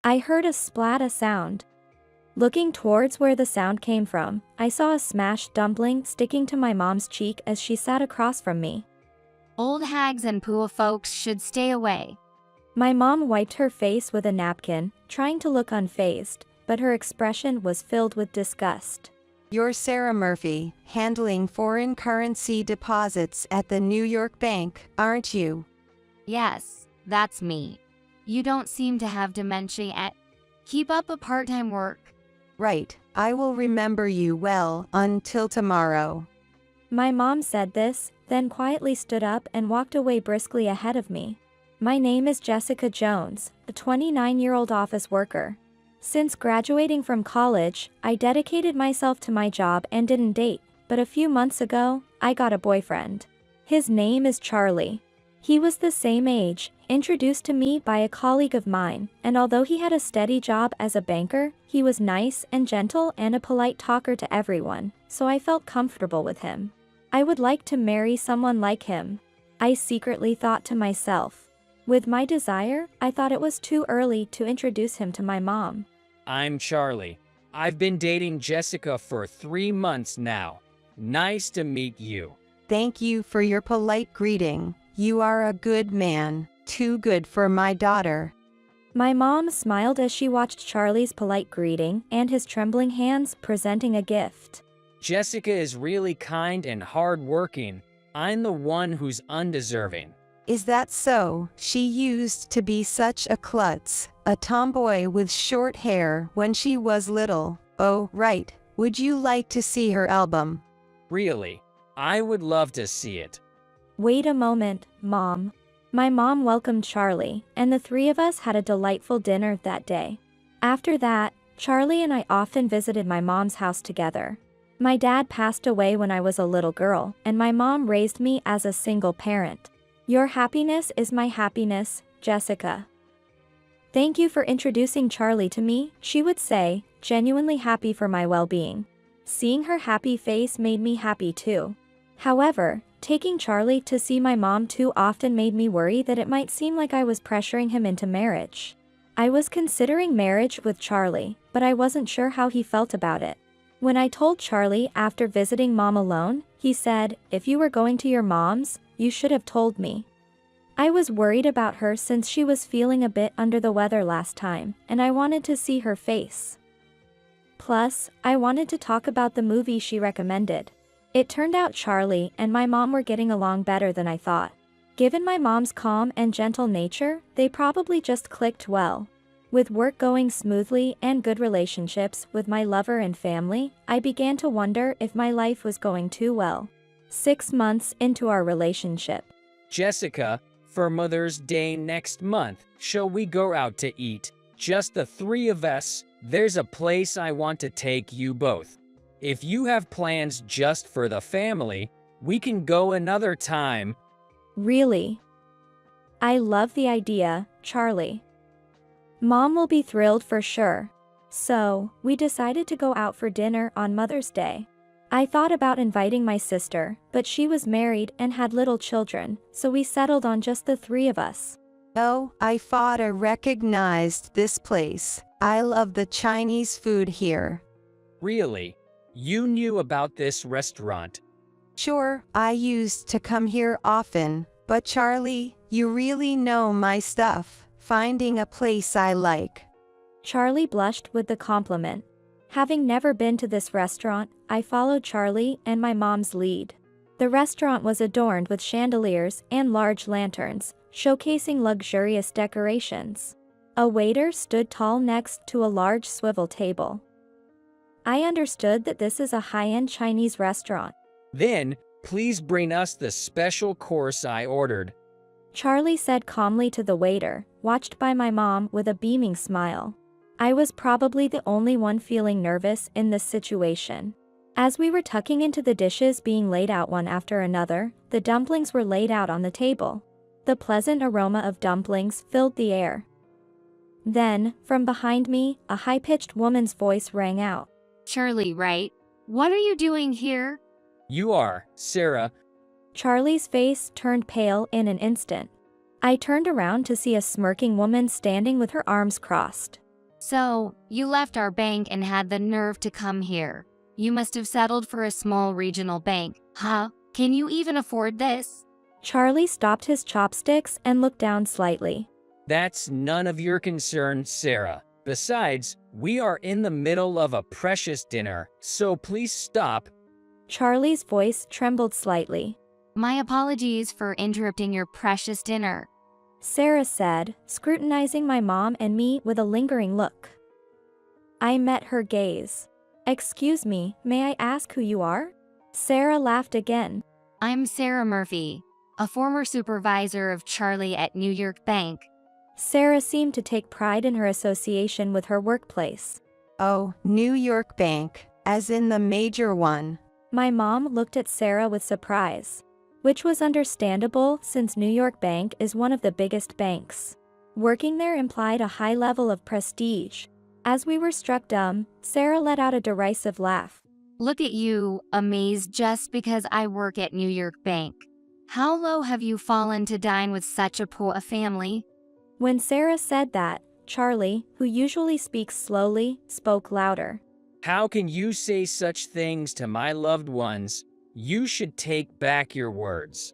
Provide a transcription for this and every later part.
I heard a splatter sound. Looking towards where the sound came from, I saw a smashed dumpling sticking to my mom's cheek as she sat across from me. Old hags and poor folks should stay away. My mom wiped her face with a napkin, trying to look unfazed, but her expression was filled with disgust. You're Sarah Murphy, handling foreign currency deposits at the New York Bank, aren't you? Yes, that's me. You don't seem to have dementia yet. Keep up a part-time work. Right, I will remember you well until tomorrow. My mom said this, then quietly stood up and walked away briskly ahead of me. My name is Jessica Jones, a 29-year-old office worker. Since graduating from college, I dedicated myself to my job and didn't date, but a few months ago, I got a boyfriend. His name is Charlie. He was the same age, introduced to me by a colleague of mine, and although he had a steady job as a banker, he was nice and gentle and a polite talker to everyone, so I felt comfortable with him. I would like to marry someone like him. I secretly thought to myself. With my desire, I thought it was too early to introduce him to my mom. I'm Charlie. I've been dating Jessica for 3 months now. Nice to meet you. Thank you for your polite greeting. You are a good man, too good for my daughter. My mom smiled as she watched Charlie's polite greeting and his trembling hands presenting a gift. Jessica is really kind and hardworking. I'm the one who's undeserving. Is that so? She used to be such a klutz, a tomboy with short hair when she was little. Oh, right. Would you like to see her album? Really? I would love to see it. Wait a moment, Mom. My mom welcomed Charlie, and the three of us had a delightful dinner that day. After that, Charlie and I often visited my mom's house together. My dad passed away when I was a little girl, and my mom raised me as a single parent. Your happiness is my happiness, Jessica. Thank you for introducing Charlie to me, she would say, genuinely happy for my well-being. Seeing her happy face made me happy too. However, taking Charlie to see my mom too often made me worry that it might seem like I was pressuring him into marriage. I was considering marriage with Charlie, but I wasn't sure how he felt about it. When I told Charlie after visiting Mom alone, he said, "If you were going to your mom's, you should have told me." I was worried about her since she was feeling a bit under the weather last time, and I wanted to see her face. Plus, I wanted to talk about the movie she recommended. It turned out Charlie and my mom were getting along better than I thought. Given my mom's calm and gentle nature, they probably just clicked well. With work going smoothly and good relationships with my lover and family, I began to wonder if my life was going too well. 6 months into our relationship. Jessica, for Mother's Day next month, shall we go out to eat? Just the 3 of us. There's a place I want to take you both. If you have plans just for the family, we can go another time. Really? I love the idea, Charlie. Mom will be thrilled for sure. So, we decided to go out for dinner on Mother's Day. I thought about inviting my sister, but she was married and had little children, so we settled on just the 3 of us. Oh, I thought I recognized this place. I love the Chinese food here. Really? You knew about this restaurant? Sure, I used to come here often, but Charlie, you really know my stuff, finding a place I like. Charlie blushed with the compliment. Having never been to this restaurant, I followed Charlie and my mom's lead. The restaurant was adorned with chandeliers and large lanterns, showcasing luxurious decorations. A waiter stood tall next to a large swivel table. I understood that this is a high-end Chinese restaurant. Then, please bring us the special course I ordered. Charlie said calmly to the waiter, watched by my mom with a beaming smile. I was probably the only one feeling nervous in this situation. As we were tucking into the dishes being laid out one after another, the dumplings were laid out on the table. The pleasant aroma of dumplings filled the air. Then, from behind me, a high-pitched woman's voice rang out. Charlie, right? What are you doing here? You are, Sarah. Charlie's face turned pale in an instant. I turned around to see a smirking woman standing with her arms crossed. So, you left our bank and had the nerve to come here. You must have settled for a small regional bank, huh? Can you even afford this? Charlie stopped his chopsticks and looked down slightly. That's none of your concern, Sarah. Besides, we are in the middle of a precious dinner, so please stop. Charlie's voice trembled slightly. My apologies for interrupting your precious dinner. Sarah said, scrutinizing my mom and me with a lingering look. I met her gaze. Excuse me, may I ask who you are? Sarah laughed again. I'm Sarah Murphy, a former supervisor of Charlie at New York Bank. Sarah seemed to take pride in her association with her workplace. Oh, New York Bank, as in the major one. My mom looked at Sarah with surprise, which was understandable since New York Bank is one of the biggest banks. Working there implied a high level of prestige. As we were struck dumb, Sarah let out a derisive laugh. Look at you, amazed just because I work at New York Bank. How low have you fallen to dine with such a poor family? When Sarah said that, Charlie, who usually speaks slowly, spoke louder. How can you say such things to my loved ones? You should take back your words.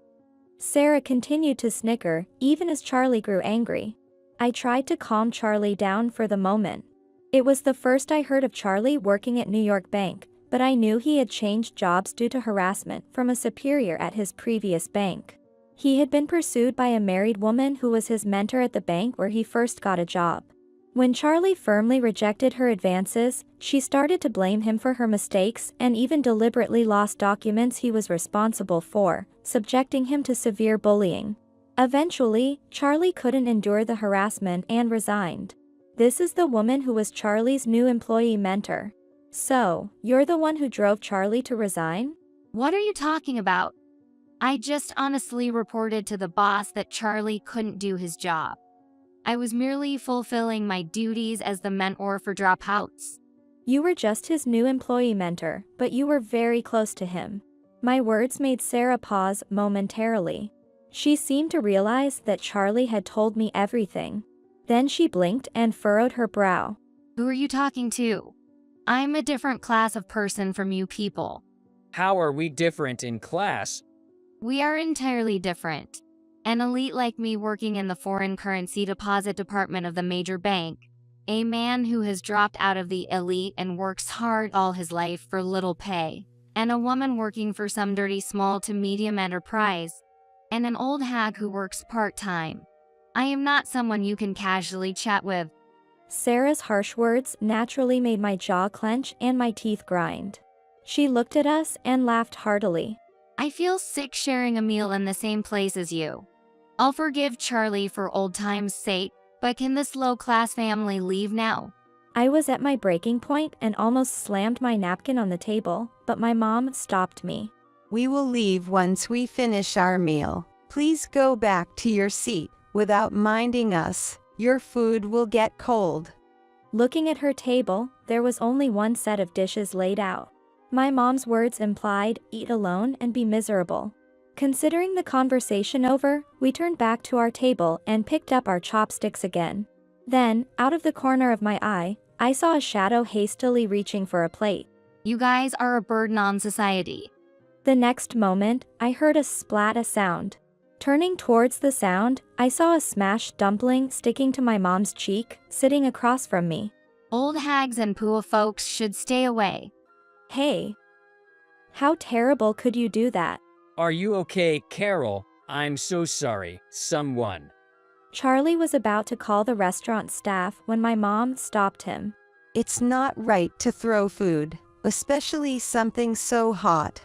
Sarah continued to snicker, even as Charlie grew angry. I tried to calm Charlie down for the moment. It was the first I heard of Charlie working at New York Bank, but I knew he had changed jobs due to harassment from a superior at his previous bank. He had been pursued by a married woman who was his mentor at the bank where he first got a job. When Charlie firmly rejected her advances, she started to blame him for her mistakes and even deliberately lost documents he was responsible for, subjecting him to severe bullying. Eventually, Charlie couldn't endure the harassment and resigned. This is the woman who was Charlie's new employee mentor. So, you're the one who drove Charlie to resign? What are you talking about? I just honestly reported to the boss that Charlie couldn't do his job. I was merely fulfilling my duties as the mentor for dropouts. You were just his new employee mentor, but you were very close to him. My words made Sarah pause momentarily. She seemed to realize that Charlie had told me everything. Then she blinked and furrowed her brow. Who are you talking to? I'm a different class of person from you people. How are we different in class? We are entirely different. An elite like me working in the foreign currency deposit department of the major bank. A man who has dropped out of the elite and works hard all his life for little pay. And a woman working for some dirty small to medium enterprise. And an old hag who works part-time. I am not someone you can casually chat with. Sarah's harsh words naturally made my jaw clench and my teeth grind. She looked at us and laughed heartily. I feel sick sharing a meal in the same place as you. I'll forgive Charlie for old time's sake, but can this low-class family leave now? I was at my breaking point and almost slammed my napkin on the table, but my mom stopped me. We will leave once we finish our meal. Please go back to your seat without minding us. Your food will get cold. Looking at her table, there was only one set of dishes laid out. My mom's words implied, eat alone and be miserable. Considering the conversation over, we turned back to our table and picked up our chopsticks again. Then, out of the corner of my eye, I saw a shadow hastily reaching for a plate. You guys are a burden on society. The next moment, I heard a splat sound. Turning towards the sound, I saw a smashed dumpling sticking to my mom's cheek, sitting across from me. Old hags and poor folks should stay away. Hey. How terrible could you do that? Are you okay, Carol? I'm so sorry, someone. Charlie was about to call the restaurant staff when my mom stopped him. It's not right to throw food, especially something so hot.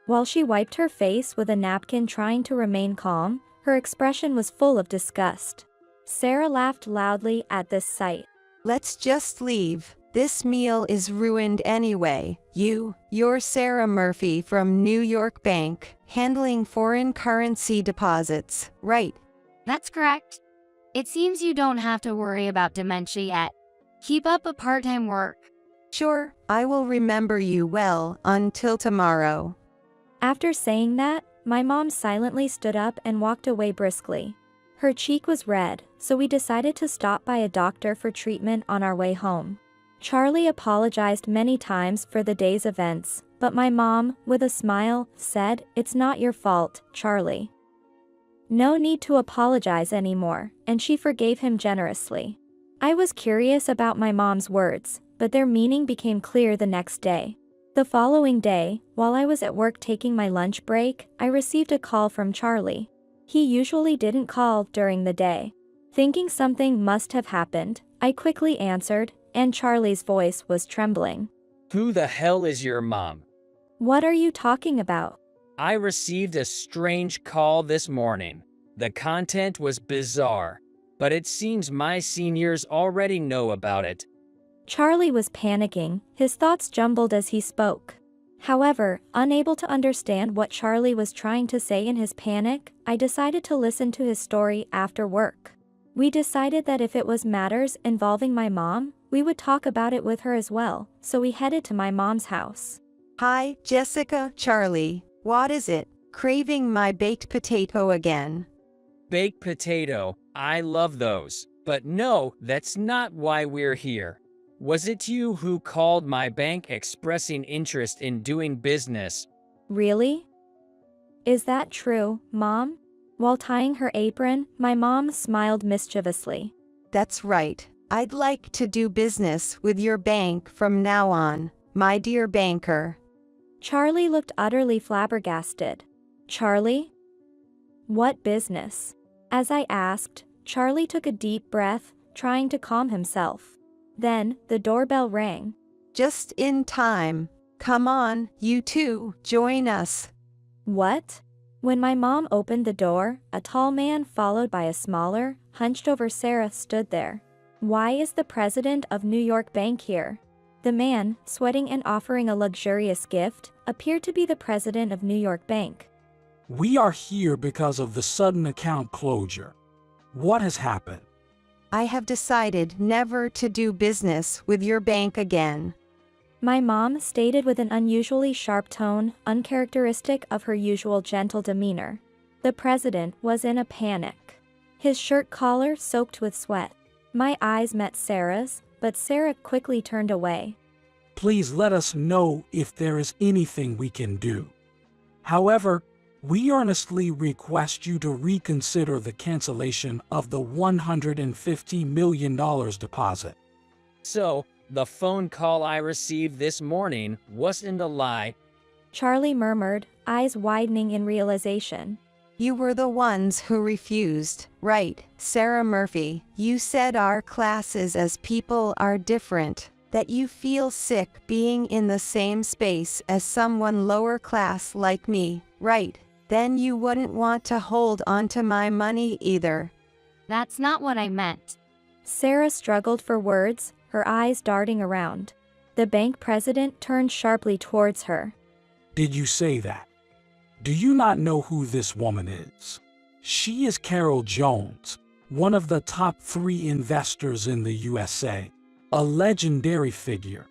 While she wiped her face with a napkin trying to remain calm, her expression was full of disgust. Sarah laughed loudly at this sight. Let's just leave. This meal is ruined anyway. You're Sarah Murphy from New York Bank, handling foreign currency deposits, right? That's correct. It seems you don't have to worry about dementia yet. Keep up a part-time work. Sure, I will remember you well until tomorrow. After saying that, my mom silently stood up and walked away briskly. Her cheek was red, so we decided to stop by a doctor for treatment on our way home. Charlie apologized many times for the day's events, but my mom, with a smile, said, "It's not your fault, Charlie. No need to apologize anymore," and she forgave him generously. I was curious about my mom's words, but their meaning became clear the next day. The following day, while I was at work taking my lunch break, I received a call from Charlie. He usually didn't call during the day. Thinking something must have happened, I quickly answered, and Charlie's voice was trembling. Who the hell is your mom? What are you talking about? I received a strange call this morning. The content was bizarre, but it seems my seniors already know about it. Charlie was panicking, his thoughts jumbled as he spoke. However, unable to understand what Charlie was trying to say in his panic, I decided to listen to his story after work. We decided that if it was matters involving my mom, we would talk about it with her as well, so we headed to my mom's house. Hi, Jessica, Charlie. What is it? Craving my baked potato again. Baked potato, I love those. But no, that's not why we're here. Was it you who called my bank expressing interest in doing business? Really? Is that true, Mom? While tying her apron, my mom smiled mischievously. That's right. I'd like to do business with your bank from now on, my dear banker. Charlie looked utterly flabbergasted. Charlie? What business? As I asked, Charlie took a deep breath, trying to calm himself. Then, the doorbell rang. Just in time. Come on, you two, join us. What? When my mom opened the door, a tall man followed by a smaller, hunched-over Sarah stood there. Why is the president of New York Bank here? The man, sweating and offering a luxurious gift, appeared to be the president of New York Bank. We are here because of the sudden account closure. What has happened? I have decided never to do business with your bank again. My mom stated with an unusually sharp tone, uncharacteristic of her usual gentle demeanor. The president was in a panic. His shirt collar soaked with sweat. My eyes met Sarah's, but Sarah quickly turned away. Please let us know if there is anything we can do. However, we earnestly request you to reconsider the cancellation of the $150 million deposit. So, the phone call I received this morning wasn't a lie. Charlie murmured, eyes widening in realization. You were the ones who refused, right, Sarah Murphy? You said our classes as people are different, that you feel sick being in the same space as someone lower class like me, right? Then you wouldn't want to hold on to my money either. That's not what I meant. Sarah struggled for words, her eyes darting around. The bank president turned sharply towards her. Did you say that? Do you not know who this woman is? She is Carol Jones, one of the top 3 investors in the USA, a legendary figure.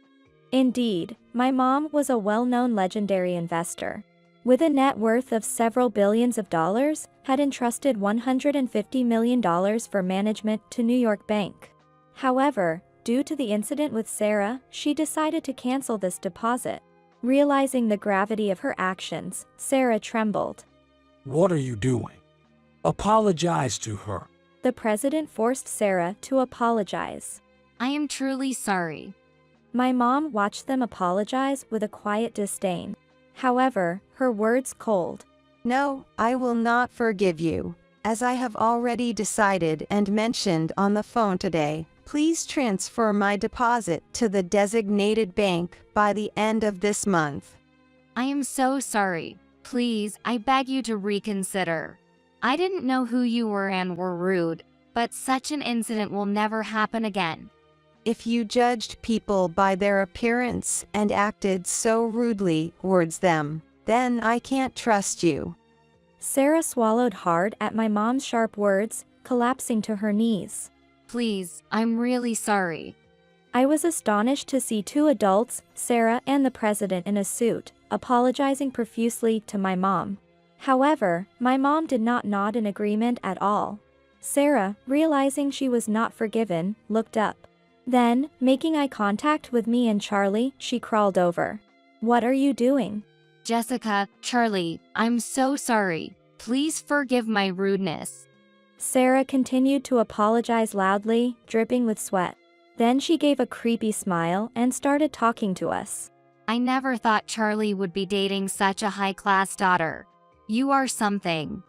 Indeed, my mom was a well-known legendary investor. With a net worth of several billions of dollars, had entrusted $150 million for management to New York Bank. However, due to the incident with Sarah, she decided to cancel this deposit. Realizing the gravity of her actions, Sarah trembled. What are you doing? Apologize to her. The president forced Sarah to apologize. I am truly sorry. My mom watched them apologize with a quiet disdain. However, her words cold. No, I will not forgive you. As I have already decided and mentioned on the phone today, please transfer my deposit to the designated bank by the end of this month. I am so sorry. Please, I beg you to reconsider. I didn't know who you were and were rude, but such an incident will never happen again. If you judged people by their appearance and acted so rudely towards them, then I can't trust you. Sarah swallowed hard at my mom's sharp words, collapsing to her knees. Please, I'm really sorry. I was astonished to see 2 adults, Sarah and the president in a suit, apologizing profusely to my mom. However, my mom did not nod in agreement at all. Sarah, realizing she was not forgiven, looked up. Then, making eye contact with me and Charlie, she crawled over. What are you doing? Jessica, Charlie, I'm so sorry. Please forgive my rudeness. Sarah continued to apologize loudly, dripping with sweat. Then she gave a creepy smile and started talking to us. I never thought Charlie would be dating such a high-class daughter. You are something.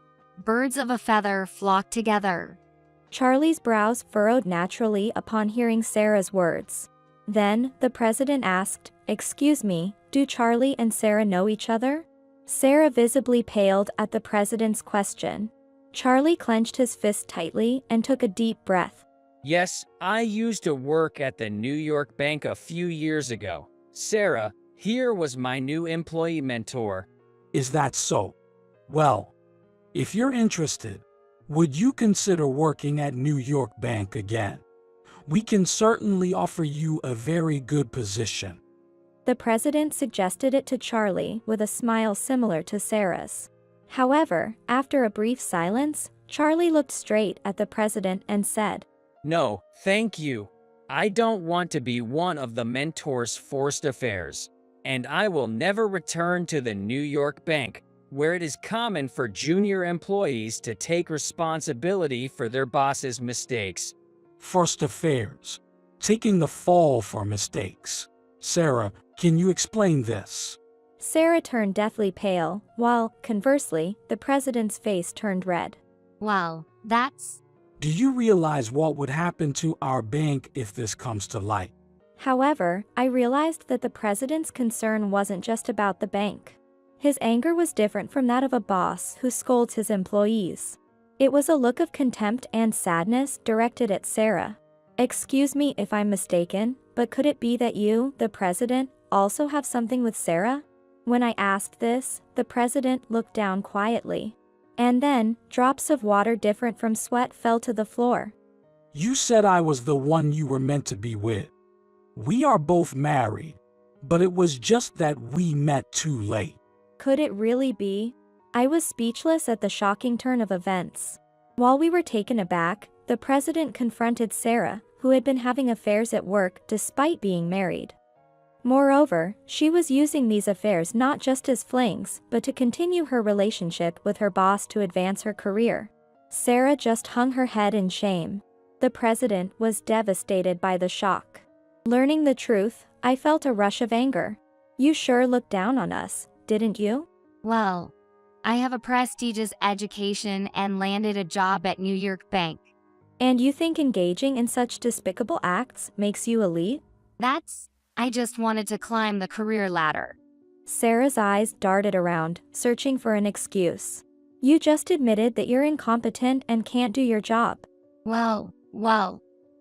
Birds of a feather flock together. Charlie's brows furrowed naturally upon hearing Sarah's words. Then, the president asked, "Excuse me, do Charlie and Sarah know each other?" Sarah visibly paled at the president's question. Charlie clenched his fist tightly and took a deep breath. Yes, I used to work at the New York Bank a few years ago. Sarah, here was my new employee mentor. Is that so? Well, if you're interested, would you consider working at New York Bank again? We can certainly offer you a very good position. The president suggested it to Charlie with a smile similar to Sarah's. However, after a brief silence, Charlie looked straight at the president and said, No, thank you. I don't want to be one of the mentor's forced affairs. And I will never return to the New York Bank, where it is common for junior employees to take responsibility for their boss's mistakes. First affairs. Taking the fall for mistakes. Sarah, can you explain this? Sarah turned deathly pale, while, conversely, the president's face turned red. Well, that's... Do you realize what would happen to our bank if this comes to light? However, I realized that the president's concern wasn't just about the bank. His anger was different from that of a boss who scolds his employees. It was a look of contempt and sadness directed at Sarah. Excuse me if I'm mistaken, but could it be that you, the president, also have something with Sarah? When I asked this, the president looked down quietly. And then, drops of water different from sweat fell to the floor. You said I was the one you were meant to be with. We are both married, but it was just that we met too late. Could it really be? I was speechless at the shocking turn of events. While we were taken aback, the president confronted Sarah, who had been having affairs at work despite being married. Moreover, she was using these affairs not just as flings, but to continue her relationship with her boss to advance her career. Sarah just hung her head in shame. The president was devastated by the shock. Learning the truth, I felt a rush of anger. You sure looked down on us, didn't you? Well, I have a prestigious education and landed a job at New York Bank. And you think engaging in such despicable acts makes you elite? I just wanted to climb the career ladder. Sarah's eyes darted around, searching for an excuse. You just admitted that you're incompetent and can't do your job. Well.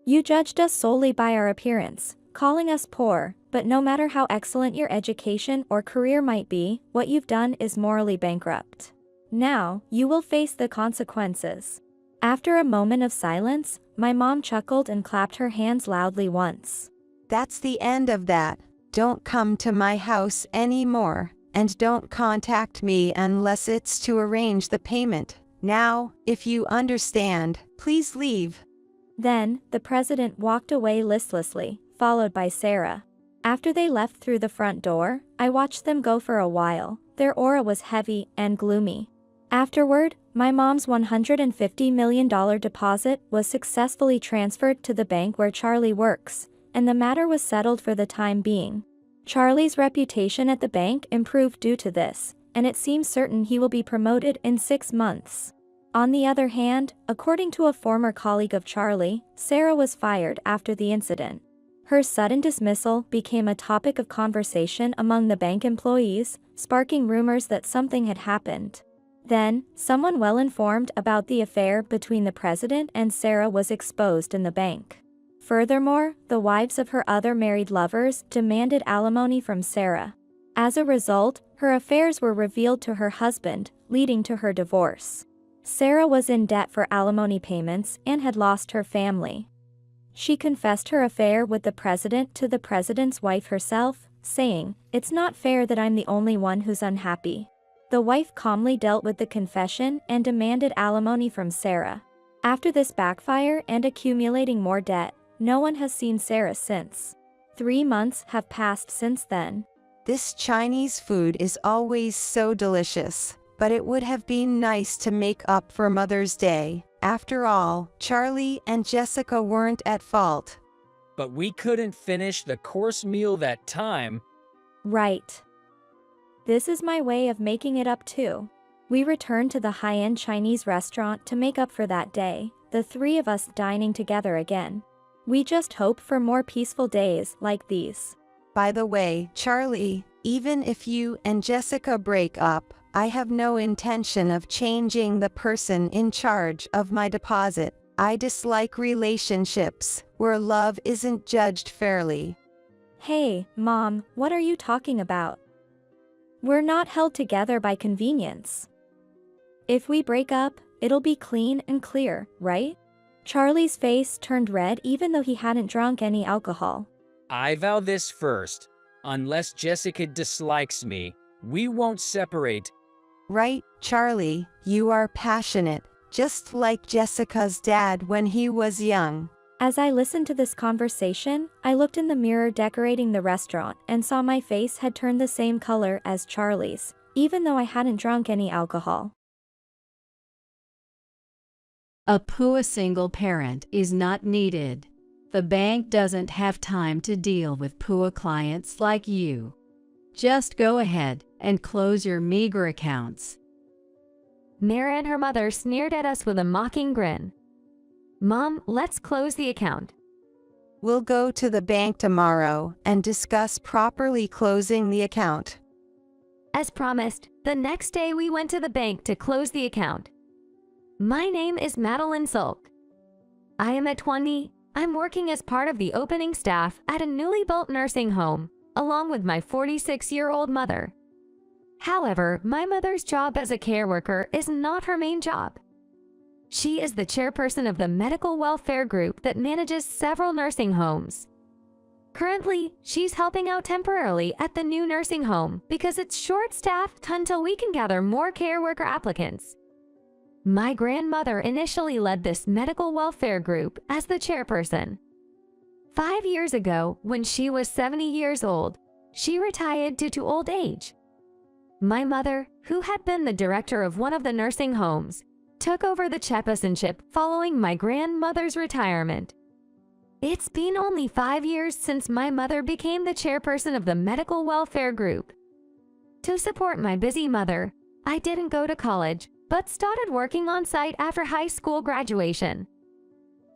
You judged us solely by our appearance, calling us poor, but no matter how excellent your education or career might be, what you've done is morally bankrupt. Now, you will face the consequences. After a moment of silence, my mom chuckled and clapped her hands loudly once. That's the end of that. Don't come to my house anymore, and don't contact me unless it's to arrange the payment. Now, if you understand, please leave. Then, the president walked away listlessly, followed by Sarah. After they left through the front door, I watched them go for a while. Their aura was heavy and gloomy. Afterward, my mom's $150 million deposit was successfully transferred to the bank where Charlie works, and the matter was settled for the time being. Charlie's reputation at the bank improved due to this, and it seems certain he will be promoted in 6 months. On the other hand, according to a former colleague of Charlie, Sarah was fired after the incident. Her sudden dismissal became a topic of conversation among the bank employees, sparking rumors that something had happened. Then, someone well informed about the affair between the president and Sarah was exposed in the bank. Furthermore, the wives of her other married lovers demanded alimony from Sarah. As a result, her affairs were revealed to her husband, leading to her divorce. Sarah was in debt for alimony payments and had lost her family. She confessed her affair with the president to the president's wife herself, saying, "It's not fair that I'm the only one who's unhappy." The wife calmly dealt with the confession and demanded alimony from Sarah. After this backfire and accumulating more debt, no one has seen Sarah since. 3 months have passed since then. This Chinese food is always so delicious, but it would have been nice to make up for Mother's Day. After all, Charlie and Jessica weren't at fault. But we couldn't finish the course meal that time. Right. This is my way of making it up too. We returned to the high-end Chinese restaurant to make up for that day, the 3 of us dining together again. We just hope for more peaceful days like these. By the way, Charlie, even if you and Jessica break up, I have no intention of changing the person in charge of my deposit. I dislike relationships where love isn't judged fairly. Hey, Mom, what are you talking about? We're not held together by convenience. If we break up, it'll be clean and clear, right? Charlie's face turned red even though he hadn't drunk any alcohol. I vow this first. Unless Jessica dislikes me, we won't separate. Right, Charlie, you are passionate, just like Jessica's dad when he was young. As I listened to this conversation, I looked in the mirror decorating the restaurant and saw my face had turned the same color as Charlie's, even though I hadn't drunk any alcohol. A PUA single parent is not needed. The bank doesn't have time to deal with PUA clients like you. Just go ahead and close your meager accounts. Mara and her mother sneered at us with a mocking grin. Mom, let's close the account. We'll go to the bank tomorrow and discuss properly closing the account. As promised, the next day we went to the bank to close the account. My name is Madeline Sulk. I am at 20. I'm working as part of the opening staff at a newly built nursing home, along with my 46-year-old mother. However, my mother's job as a care worker is not her main job. She is the chairperson of the medical welfare group that manages several nursing homes. Currently, she's helping out temporarily at the new nursing home because it's short-staffed until we can gather more care worker applicants. My grandmother initially led this medical welfare group as the chairperson. 5 years ago, when she was 70 years old, she retired due to old age. My mother, who had been the director of one of the nursing homes, took over the chairpersonship following my grandmother's retirement. It's been only 5 years since my mother became the chairperson of the medical welfare group. To support my busy mother, I didn't go to college, but started working on site after high school graduation.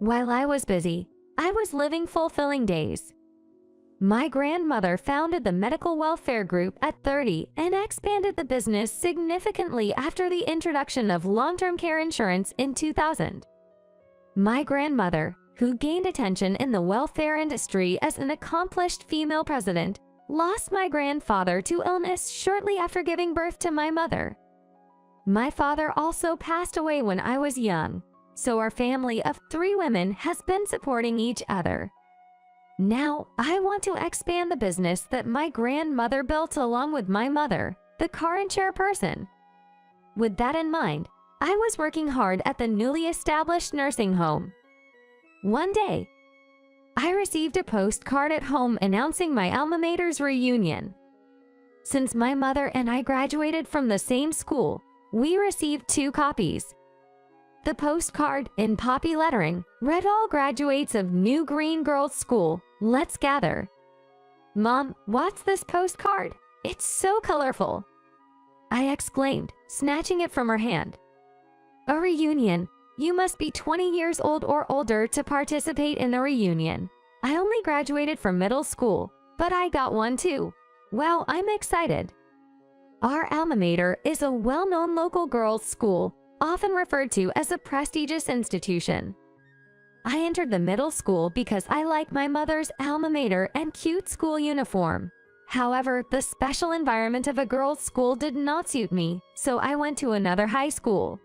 While I was busy, I was living fulfilling days. My grandmother founded the medical welfare group at 30 and expanded the business significantly after the introduction of long-term care insurance in 2000. My grandmother, who gained attention in the welfare industry as an accomplished female president, lost my grandfather to illness shortly after giving birth to my mother. My father also passed away when I was young, so our family of 3 women has been supporting each other. Now, I want to expand the business that my grandmother built along with my mother, the current chairperson. With that in mind, I was working hard at the newly established nursing home. One day, I received a postcard at home announcing my alma mater's reunion. Since my mother and I graduated from the same school, we received 2 copies. The postcard, in poppy lettering, read, "All graduates of New Green Girls School, let's gather." Mom, what's this postcard? It's so colorful, I exclaimed, snatching it from her hand. A reunion. You must be 20 years old or older to participate in a reunion. I only graduated from middle school, but I got one too. Wow, I'm excited. Our alma mater is a well-known local girls' school, often referred to as a prestigious institution. I entered the middle school because I like my mother's alma mater and cute school uniform. However, the special environment of a girls' school did not suit me, so I went to another high school.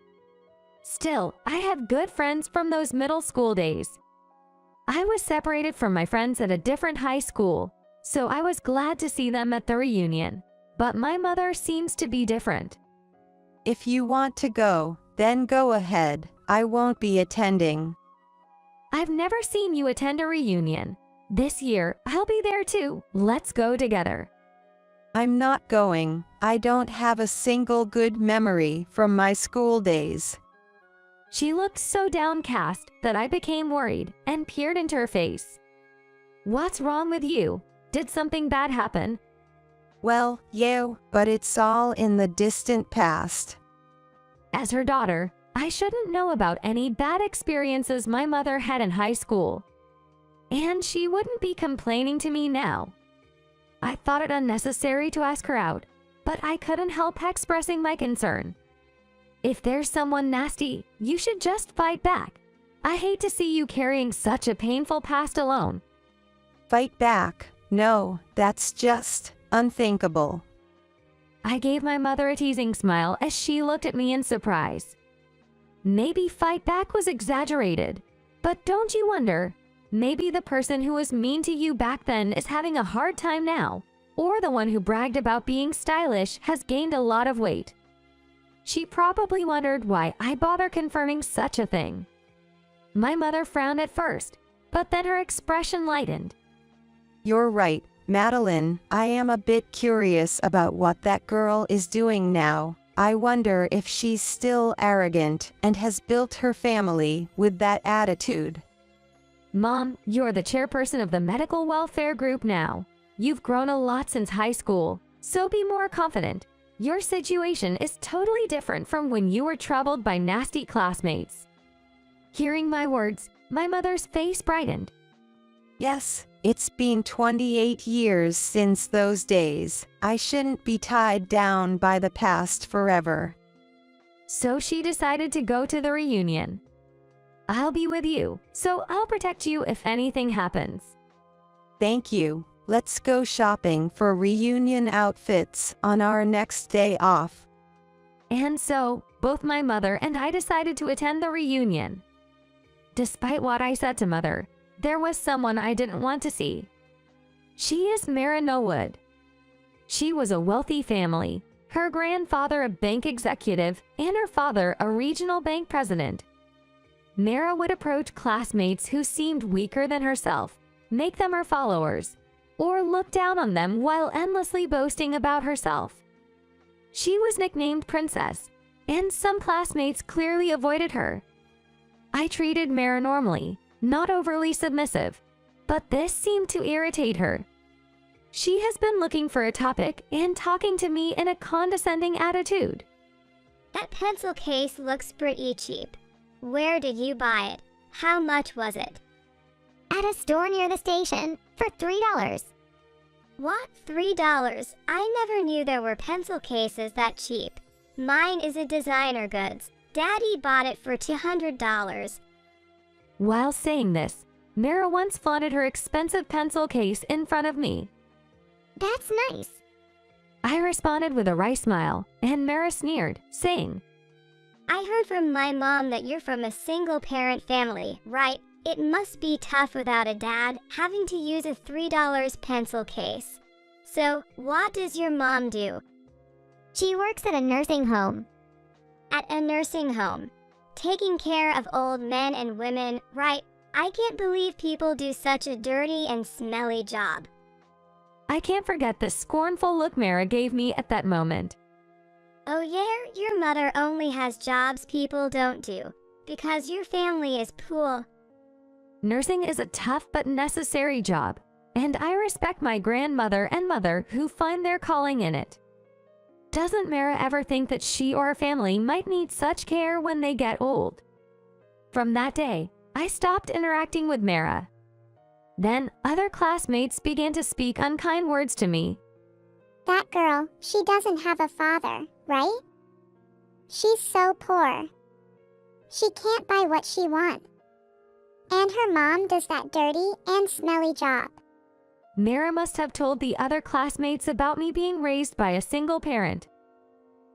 Still, I have good friends from those middle school days. I was separated from my friends at a different high school, so I was glad to see them at the reunion. But my mother seems to be different. If you want to go, then go ahead. I won't be attending. I've never seen you attend a reunion. This year, I'll be there too. Let's go together. I'm not going. I don't have a single good memory from my school days. She looked so downcast that I became worried and peered into her face. What's wrong with you? Did something bad happen? Well, yeah, but it's all in the distant past. As her daughter, I shouldn't know about any bad experiences my mother had in high school. And she wouldn't be complaining to me now. I thought it unnecessary to ask her out, but I couldn't help expressing my concern. If there's someone nasty, you should just fight back. I hate to see you carrying such a painful past alone. Fight back? No, that's just unthinkable. I gave my mother a teasing smile as she looked at me in surprise. Maybe fight back was exaggerated, but don't you wonder, maybe the person who was mean to you back then is having a hard time now, or the one who bragged about being stylish has gained a lot of weight. She probably wondered why I bother confirming such a thing. My mother frowned at first, but then her expression lightened. You're right, Madeline. I am a bit curious about what that girl is doing now. I wonder if she's still arrogant and has built her family with that attitude. Mom, you're the chairperson of the medical welfare group now. You've grown a lot since high school, so be more confident. Your situation is totally different from when you were troubled by nasty classmates. Hearing my words, my mother's face brightened. Yes, it's been 28 years since those days. I shouldn't be tied down by the past forever. So she decided to go to the reunion. I'll be with you, so I'll protect you if anything happens. Thank you. Let's go shopping for reunion outfits on our next day off. And so, both my mother and I decided to attend the reunion. Despite what I said to Mother, there was someone I didn't want to see. She is Mara Norwood. She was a wealthy family, her grandfather a bank executive and her father a regional bank president. Mara would approach classmates who seemed weaker than herself, make them her followers, or look down on them while endlessly boasting about herself. She was nicknamed Princess, and some classmates clearly avoided her. I treated Mara normally, not overly submissive, but this seemed to irritate her. She has been looking for a topic and talking to me in a condescending attitude. That pencil case looks pretty cheap. Where did you buy it? How much was it? At a store near the station for $3. What? $3? I never knew there were pencil cases that cheap. Mine is a designer goods. Daddy bought it for $200. While saying this, Mara once flaunted her expensive pencil case in front of me. That's nice. I responded with a wry smile, and Mara sneered, saying, I heard from my mom that you're from a single-parent family, right? It must be tough without a dad, having to use a $3 pencil case. So, what does your mom do? She works at a nursing home. At a nursing home. Taking care of old men and women, right? I can't believe people do such a dirty and smelly job. I can't forget the scornful look Mara gave me at that moment. Oh yeah, your mother only has jobs people don't do, because your family is poor. Nursing is a tough but necessary job, and I respect my grandmother and mother who find their calling in it. Doesn't Mara ever think that she or her family might need such care when they get old? From that day, I stopped interacting with Mara. Then, other classmates began to speak unkind words to me. That girl, she doesn't have a father, right? She's so poor. She can't buy what she wants. And her mom does that dirty and smelly job. Mara must have told the other classmates about me being raised by a single parent.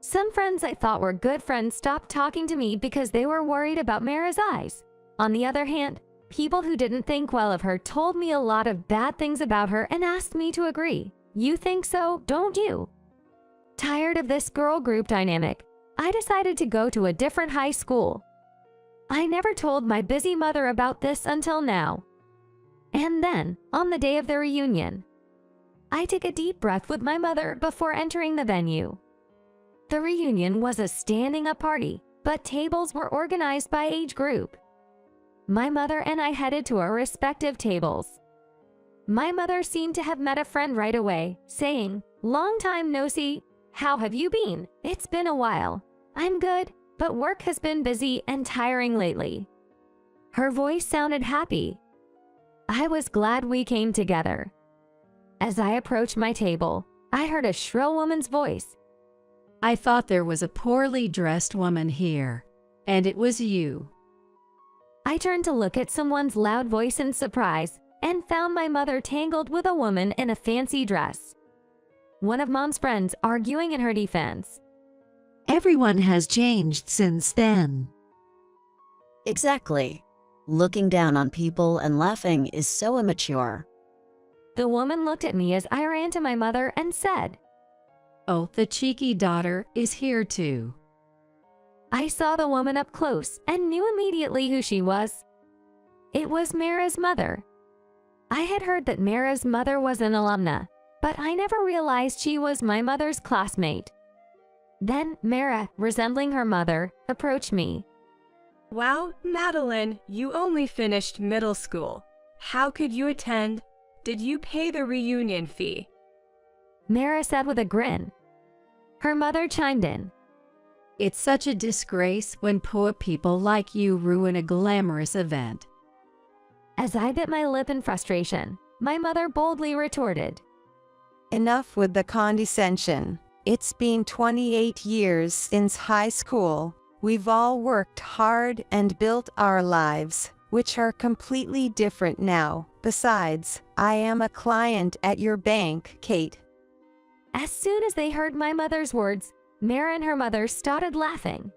Some friends I thought were good friends stopped talking to me because they were worried about Mara's eyes. On the other hand, people who didn't think well of her told me a lot of bad things about her and asked me to agree. You think so, don't you? Tired of this girl group dynamic, I decided to go to a different high school. I never told my busy mother about this until now. And then, on the day of the reunion, I took a deep breath with my mother before entering the venue. The reunion was a standing-up party, but tables were organized by age group. My mother and I headed to our respective tables. My mother seemed to have met a friend right away, saying, "Long time no see. How have you been? It's been a while." "I'm good, but work has been busy and tiring lately." Her voice sounded happy. I was glad we came together. As I approached my table, I heard a shrill woman's voice. "I thought there was a poorly dressed woman here, and it was you." I turned to look at someone's loud voice in surprise and found my mother tangled with a woman in a fancy dress. One of Mom's friends arguing in her defense. "Everyone has changed since then." Exactly. Looking down on people and laughing is so immature. The woman looked at me as I ran to my mother and said, "Oh, the cheeky daughter is here too." I saw the woman up close and knew immediately who she was. It was Mara's mother. I had heard that Mara's mother was an alumna, but I never realized she was my mother's classmate. Then Mara, resembling her mother, approached me. "Wow, Madeline, you only finished middle school. How could you attend? Did you pay the reunion fee?" Mara said with a grin. Her mother chimed in. "It's such a disgrace when poor people like you ruin a glamorous event." As I bit my lip in frustration, my mother boldly retorted, Enough with the condescension. It's been 28 years since high school. We've all worked hard and built our lives, which are completely different now. Besides, I am a client at your bank, Kate. As soon as they heard my mother's words, Mara and her mother started laughing.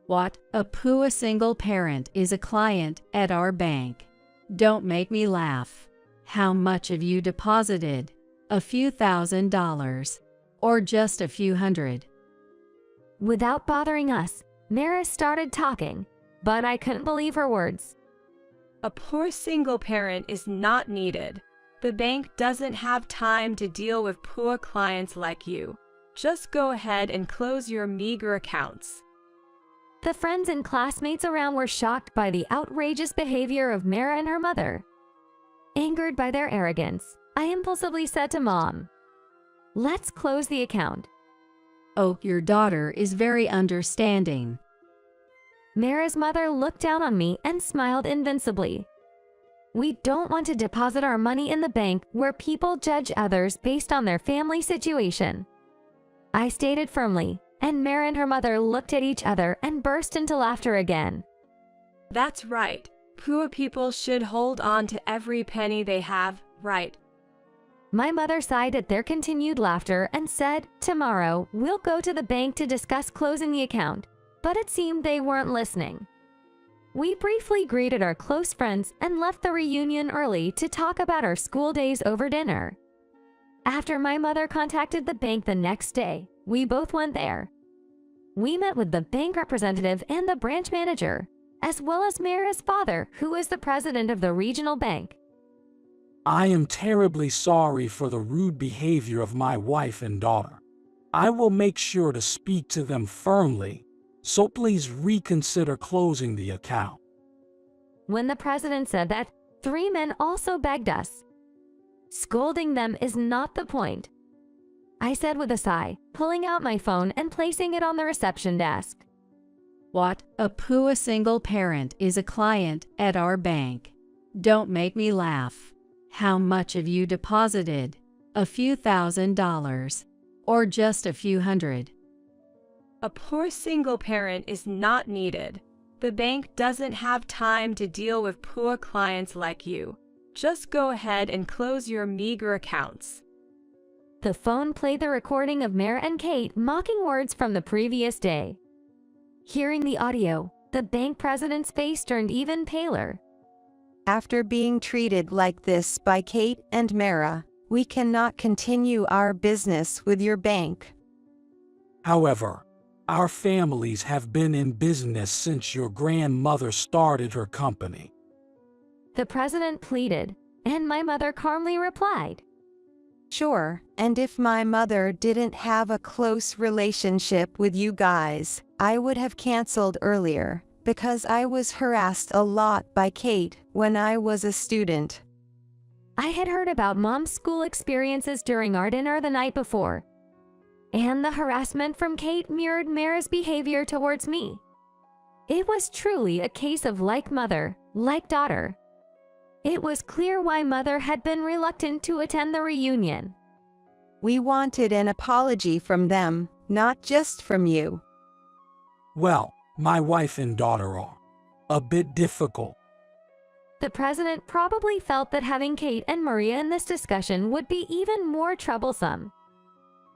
"What? A poor single parent is a client at our bank. Don't make me laugh. How much have you deposited? A few $1,000s, or just a few hundred?" Without bothering us, Mara started talking, but I couldn't believe her words. "A poor single parent is not needed. The bank doesn't have time to deal with poor clients like you. Just go ahead and close your meager accounts." The friends and classmates around were shocked by the outrageous behavior of Mara and her mother. Angered by their arrogance, I impulsively said to Mom, "Let's close the account." "Oh, your daughter is very understanding." Mara's mother looked down on me and smiled invincibly. "We don't want to deposit our money in the bank where people judge others based on their family situation," I stated firmly, and Mara and her mother looked at each other and burst into laughter again. "That's right. Poor people should hold on to every penny they have, right?" My mother sighed at their continued laughter and said, "Tomorrow, we'll go to the bank to discuss closing the account," but it seemed they weren't listening. We briefly greeted our close friends and left the reunion early to talk about our school days over dinner. After my mother contacted the bank the next day, we both went there. We met with the bank representative and the branch manager, as well as Mara's father, who is the president of the regional bank. I am terribly sorry for the rude behavior of my wife and daughter. I will make sure to speak to them firmly, so please reconsider closing the account." When the president said that, 3 men also begged us. Scolding them is not the point, I said with a sigh, pulling out my phone and placing it on the reception desk. "What? A poor single parent is a client at our bank. Don't make me laugh. How much have you deposited? A few $1,000s, or just a few hundred?" "A poor single parent is not needed. The bank doesn't have time to deal with poor clients like you. Just go ahead and close your meager accounts." The phone played the recording of Mara and Kate mocking words from the previous day. Hearing the audio, the bank president's face turned even paler. After being treated like this by Kate and Mara, we cannot continue our business with your bank. However, Our families have been in business since your grandmother started her company. The president pleaded, and my mother calmly replied, Sure, and if my mother didn't have a close relationship with you guys, I would have canceled earlier, because I was harassed a lot by Kate when I was a student. I had heard about Mom's school experiences during our dinner the night before, and the harassment from Kate mirrored Mara's behavior towards me. It was truly a case of like mother, like daughter. It was clear why Mother had been reluctant to attend the reunion. We wanted an apology from them, not just from you. Well, my wife and daughter are a bit difficult. The president probably felt that having Kate and Maria in this discussion would be even more troublesome.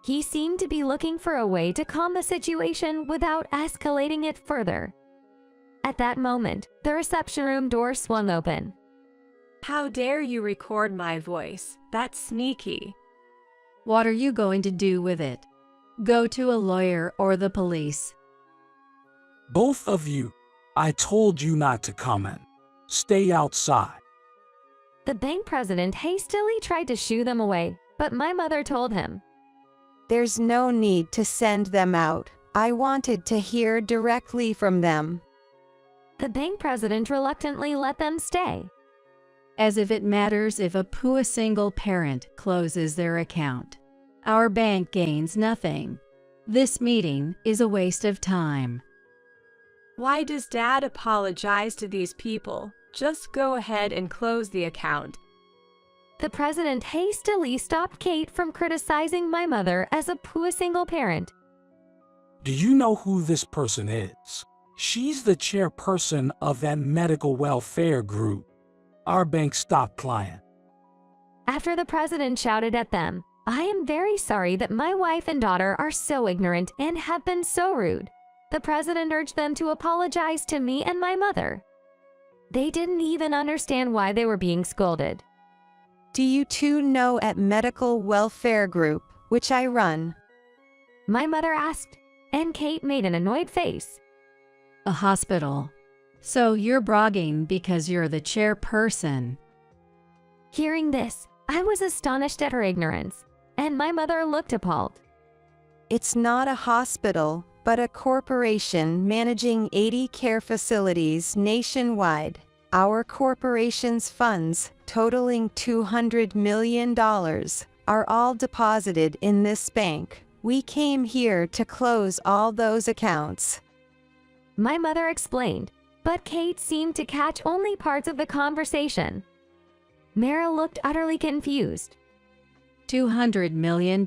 He seemed to be looking for a way to calm the situation without escalating it further. At that moment, the reception room door swung open. How dare you record my voice? That's sneaky. What are you going to do with it? Go to a lawyer or the police. Both of you, I told you not to come in. Stay outside. The bank president hastily tried to shoo them away, but my mother told him, There's no need to send them out. I wanted to hear directly from them. The bank president reluctantly let them stay. As if it matters if a poor single parent closes their account. Our bank gains nothing. This meeting is a waste of time. Why does Dad apologize to these people? Just go ahead and close the account. The president hastily stopped Kate from criticizing my mother as a poor single parent. Do you know who this person is? She's the chairperson of that medical welfare group. Our bank's top client. After the president shouted at them, I am very sorry that my wife and daughter are so ignorant and have been so rude. The president urged them to apologize to me and my mother. They didn't even understand why they were being scolded. Do you two know at Medical Welfare Group, which I run? My mother asked, and Kate made an annoyed face. A hospital. So you're bragging because you're the chairperson. Hearing this, I was astonished at her ignorance, and my mother looked appalled. It's not a hospital, but a corporation managing 80 care facilities nationwide. Our corporation's funds, totaling $200 million, are all deposited in this bank. We came here to close all those accounts. My mother explained, but Kate seemed to catch only parts of the conversation. Mara looked utterly confused. $200 million.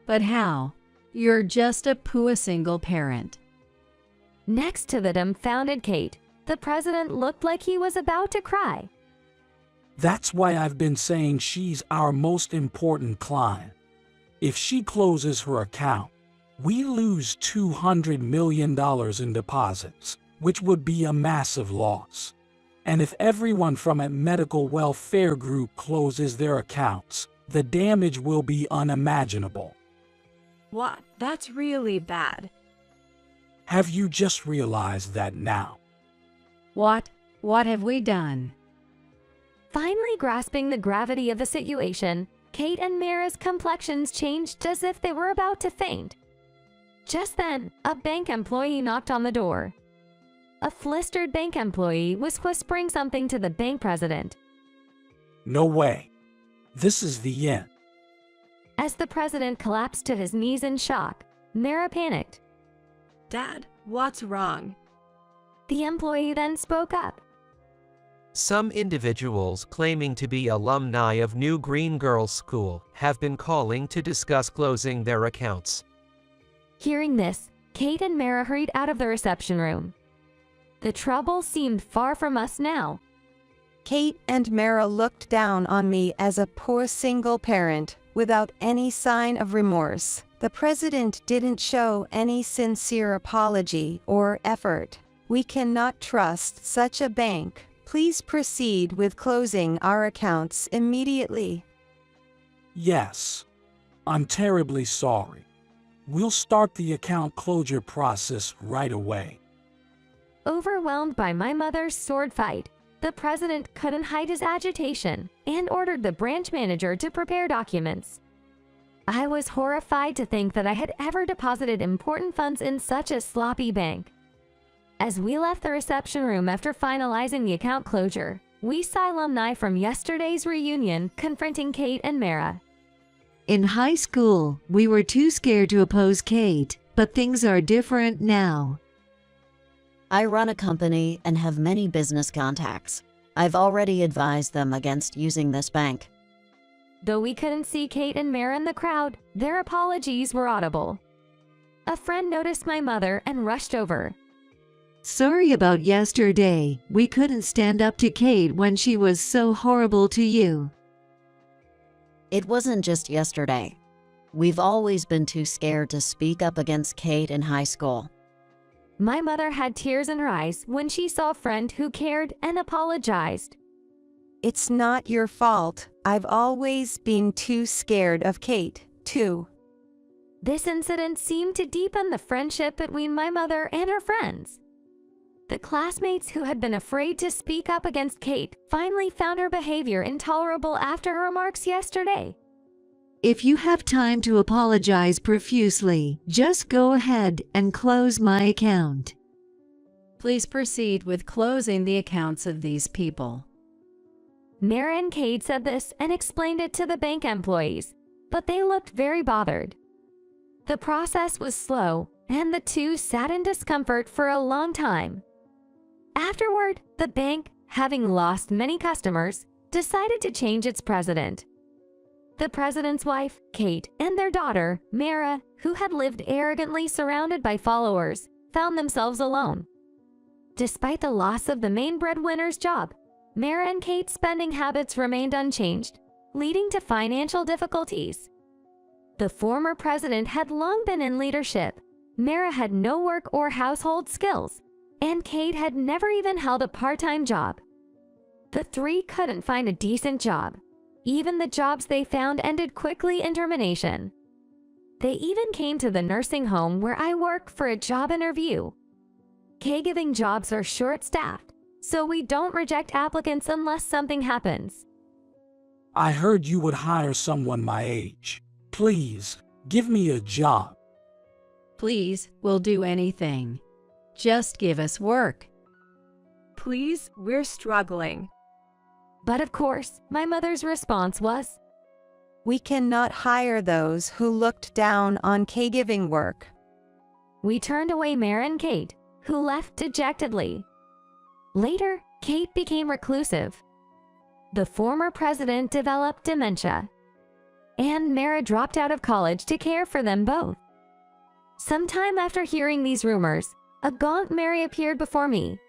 But how? You're just a poor single parent. Next to the dumbfounded Kate, the president looked like he was about to cry. That's why I've been saying she's our most important client. If she closes her account, we lose $200 million in deposits, which would be a massive loss. And if everyone from a medical welfare group closes their accounts, the damage will be unimaginable. What? That's really bad. Have you just realized that now? What? What have we done? Finally grasping the gravity of the situation, Kate and Mara's complexions changed as if they were about to faint. Just then, a bank employee knocked on the door. A flustered bank employee was whispering something to the bank president. No way. This is the end. As the president collapsed to his knees in shock, Mara panicked. Dad, what's wrong? The employee then spoke up. Some individuals claiming to be alumni of New Green Girls School have been calling to discuss closing their accounts. Hearing this, Kate and Mara hurried out of the reception room. The trouble seemed far from us now. Kate and Mara looked down on me as a poor single parent, without any sign of remorse. The president didn't show any sincere apology or effort. We cannot trust such a bank. Please proceed with closing our accounts immediately. Yes. I'm terribly sorry. We'll start the account closure process right away. Overwhelmed by my mother's sword fight, the president couldn't hide his agitation and ordered the branch manager to prepare documents. I was horrified to think that I had ever deposited important funds in such a sloppy bank. As we left the reception room after finalizing the account closure, we saw alumni from yesterday's reunion confronting Kate and Mara. In high school, we were too scared to oppose Kate, but things are different now. I run a company and have many business contacts. I've already advised them against using this bank. Though we couldn't see Kate and Mara in the crowd, their apologies were audible. A friend noticed my mother and rushed over. Sorry about yesterday. We couldn't stand up to Kate when she was so horrible to you. It wasn't just yesterday. We've always been too scared to speak up against Kate in high school. My mother had tears in her eyes when she saw a friend who cared and apologized. It's not your fault. I've always been too scared of Kate, too. This incident seemed to deepen the friendship between my mother and her friends. The classmates who had been afraid to speak up against Kate finally found her behavior intolerable after her remarks yesterday. If you have time to apologize profusely, just go ahead and close my account. Please proceed with closing the accounts of these people. Mara and Kate said this and explained it to the bank employees, but they looked very bothered. The process was slow, and the two sat in discomfort for a long time. Afterward, the bank, having lost many customers, decided to change its president. The president's wife, Kate, and their daughter, Mara, who had lived arrogantly surrounded by followers, found themselves alone. Despite the loss of the main breadwinner's job, Mara and Kate's spending habits remained unchanged, leading to financial difficulties. The former president had long been in leadership. Mara had no work or household skills, and Kate had never even held a part-time job. The three couldn't find a decent job. Even the jobs they found ended quickly in termination. They even came to the nursing home where I work for a job interview. Caregiving jobs are short-staffed, so we don't reject applicants unless something happens. I heard you would hire someone my age. Please, give me a job. Please, we'll do anything. Just give us work. Please, we're struggling. But of course, my mother's response was, We cannot hire those who looked down on caregiving work. We turned away Mara and Kate, who left dejectedly. Later, Kate became reclusive. The former president developed dementia, and Mara dropped out of college to care for them both. Sometime after hearing these rumors, a gaunt Mary appeared before me.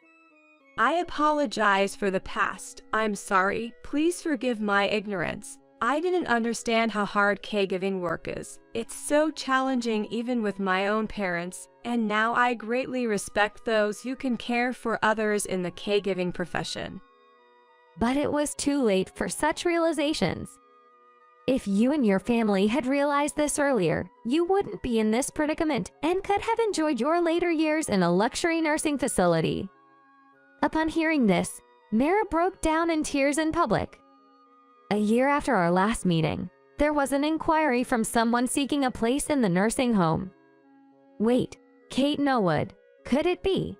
I apologize for the past. I'm sorry. Please forgive my ignorance. I didn't understand how hard caregiving work is. It's so challenging even with my own parents, and now I greatly respect those who can care for others in the caregiving profession. But it was too late for such realizations. If you and your family had realized this earlier, you wouldn't be in this predicament and could have enjoyed your later years in a luxury nursing facility. Upon hearing this, Mara broke down in tears in public. A year after our last meeting, there was an inquiry from someone seeking a place in the nursing home. Wait, Kate Norwood, could it be?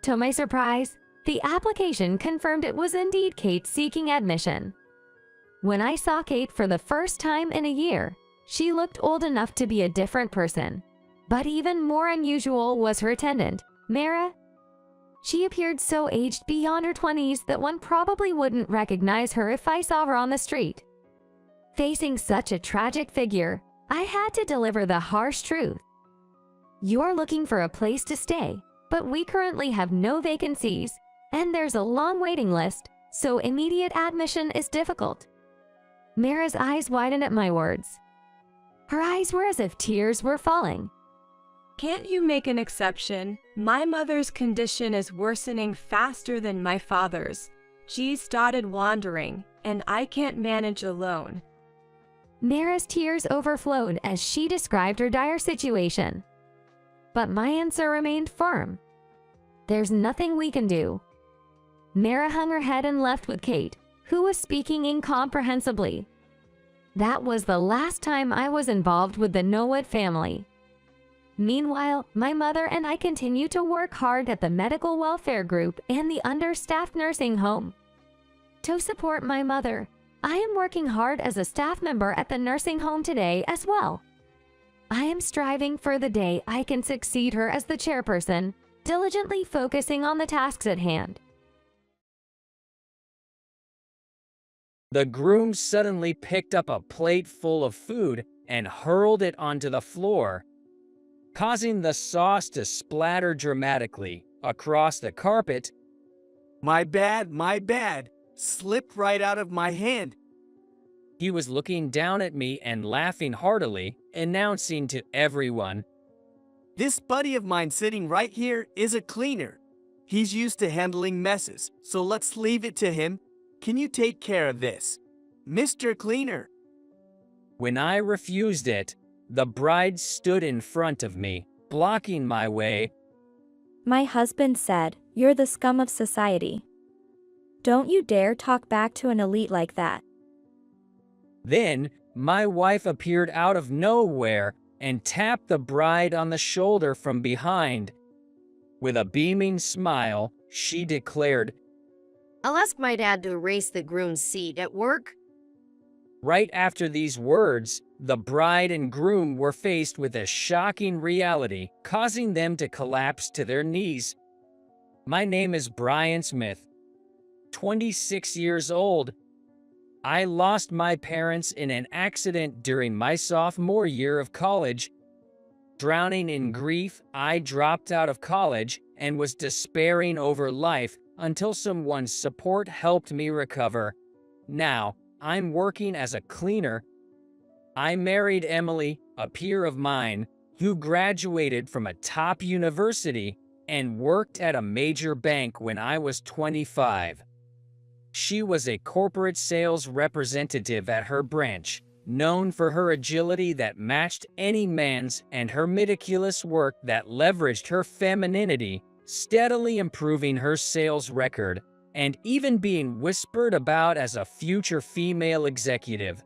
To my surprise, the application confirmed it was indeed Kate seeking admission. When I saw Kate for the first time in a year, she looked old enough to be a different person. But even more unusual was her attendant, Mara. She appeared so aged beyond her 20s that one probably wouldn't recognize her if I saw her on the street. Facing such a tragic figure, I had to deliver the harsh truth. You're looking for a place to stay, but we currently have no vacancies, and there's a long waiting list, so immediate admission is difficult. Mara's eyes widened at my words. Her eyes were as if tears were falling. Can't you make an exception? My mother's condition is worsening faster than my father's. She started wandering, and I can't manage alone. Mara's tears overflowed as she described her dire situation. But my answer remained firm. There's nothing we can do. Mara hung her head and left with Kate, who was speaking incomprehensibly. That was the last time I was involved with the Norwood family. Meanwhile, my mother and I continue to work hard at the medical welfare group and the understaffed nursing home. To support my mother, I am working hard as a staff member at the nursing home today as well. I am striving for the day I can succeed her as the chairperson, diligently focusing on the tasks at hand. The groom suddenly picked up a plate full of food and hurled it onto the floor, causing the sauce to splatter dramatically across the carpet. My bad. Slipped right out of my hand. He was looking down at me and laughing heartily, announcing to everyone, This buddy of mine sitting right here is a cleaner. He's used to handling messes, so let's leave it to him. Can you take care of this, Mr. Cleaner? When I refused it, the bride stood in front of me, blocking my way. My husband said, "You're the scum of society. Don't you dare talk back to an elite like that." Then, my wife appeared out of nowhere and tapped the bride on the shoulder from behind. With a beaming smile, she declared, "I'll ask my dad to erase the groom's seat at work." Right after these words, the bride and groom were faced with a shocking reality, causing them to collapse to their knees. My name is Brian Smith, 26 years old. I lost my parents in an accident during my sophomore year of college. Drowning in grief, I dropped out of college and was despairing over life until someone's support helped me recover. Now, I'm working as a cleaner. I married Emily, a peer of mine, who graduated from a top university and worked at a major bank when I was 25. She was a corporate sales representative at her branch, known for her agility that matched any man's and her meticulous work that leveraged her femininity, steadily improving her sales record, and even being whispered about as a future female executive.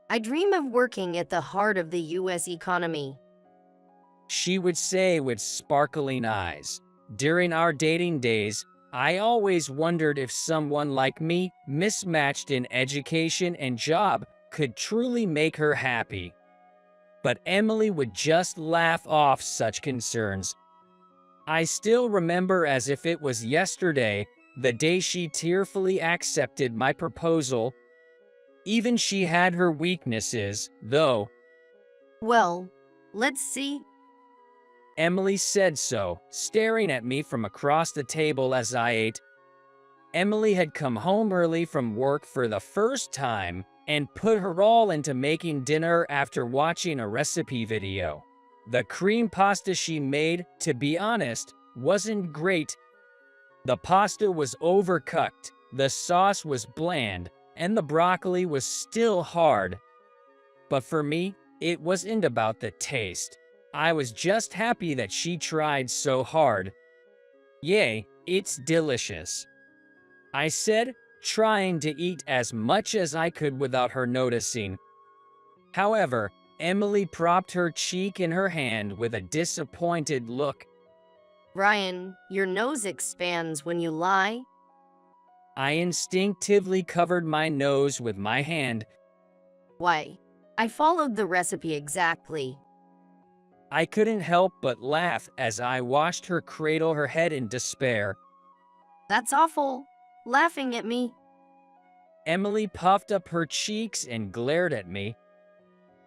"I dream of working at the heart of the U.S. economy," she would say with sparkling eyes. During our dating days, I always wondered if someone like me, mismatched in education and job, could truly make her happy. But Emily would just laugh off such concerns. I still remember as if it was yesterday, the day she tearfully accepted my proposal. Even she had her weaknesses, though. "Well, let's see." Emily said so, staring at me from across the table as I ate. Emily had come home early from work for the first time and put her all into making dinner after watching a recipe video. The cream pasta she made, to be honest, wasn't great. The pasta was overcooked, the sauce was bland, and the broccoli was still hard. But for me, it wasn't about the taste. I was just happy that she tried so hard. "Yay, it's delicious," I said, trying to eat as much as I could without her noticing. However, Emily propped her cheek in her hand with a disappointed look. "Brian, your nose expands when you lie." I instinctively covered my nose with my hand. "Why? I followed the recipe exactly." I couldn't help but laugh as I watched her cradle her head in despair. "That's awful. Laughing at me." Emily puffed up her cheeks and glared at me.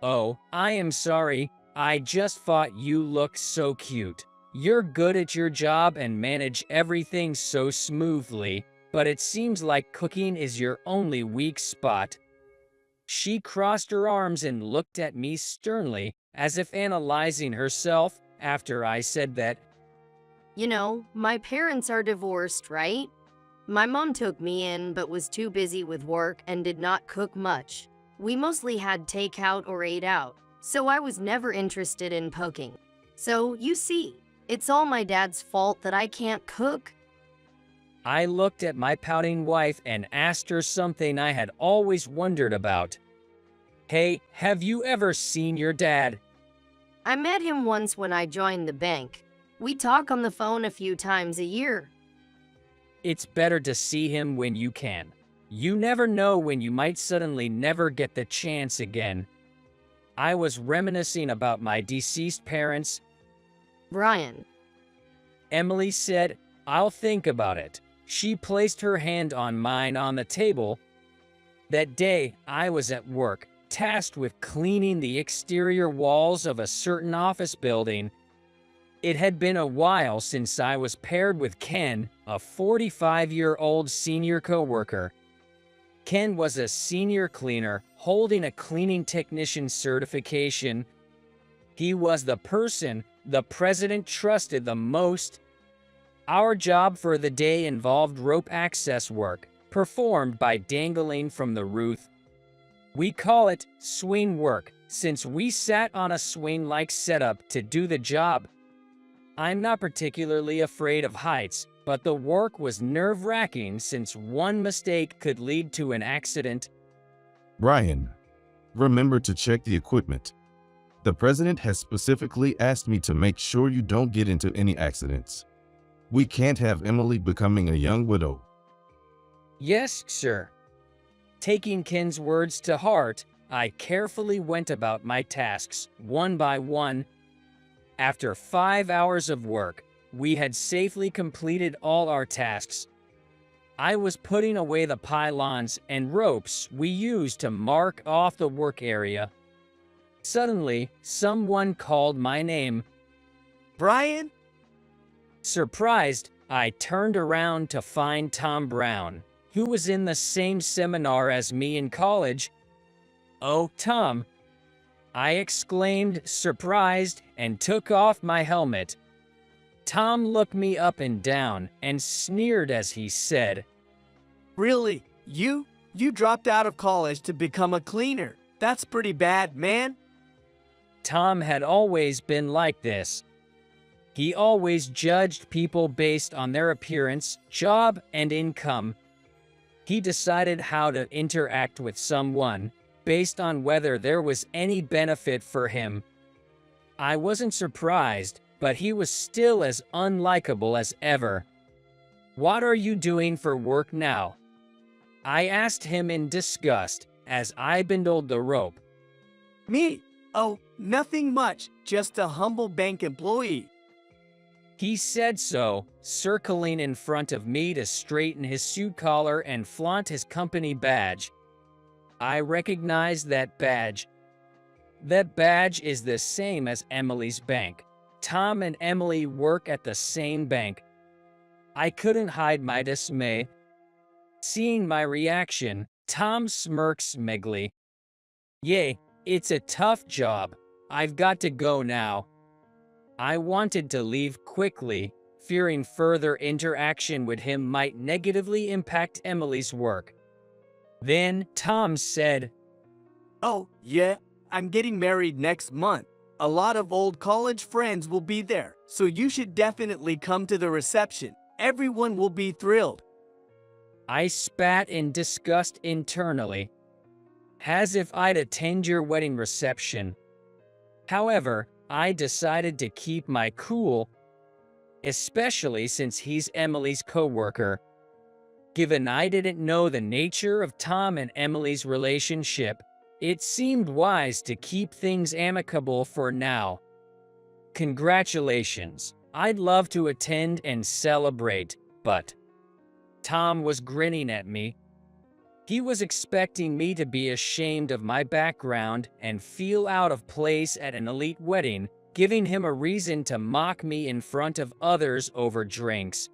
"Oh, I am sorry. I just thought you looked so cute. You're good at your job and manage everything so smoothly, but it seems like cooking is your only weak spot." She crossed her arms and looked at me sternly, as if analyzing herself after I said that. "You know, my parents are divorced, right? My mom took me in but was too busy with work and did not cook much. We mostly had takeout or ate out, so I was never interested in cooking. So, you see, it's all my dad's fault that I can't cook. I looked at my pouting wife and asked her something I had always wondered about. Hey, have you ever seen your dad? I met him once when I joined the bank. We talk on the phone a few times a year. It's better to see him when you can. You never know when you might suddenly never get the chance again. I was reminiscing about my deceased parents. Brian. Emily said, I'll think about it. She placed her hand on mine on the table. That day, I was at work, tasked with cleaning the exterior walls of a certain office building. It had been a while since I was paired with Ken, a 45-year-old senior coworker. Ken was a senior cleaner, holding a cleaning technician certification. He was the person the president trusted the most. Our job for the day involved rope access work, performed by dangling from the roof. We call it swing work, since we sat on a swing-like setup to do the job. I'm not particularly afraid of heights, but the work was nerve-wracking since one mistake could lead to an accident. Brian, remember to check the equipment. The president has specifically asked me to make sure you don't get into any accidents. We can't have Emily becoming a young widow. Yes, sir. Taking Ken's words to heart, I carefully went about my tasks, one by one. After 5 hours of work, we had safely completed all our tasks. I was putting away the pylons and ropes we used to mark off the work area. Suddenly, someone called my name. Brian? Surprised, I turned around to find Tom Brown, who was in the same seminar as me in college. "Oh, Tom," I exclaimed, surprised, and took off my helmet. Tom looked me up and down and sneered as he said, "Really? You dropped out of college to become a cleaner? That's pretty bad, man." Tom had always been like this. He always judged people based on their appearance, job, and income. He decided how to interact with someone based on whether there was any benefit for him. I wasn't surprised, but he was still as unlikable as ever. "What are you doing for work now?" I asked him in disgust as I bundled the rope. "Me? Oh, nothing much, just a humble bank employee." He said so, circling in front of me to straighten his suit collar and flaunt his company badge. I recognized that badge. That badge is the same as Emily's bank. Tom and Emily work at the same bank. I couldn't hide my dismay. Seeing my reaction, Tom smirked smugly. "Yay, it's a tough job. I've got to go now." I wanted to leave quickly, fearing further interaction with him might negatively impact Emily's work. Then Tom said, "Oh, yeah, I'm getting married next month. A lot of old college friends will be there, so you should definitely come to the reception. Everyone will be thrilled." I spat in disgust internally, as if I'd attend your wedding reception. However, I decided to keep my cool, especially since he's Emily's coworker. Given I didn't know the nature of Tom and Emily's relationship, it seemed wise to keep things amicable for now. "Congratulations. I'd love to attend and celebrate, but..." Tom was grinning at me. He was expecting me to be ashamed of my background and feel out of place at an elite wedding, giving him a reason to mock me in front of others over drinks.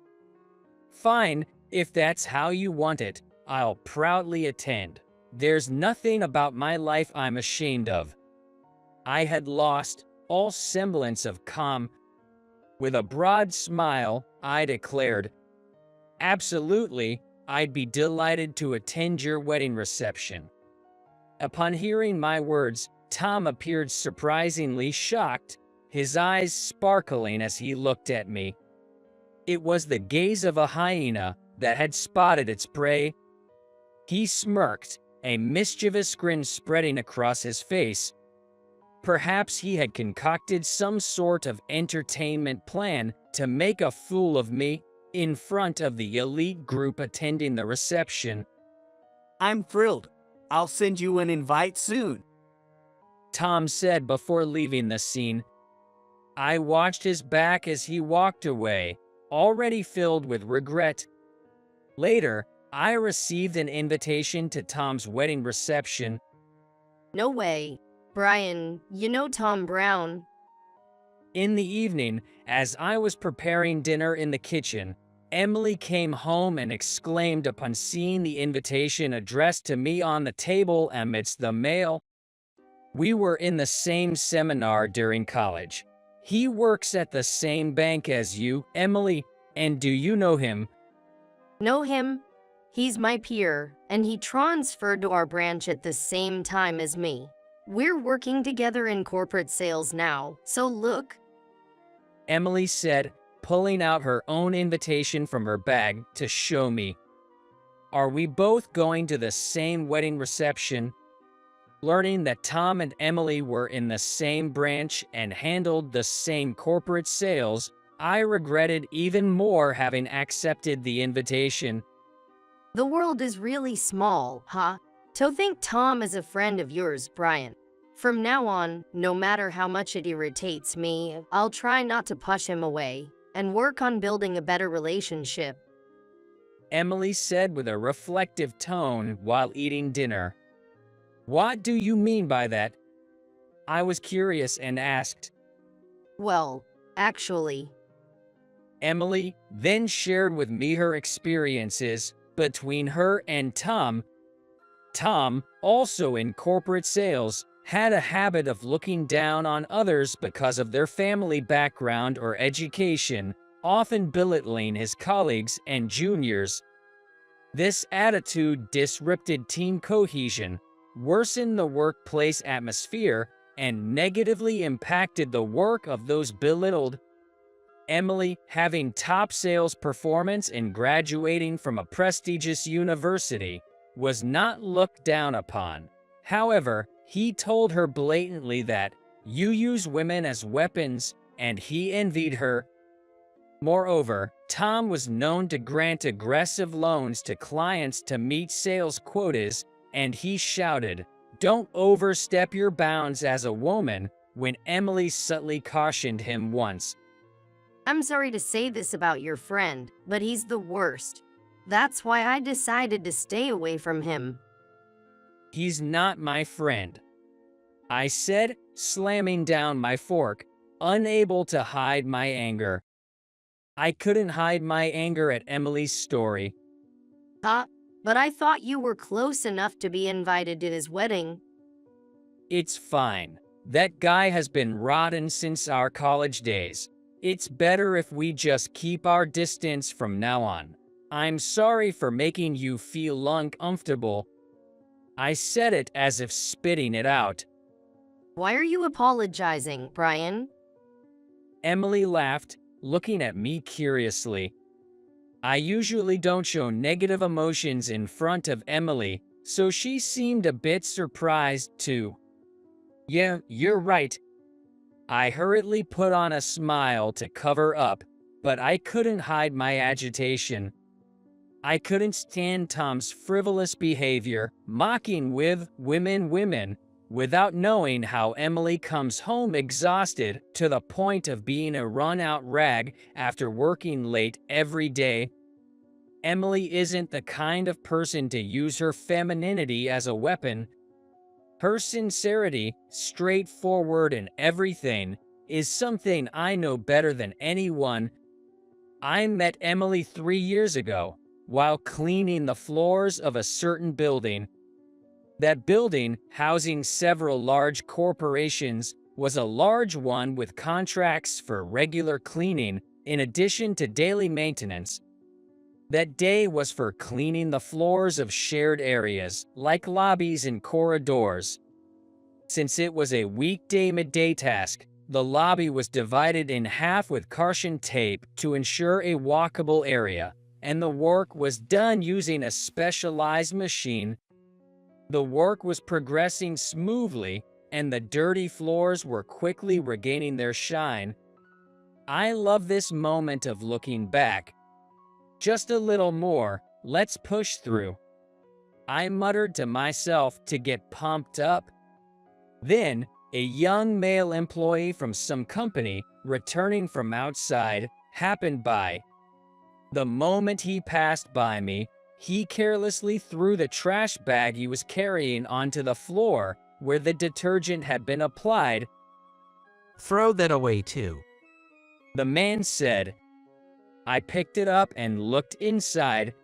"Fine, if that's how you want it, I'll proudly attend. There's nothing about my life I'm ashamed of." I had lost all semblance of calm. With a broad smile, I declared, "Absolutely, I'd be delighted to attend your wedding reception." Upon hearing my words, Tom appeared surprisingly shocked, his eyes sparkling as he looked at me. It was the gaze of a hyena that had spotted its prey. He smirked, a mischievous grin spreading across his face. Perhaps he had concocted some sort of entertainment plan to make a fool of me in front of the elite group attending the reception. I'm thrilled. I'll send you an invite soon, Tom said before leaving the scene. I watched his back as he walked away, already filled with regret. Later, I received an invitation to Tom's wedding reception. No way. Brian, you know Tom Brown. In the evening, as I was preparing dinner in the kitchen, Emily came home and exclaimed upon seeing the invitation addressed to me on the table amidst the mail. We were in the same seminar during college. He works at the same bank as you, Emily, and do you know him? Know him? He's my peer, and he transferred to our branch at the same time as me. We're working together in corporate sales now, so look. Emily said, pulling out her own invitation from her bag to show me. Are we both going to the same wedding reception? Learning that Tom and Emily were in the same branch and handled the same corporate sales, I regretted even more having accepted the invitation. The world is really small, huh? To think Tom is a friend of yours, Brian. From now on, no matter how much it irritates me, I'll try not to push him away and work on building a better relationship, Emily said with a reflective tone while eating dinner. What do you mean by that? I was curious and asked. Well, actually, Emily then shared with me her experiences between her and Tom. Tom, also in corporate sales, had a habit of looking down on others because of their family background or education, often belittling his colleagues and juniors. This attitude disrupted team cohesion, worsened the workplace atmosphere, and negatively impacted the work of those belittled. Emily, having top sales performance and graduating from a prestigious university, was not looked down upon. However, he told her blatantly that, "You use women as weapons," and he envied her. Moreover, Tom was known to grant aggressive loans to clients to meet sales quotas, and he shouted, "Don't overstep your bounds as a woman," when Emily subtly cautioned him once. I'm sorry to say this about your friend, but he's the worst. That's why I decided to stay away from him. He's not my friend, I said, slamming down my fork, unable to hide my anger. I couldn't hide my anger at Emily's story. But I thought you were close enough to be invited to his wedding. It's fine. That guy has been rotten since our college days. It's better if we just keep our distance from now on. I'm sorry for making you feel uncomfortable. I said it as if spitting it out. Why are you apologizing, Brian? Emily laughed, looking at me curiously. I usually don't show negative emotions in front of Emily, so she seemed a bit surprised too. Yeah, you're right. I hurriedly put on a smile to cover up, but I couldn't hide my agitation. I couldn't stand Tom's frivolous behavior, mocking with women, without knowing how Emily comes home exhausted to the point of being a run-out rag after working late every day. Emily isn't the kind of person to use her femininity as a weapon. Her sincerity, straightforward in everything, is something I know better than anyone. I met Emily 3 years ago, while cleaning the floors of a certain building. That building, housing several large corporations, was a large one with contracts for regular cleaning, in addition to daily maintenance. That day was for cleaning the floors of shared areas, like lobbies and corridors. Since it was a weekday midday task, the lobby was divided in half with caution tape to ensure a walkable area, and the work was done using a specialized machine. The work was progressing smoothly, and the dirty floors were quickly regaining their shine. I love this moment of looking back. Just a little more, let's push through. I muttered to myself to get pumped up. Then, a young male employee from some company, returning from outside, happened by. The moment he passed by me, he carelessly threw the trash bag he was carrying onto the floor where the detergent had been applied. Throw that away too, the man said. I picked it up and looked inside.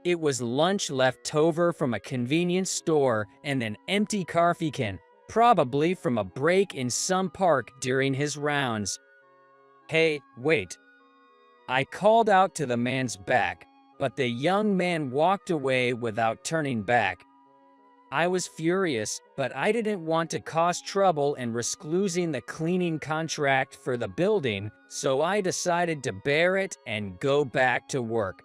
It was lunch left over from a convenience store and an empty coffee can, probably from a break in some park during his rounds. Hey, wait. I called out to the man's back, but the young man walked away without turning back. I was furious, but I didn't want to cause trouble and risk losing the cleaning contract for the building, so I decided to bear it and go back to work.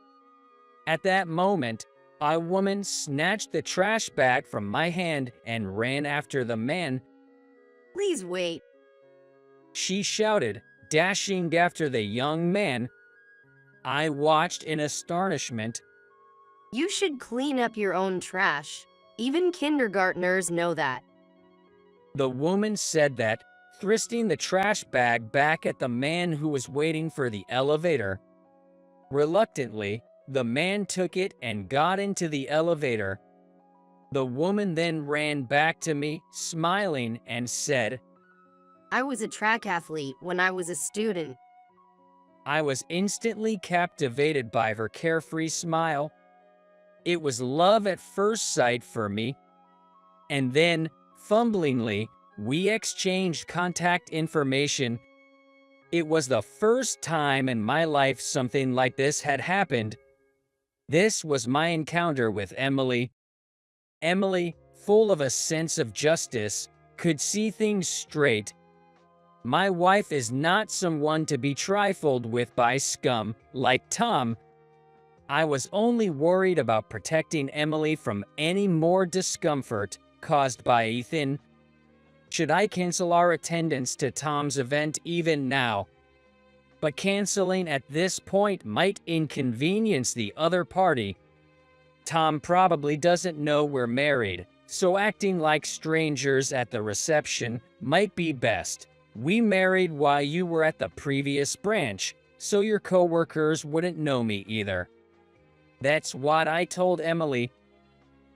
At that moment, a woman snatched the trash bag from my hand and ran after the man. Please wait, she shouted, dashing after the young man. I watched in astonishment. You should clean up your own trash. Even kindergartners know that. The woman said that, thrusting the trash bag back at the man who was waiting for the elevator. Reluctantly, the man took it and got into the elevator. The woman then ran back to me, smiling, and said, I was a track athlete when I was a student. I was instantly captivated by her carefree smile. It was love at first sight for me. And then, fumblingly, we exchanged contact information. It was the first time in my life something like this had happened. This was my encounter with Emily. Emily, full of a sense of justice, could see things straight. My wife is not someone to be trifled with by scum like Tom. I was only worried about protecting Emily from any more discomfort caused by Ethan. Should I cancel our attendance to Tom's event even now? But canceling at this point might inconvenience the other party. Tom probably doesn't know we're married, so acting like strangers at the reception might be best. We married while you were at the previous branch, so your coworkers wouldn't know me either. That's what I told Emily.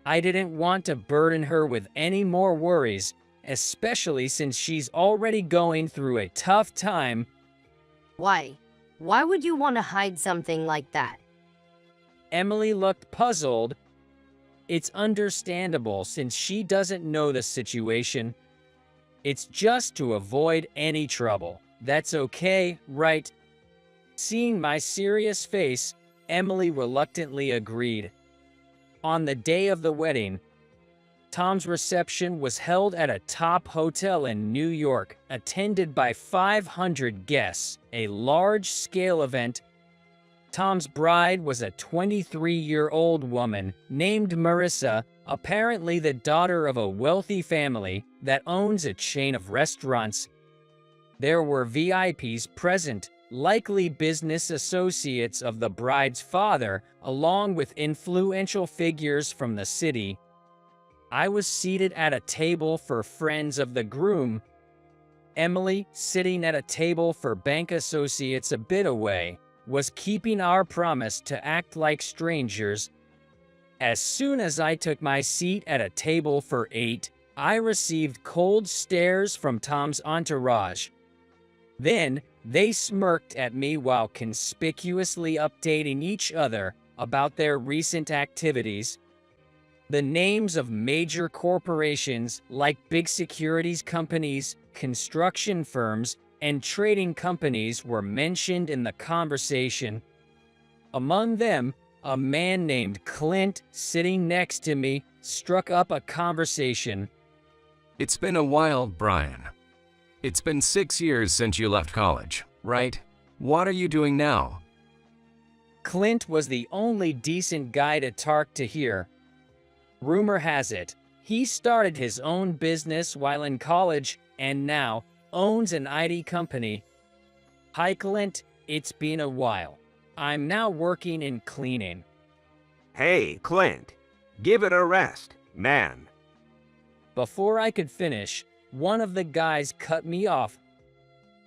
I didn't want to burden her with any more worries, especially since she's already going through a tough time. Why? Why would you want to hide something like that? Emily looked puzzled. It's understandable since she doesn't know the situation. It's just to avoid any trouble. That's okay, right? Seeing my serious face, Emily reluctantly agreed. On the day of the wedding, Tom's reception was held at a top hotel in New York, attended by 500 guests, a large-scale event. Tom's bride was a 23-year-old woman named Marissa, apparently the daughter of a wealthy family that owns a chain of restaurants. There were VIPs present, likely business associates of the bride's father, along with influential figures from the city. I was seated at a table for friends of the groom. Emily, sitting at a table for bank associates a bit away, was keeping our promise to act like strangers. As soon as I took my seat at a table for 8, I received cold stares from Tom's entourage. Then, they smirked at me while conspicuously updating each other about their recent activities. The names of major corporations like big securities companies, construction firms, and trading companies were mentioned in the conversation. Among them, a man named Clint sitting next to me struck up a conversation. It's been a while, Brian. It's been 6 years since you left college, right? What are you doing now? Clint was the only decent guy to talk to here. Rumor has it, he started his own business while in college and now owns an IT company. Hi Clint, it's been a while. I'm now working in cleaning. Hey, Clint, give it a rest, man. Before I could finish, one of the guys cut me off.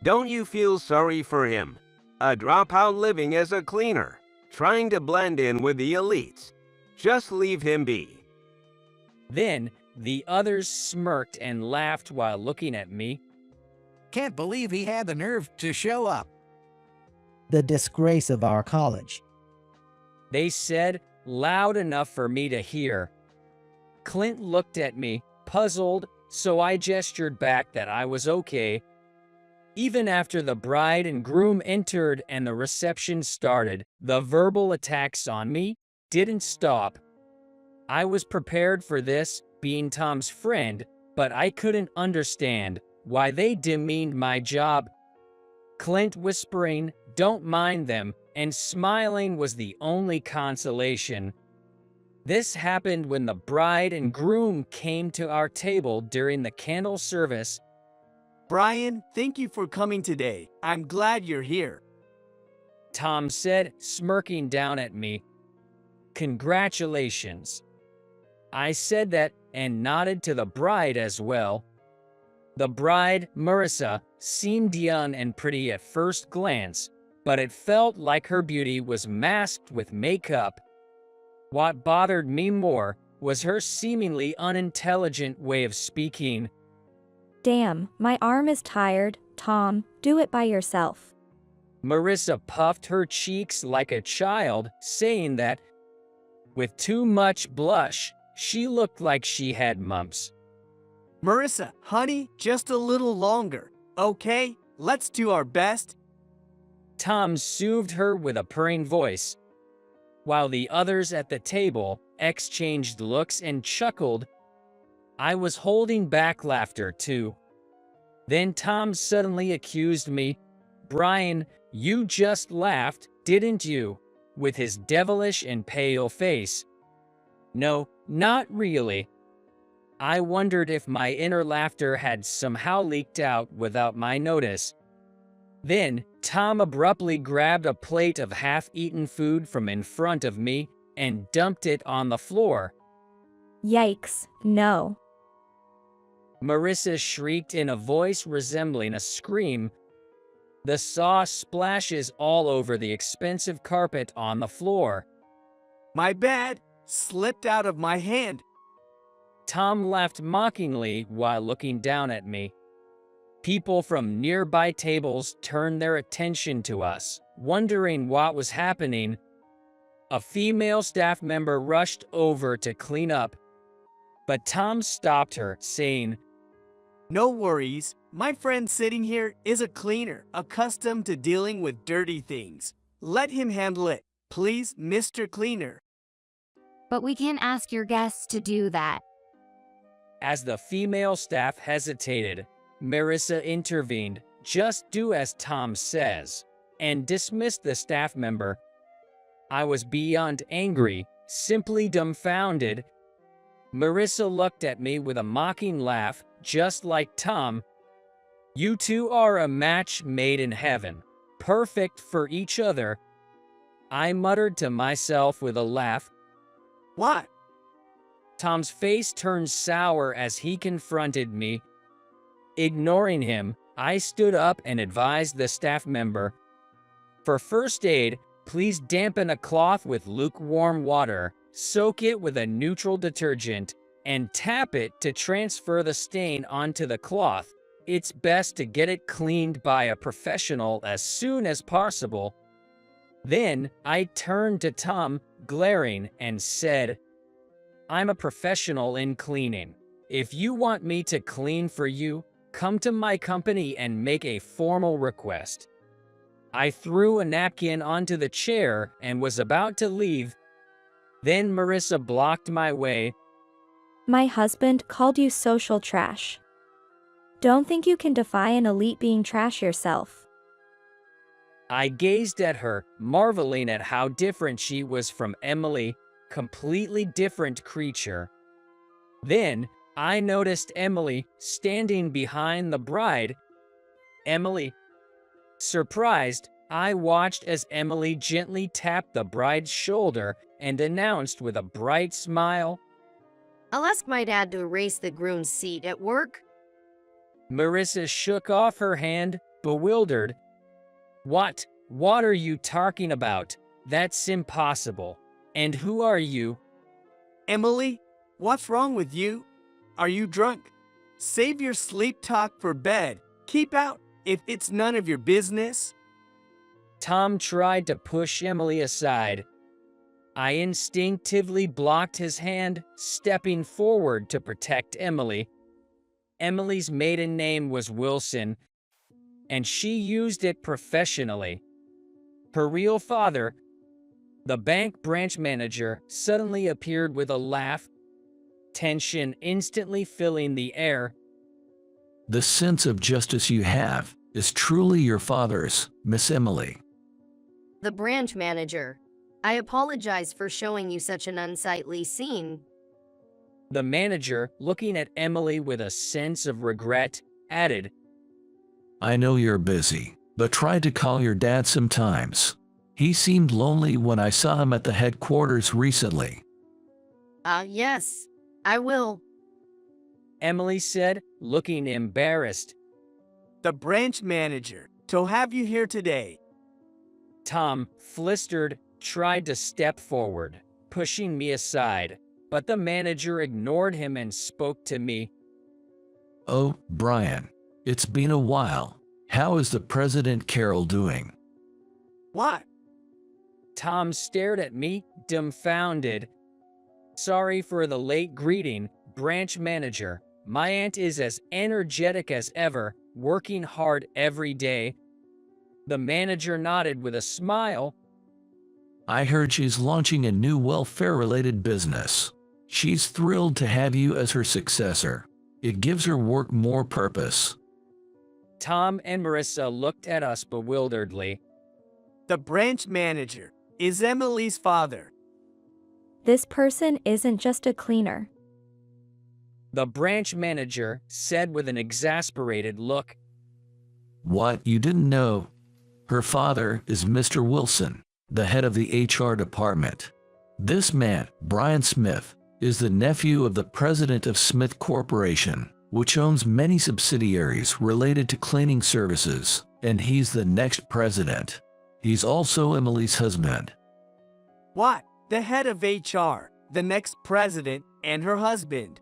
Don't you feel sorry for him? A dropout living as a cleaner, trying to blend in with the elites. Just leave him be. Then, the others smirked and laughed while looking at me. Can't believe he had the nerve to show up. The disgrace of our college. They said, loud enough for me to hear. Clint looked at me, puzzled, so I gestured back that I was okay. Even after the bride and groom entered and the reception started, the verbal attacks on me didn't stop. I was prepared for this, being Tom's friend, but I couldn't understand why they demeaned my job. Clint whispering, "Don't mind them," and smiling was the only consolation. This happened when the bride and groom came to our table during the candle service. Brian, thank you for coming today. I'm glad you're here. Tom said, smirking down at me. Congratulations. I said that and nodded to the bride as well. The bride, Marissa, seemed young and pretty at first glance, but it felt like her beauty was masked with makeup. What bothered me more was her seemingly unintelligent way of speaking. Damn, my arm is tired, Tom, do it by yourself. Marissa puffed her cheeks like a child, saying that, with too much blush, she looked like she had mumps. Marissa, honey, just a little longer, okay? Let's do our best. Tom soothed her with a purring voice. While the others at the table exchanged looks and chuckled, I was holding back laughter too. Then Tom suddenly accused me, "Brian, you just laughed, didn't you?" with his devilish and pale face. No, not really. I wondered if my inner laughter had somehow leaked out without my notice. Then, Tom abruptly grabbed a plate of half-eaten food from in front of me and dumped it on the floor. Yikes, no. Marissa shrieked in a voice resembling a scream. The sauce splashes all over the expensive carpet on the floor. My bad, slipped out of my hand. Tom laughed mockingly while looking down at me. People from nearby tables turned their attention to us, wondering what was happening. A female staff member rushed over to clean up, but Tom stopped her, saying, "No worries, my friend sitting here is a cleaner, accustomed to dealing with dirty things. Let him handle it, please, Mr. Cleaner." But we can't ask your guests to do that. As the female staff hesitated, Marissa intervened, "Just do as Tom says," and dismissed the staff member. I was beyond angry, simply dumbfounded. Marissa looked at me with a mocking laugh, just like Tom. "You two are a match made in heaven, perfect for each other." I muttered to myself with a laugh. What? Tom's face turned sour as he confronted me. Ignoring him, I stood up and advised the staff member, "For first aid, please dampen a cloth with lukewarm water, soak it with a neutral detergent, and tap it to transfer the stain onto the cloth. It's best to get it cleaned by a professional as soon as possible." Then I turned to Tom, glaring, and said, "I'm a professional in cleaning. If you want me to clean for you, come to my company and make a formal request." I threw a napkin onto the chair and was about to leave. Then Marissa blocked my way. My husband called you social trash. Don't think you can defy an elite being trash yourself. I gazed at her, marveling at how different she was from Emily, completely different creature. Then, I noticed Emily standing behind the bride. Emily. Surprised, I watched as Emily gently tapped the bride's shoulder and announced with a bright smile, I'll ask my dad to erase the groom's seat at work. Marissa shook off her hand, bewildered. What are you talking about? That's impossible. And who are you? Emily, what's wrong with you? Are you drunk? Save your sleep talk for bed. Keep out if it's none of your business. Tom tried to push Emily aside. I instinctively blocked his hand, stepping forward to protect Emily. Emily's maiden name was Wilson, and she used it professionally. Her real father, the bank branch manager, suddenly appeared with a laugh, tension instantly filling the air. The sense of justice you have is truly your father's, Miss Emily. The branch manager. I apologize for showing you such an unsightly scene. The manager, looking at Emily with a sense of regret, added, I know you're busy, but try to call your dad sometimes. He seemed lonely when I saw him at the headquarters recently. Yes, I will. Emily said, looking embarrassed. The branch manager to have you here today. Tom, flustered, tried to step forward, pushing me aside, but the manager ignored him and spoke to me. Oh, Brian, it's been a while. How is the President Carol doing? What? Tom stared at me, dumbfounded. Sorry for the late greeting, branch manager. My aunt is as energetic as ever, working hard every day. The manager nodded with a smile. I heard she's launching a new welfare-related business. She's thrilled to have you as her successor. It gives her work more purpose. Tom and Marissa looked at us bewilderedly. The branch manager is Emily's father. This person isn't just a cleaner. The branch manager said with an exasperated look. What, you didn't know? Her father is Mr. Wilson, the head of the HR department. This man, Brian Smith, is the nephew of the president of Smith Corporation, which owns many subsidiaries related to cleaning services, and he's the next president. He's also Emily's husband. What? The head of HR, the next president, and her husband.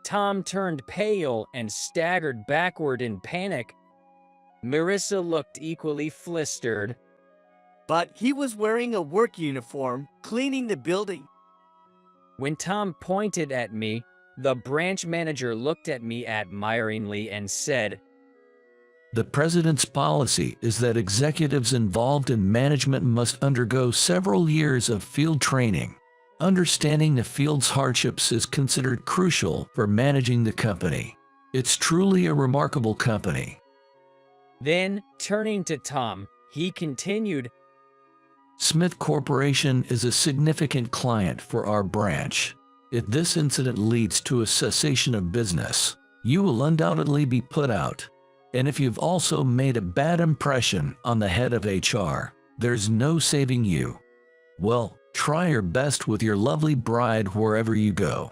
Tom turned pale and staggered backward in panic. Marissa looked equally flustered. But he was wearing a work uniform, cleaning the building. When Tom pointed at me, the branch manager looked at me admiringly and said, The president's policy is that executives involved in management must undergo several years of field training. Understanding the field's hardships is considered crucial for managing the company. It's truly a remarkable company. Then, turning to Tom, he continued, Smith Corporation is a significant client for our branch. If this incident leads to a cessation of business, you will undoubtedly be put out. And if you've also made a bad impression on the head of HR, there's no saving you. Well, try your best with your lovely bride wherever you go.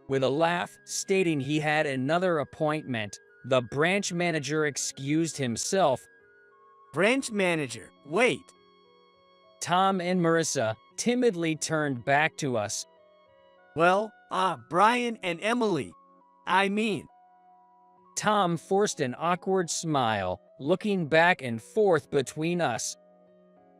With a laugh, stating he had another appointment, the branch manager excused himself. Branch manager, wait. Tom and Marissa timidly turned back to us. Well, Brian and Emily. Tom forced an awkward smile, looking back and forth between us.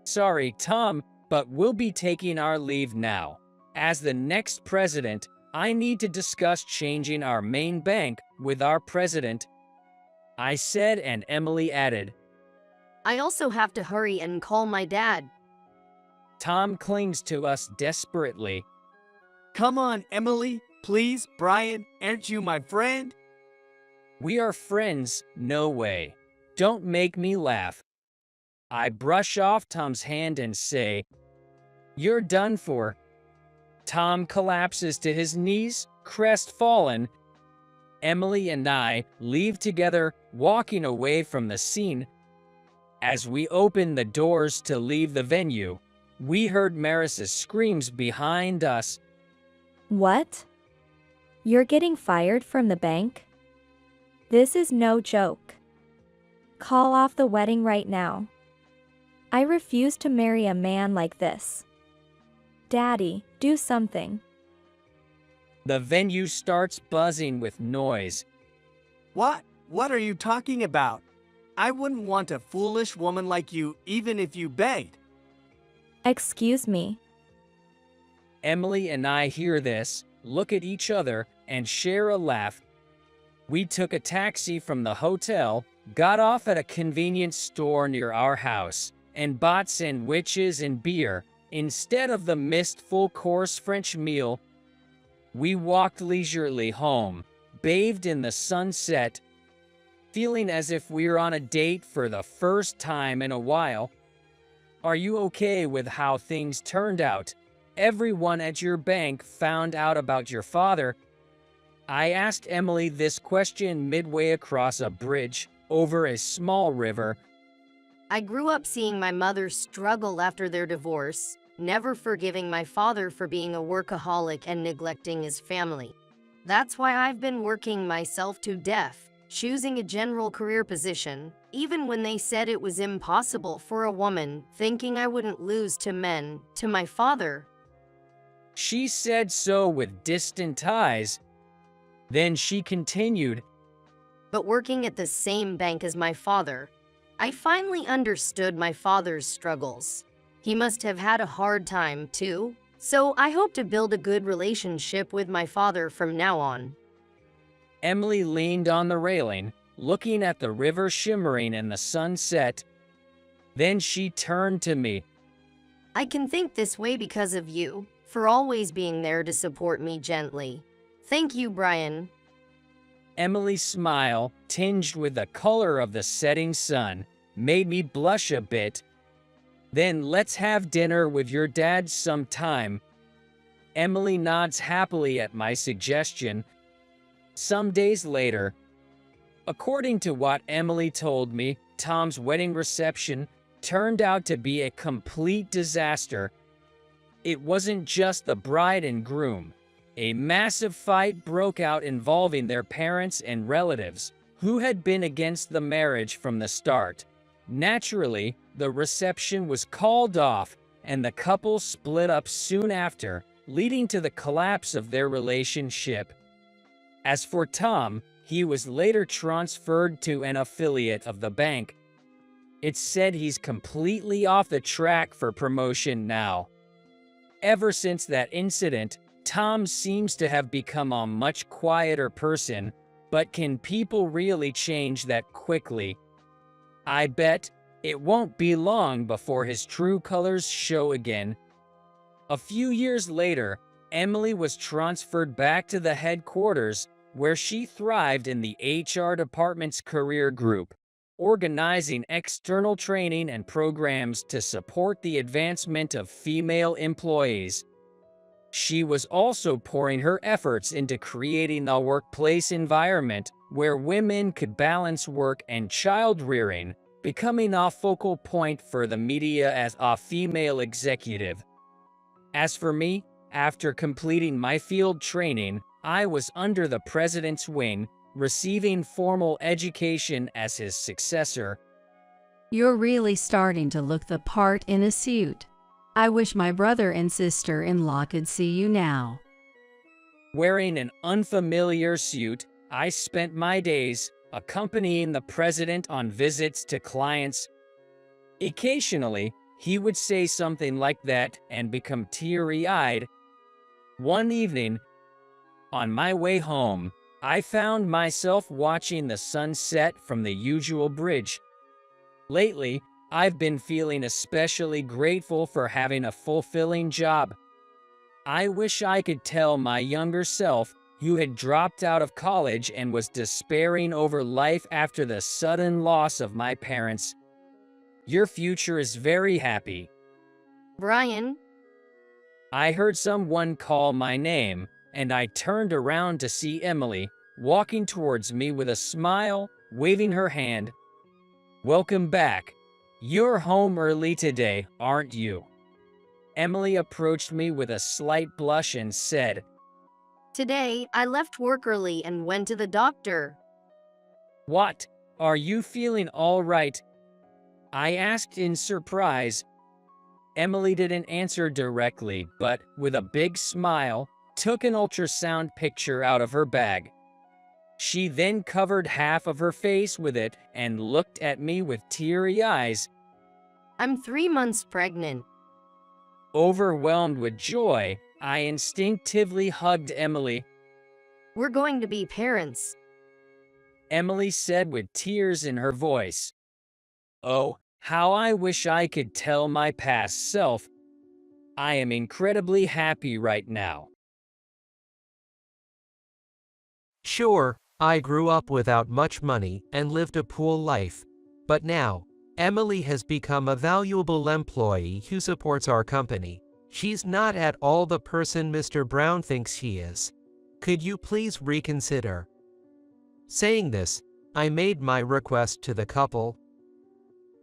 Sorry, Tom, but we'll be taking our leave now. As the next president, I need to discuss changing our main bank with our president. I said, and Emily added, I also have to hurry and call my dad. Tom clings to us desperately. Come on, Emily. Please, Brian, aren't you my friend? We are friends, no way. Don't make me laugh. I brush off Tom's hand and say, "You're done for." Tom collapses to his knees, crestfallen. Emily and I leave together, walking away from the scene. As we open the doors to leave the venue, we heard Maris's screams behind us. What? You're getting fired from the bank? This is no joke. Call off the wedding right now. I refuse to marry a man like this. Daddy, do something. The venue starts buzzing with noise. What? What are you talking about? I wouldn't want a foolish woman like you even if you begged. Excuse me. Emily and I hear this, look at each other, and share a laugh. We took a taxi from the hotel, got off at a convenience store near our house, and bought sandwiches and beer instead of the missed full-course French meal. We walked leisurely home, bathed in the sunset, feeling as if we were on a date for the first time in a while. Are you okay with how things turned out? Everyone at your bank found out about your father. I asked Emily this question midway across a bridge over a small river. I grew up seeing my mother struggle after their divorce, never forgiving my father for being a workaholic and neglecting his family. That's why I've been working myself to death, choosing a general career position, even when they said it was impossible for a woman, thinking I wouldn't lose to men, to my father. She said so with distant eyes. Then she continued, But working at the same bank as my father, I finally understood my father's struggles. He must have had a hard time, too. So I hope to build a good relationship with my father from now on. Emily leaned on the railing, looking at the river shimmering in the sunset. Then she turned to me. I can think this way because of you, for always being there to support me gently. Thank you, Brian. Emily's smile, tinged with the color of the setting sun, made me blush a bit. Then let's have dinner with your dad sometime. Emily nods happily at my suggestion. Some days later, according to what Emily told me, Tom's wedding reception turned out to be a complete disaster. It wasn't just the bride and groom. A massive fight broke out involving their parents and relatives, who had been against the marriage from the start. Naturally, the reception was called off, and the couple split up soon after, leading to the collapse of their relationship. As for Tom, he was later transferred to an affiliate of the bank. It's said he's completely off the track for promotion now. Ever since that incident, Tom seems to have become a much quieter person, but can people really change that quickly? I bet it won't be long before his true colors show again. A few years later, Emily was transferred back to the headquarters, where she thrived in the HR department's career group, organizing external training and programs to support the advancement of female employees. She was also pouring her efforts into creating a workplace environment where women could balance work and child-rearing, becoming a focal point for the media as a female executive. As for me, after completing my field training, I was under the president's wing, receiving formal education as his successor. You're really starting to look the part in a suit. I wish my brother and sister-in-law could see you now. Wearing an unfamiliar suit, I spent my days accompanying the president on visits to clients. Occasionally, he would say something like that and become teary-eyed. One evening, on my way home, I found myself watching the sunset from the usual bridge. Lately, I've been feeling especially grateful for having a fulfilling job. I wish I could tell my younger self, who had dropped out of college and was despairing over life after the sudden loss of my parents. Your future is very happy. Brian? I heard someone call my name, and I turned around to see Emily, walking towards me with a smile, waving her hand. Welcome back. You're home early today, aren't you? Emily approached me with a slight blush and said, Today, I left work early and went to the doctor. What? Are you feeling all right? I asked in surprise. Emily didn't answer directly, but with a big smile, took an ultrasound picture out of her bag. She then covered half of her face with it and looked at me with teary eyes. I'm 3 months pregnant. Overwhelmed with joy, I instinctively hugged Emily. We're going to be parents. Emily said with tears in her voice. Oh, how I wish I could tell my past self. I am incredibly happy right now. Sure, I grew up without much money and lived a poor life, but now, Emily has become a valuable employee who supports our company. She's not at all the person Mr. Brown thinks she is. Could you please reconsider? Saying this, I made my request to the couple.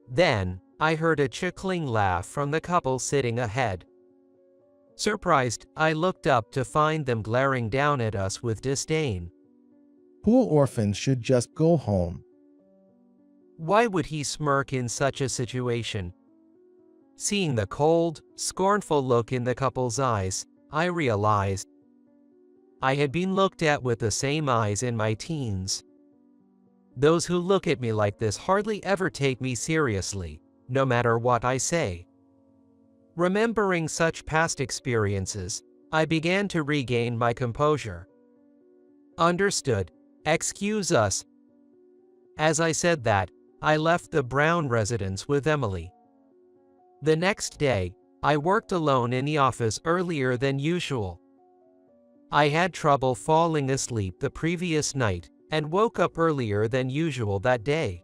Then, I heard a chuckling laugh from the couple sitting ahead. Surprised, I looked up to find them glaring down at us with disdain. Poor orphans should just go home. Why would he smirk in such a situation? Seeing the cold, scornful look in the couple's eyes, I realized I had been looked at with the same eyes in my teens. Those who look at me like this hardly ever take me seriously, no matter what I say. Remembering such past experiences, I began to regain my composure. Understood. Excuse us. As I said that, I left the Brown residence with Emily. The next day, I worked alone in the office earlier than usual. I had trouble falling asleep the previous night and woke up earlier than usual that day.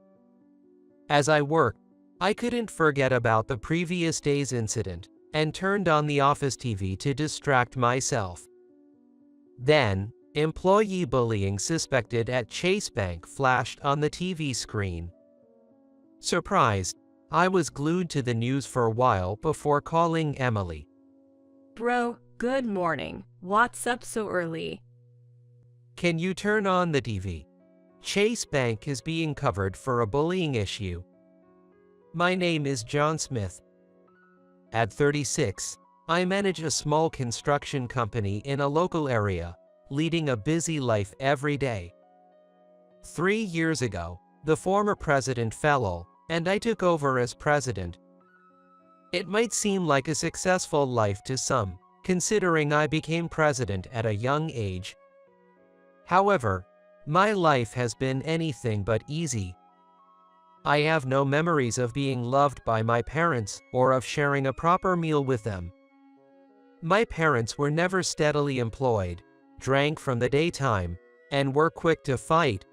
As I worked, I couldn't forget about the previous day's incident and turned on the office TV to distract myself. Then, employee bullying suspected at Chase Bank flashed on the TV screen. Surprised, I was glued to the news for a while before calling Emily. Bro, good morning. What's up so early? Can you turn on the TV? Chase Bank is being covered for a bullying issue. My name is John Smith. At 36, I manage a small construction company in a local area, leading a busy life every day. 3 years ago, the former president fell, and I took over as president. It might seem like a successful life to some, considering I became president at a young age. However, my life has been anything but easy. I have no memories of being loved by my parents or of sharing a proper meal with them. My parents were never steadily employed, drank from the daytime, and were quick to fight.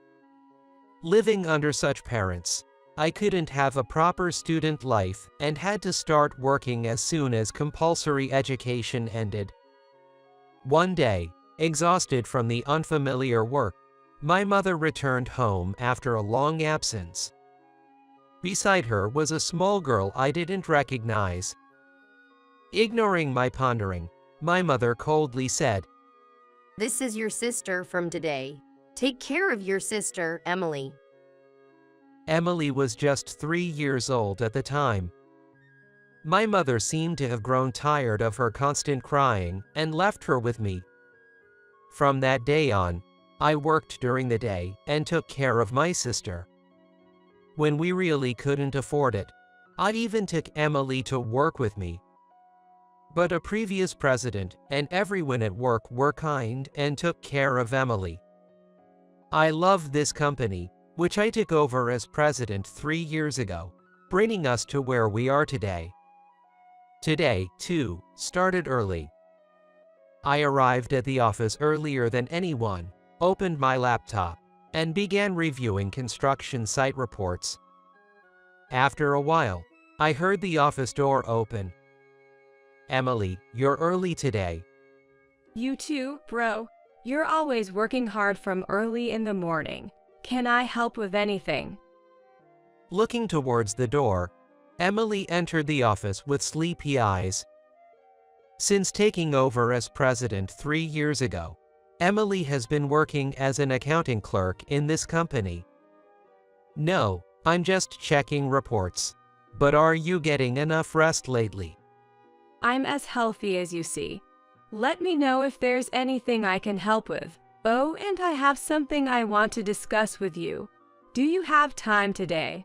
Living under such parents, I couldn't have a proper student life and had to start working as soon as compulsory education ended. One day, exhausted from the unfamiliar work, my mother returned home after a long absence. Beside her was a small girl I didn't recognize. Ignoring my pondering, my mother coldly said, This is your sister from today. Take care of your sister, Emily. Emily was just 3 years old at the time. My mother seemed to have grown tired of her constant crying and left her with me. From that day on, I worked during the day and took care of my sister. When we really couldn't afford it, I even took Emily to work with me. But a previous president and everyone at work were kind and took care of Emily. I loved this company, which I took over as president 3 years ago. bringing us to where we are today. Today, too, started early. I arrived at the office earlier than anyone, opened my laptop, and began reviewing construction site reports. After a while, I heard the office door open. Emily, you're early today. You too, bro. You're always working hard from early in the morning. Can I help with anything? Looking towards the door, Emily entered the office with sleepy eyes. Since taking over as president 3 years ago, Emily has been working as an accounting clerk in this company. No, I'm just checking reports. But are you getting enough rest lately? I'm as healthy as you see. Let me know if there's anything I can help with. Oh, and I have something I want to discuss with you. Do you have time today?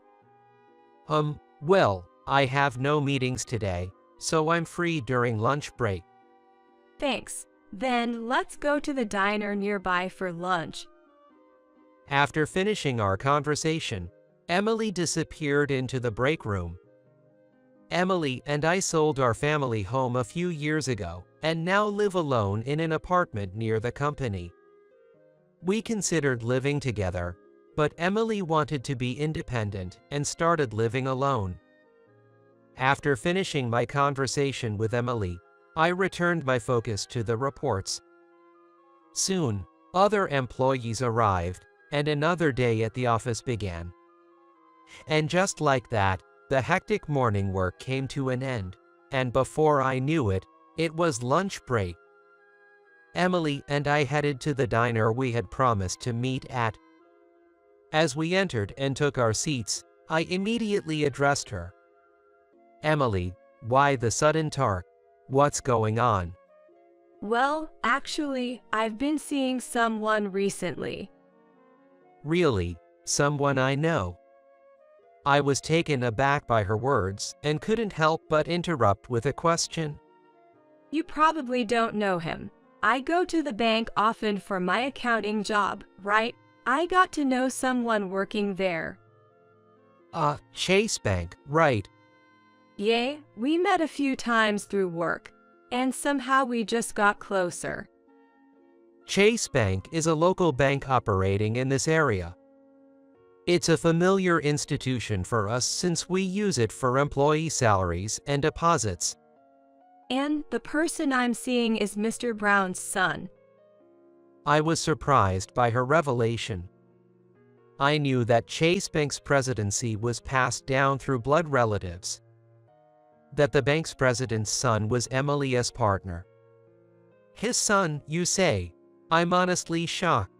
Well, I have no meetings today, so I'm free during lunch break. Thanks. Then let's go to the diner nearby for lunch. After finishing our conversation, Emily disappeared into the break room. Emily and I sold our family home a few years ago and now live alone in an apartment near the company. We considered living together, but Emily wanted to be independent and started living alone. After finishing my conversation with Emily, I returned my focus to the reports. Soon, other employees arrived, and another day at the office began. And just like that, the hectic morning work came to an end, and before I knew it, it was lunch break. Emily and I headed to the diner we had promised to meet at. As we entered and took our seats, I immediately addressed her. Emily, why the sudden talk? What's going on? Well, actually, I've been seeing someone recently. Really? Someone I know? I was taken aback by her words and couldn't help but interrupt with a question. You probably don't know him. I go to the bank often for my accounting job, right? I got to know someone working there. Chase Bank, right. Yeah, we met a few times through work, and somehow we just got closer. Chase Bank is a local bank operating in this area. It's a familiar institution for us since we use it for employee salaries and deposits. And the person I'm seeing is Mr. Brown's son. I was surprised by her revelation. I knew that Chase Bank's presidency was passed down through blood relatives. That the bank's president's son was Emily's partner. His son, you say? I'm honestly shocked.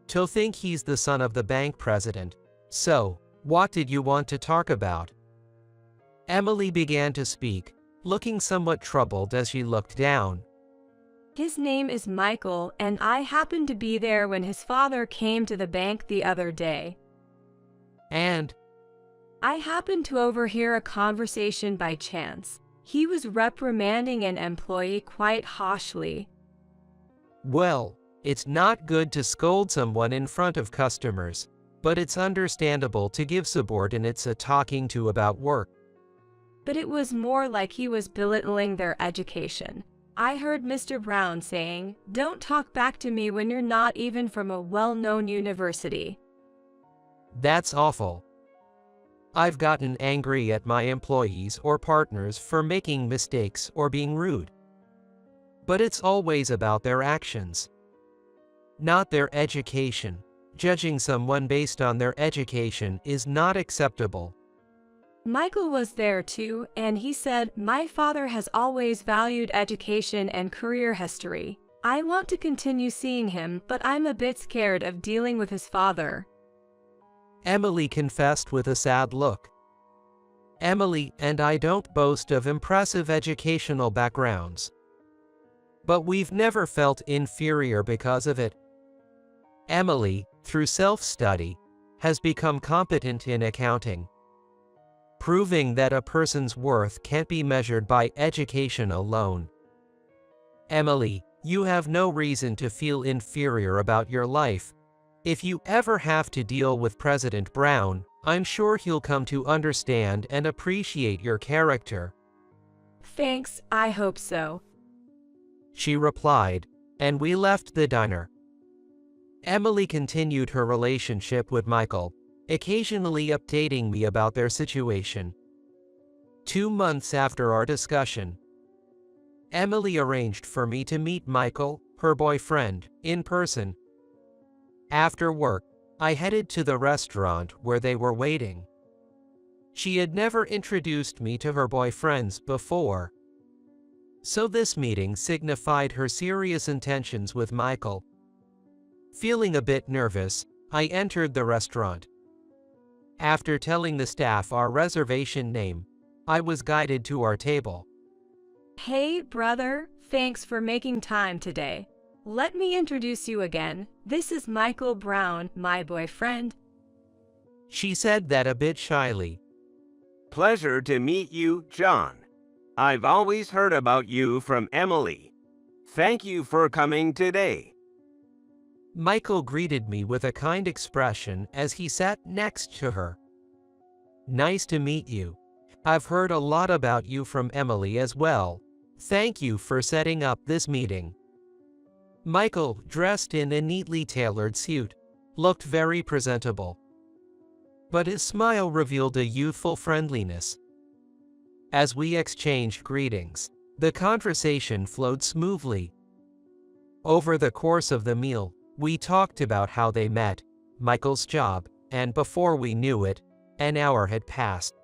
To think he's the son of the bank president. So, what did you want to talk about? Emily began to speak, looking somewhat troubled as she looked down. His name is Michael, and I happened to be there when his father came to the bank the other day. And? I happened to overhear a conversation by chance. He was reprimanding an employee quite harshly. Well, it's not good to scold someone in front of customers, but it's understandable to give subordinates a talking to about work. But it was more like he was belittling their education. I heard Mr. Brown saying, "Don't talk back to me when you're not even from a well-known university." That's awful. I've gotten angry at my employees or partners for making mistakes or being rude. But it's always about their actions, not their education. Judging someone based on their education is not acceptable. Michael was there too, and he said, "My father has always valued education and career history. I want to continue seeing him, but I'm a bit scared of dealing with his father." Emily confessed with a sad look. Emily and I don't boast of impressive educational backgrounds. But we've never felt inferior because of it. Emily, through self-study, has become competent in accounting, proving that a person's worth can't be measured by education alone. Emily, you have no reason to feel inferior about your life. If you ever have to deal with President Brown, I'm sure he'll come to understand and appreciate your character. Thanks, I hope so. She replied, and we left the diner. Emily continued her relationship with Michael, occasionally updating me about their situation. 2 months after our discussion, Emily arranged for me to meet Michael, her boyfriend, in person. After work, I headed to the restaurant where they were waiting. She had never introduced me to her boyfriends before, so this meeting signified her serious intentions with Michael. Feeling a bit nervous, I entered the restaurant. After telling the staff our reservation name, I was guided to our table. Hey, brother, thanks for making time today. Let me introduce you again. This is Michael Brown, my boyfriend. She said that a bit shyly. Pleasure to meet you, John. I've always heard about you from Emily. Thank you for coming today. Michael greeted me with a kind expression as he sat next to her. Nice to meet you. I've heard a lot about you from Emily as well. Thank you for setting up this meeting. Michael, dressed in a neatly tailored suit, looked very presentable. But his smile revealed a youthful friendliness. As we exchanged greetings, the conversation flowed smoothly. Over the course of the meal, we talked about how they met, Michael's job, and before we knew it, an hour had passed.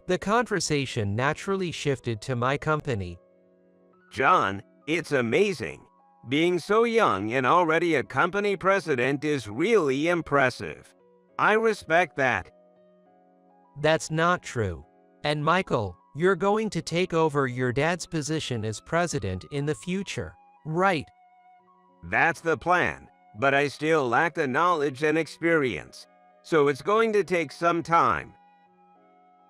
The conversation naturally shifted to my company. John, it's amazing. Being so young and already a company president is really impressive. I respect that. That's not true. And Michael, you're going to take over your dad's position as president in the future, right? That's the plan, but I still lack the knowledge and experience, so it's going to take some time.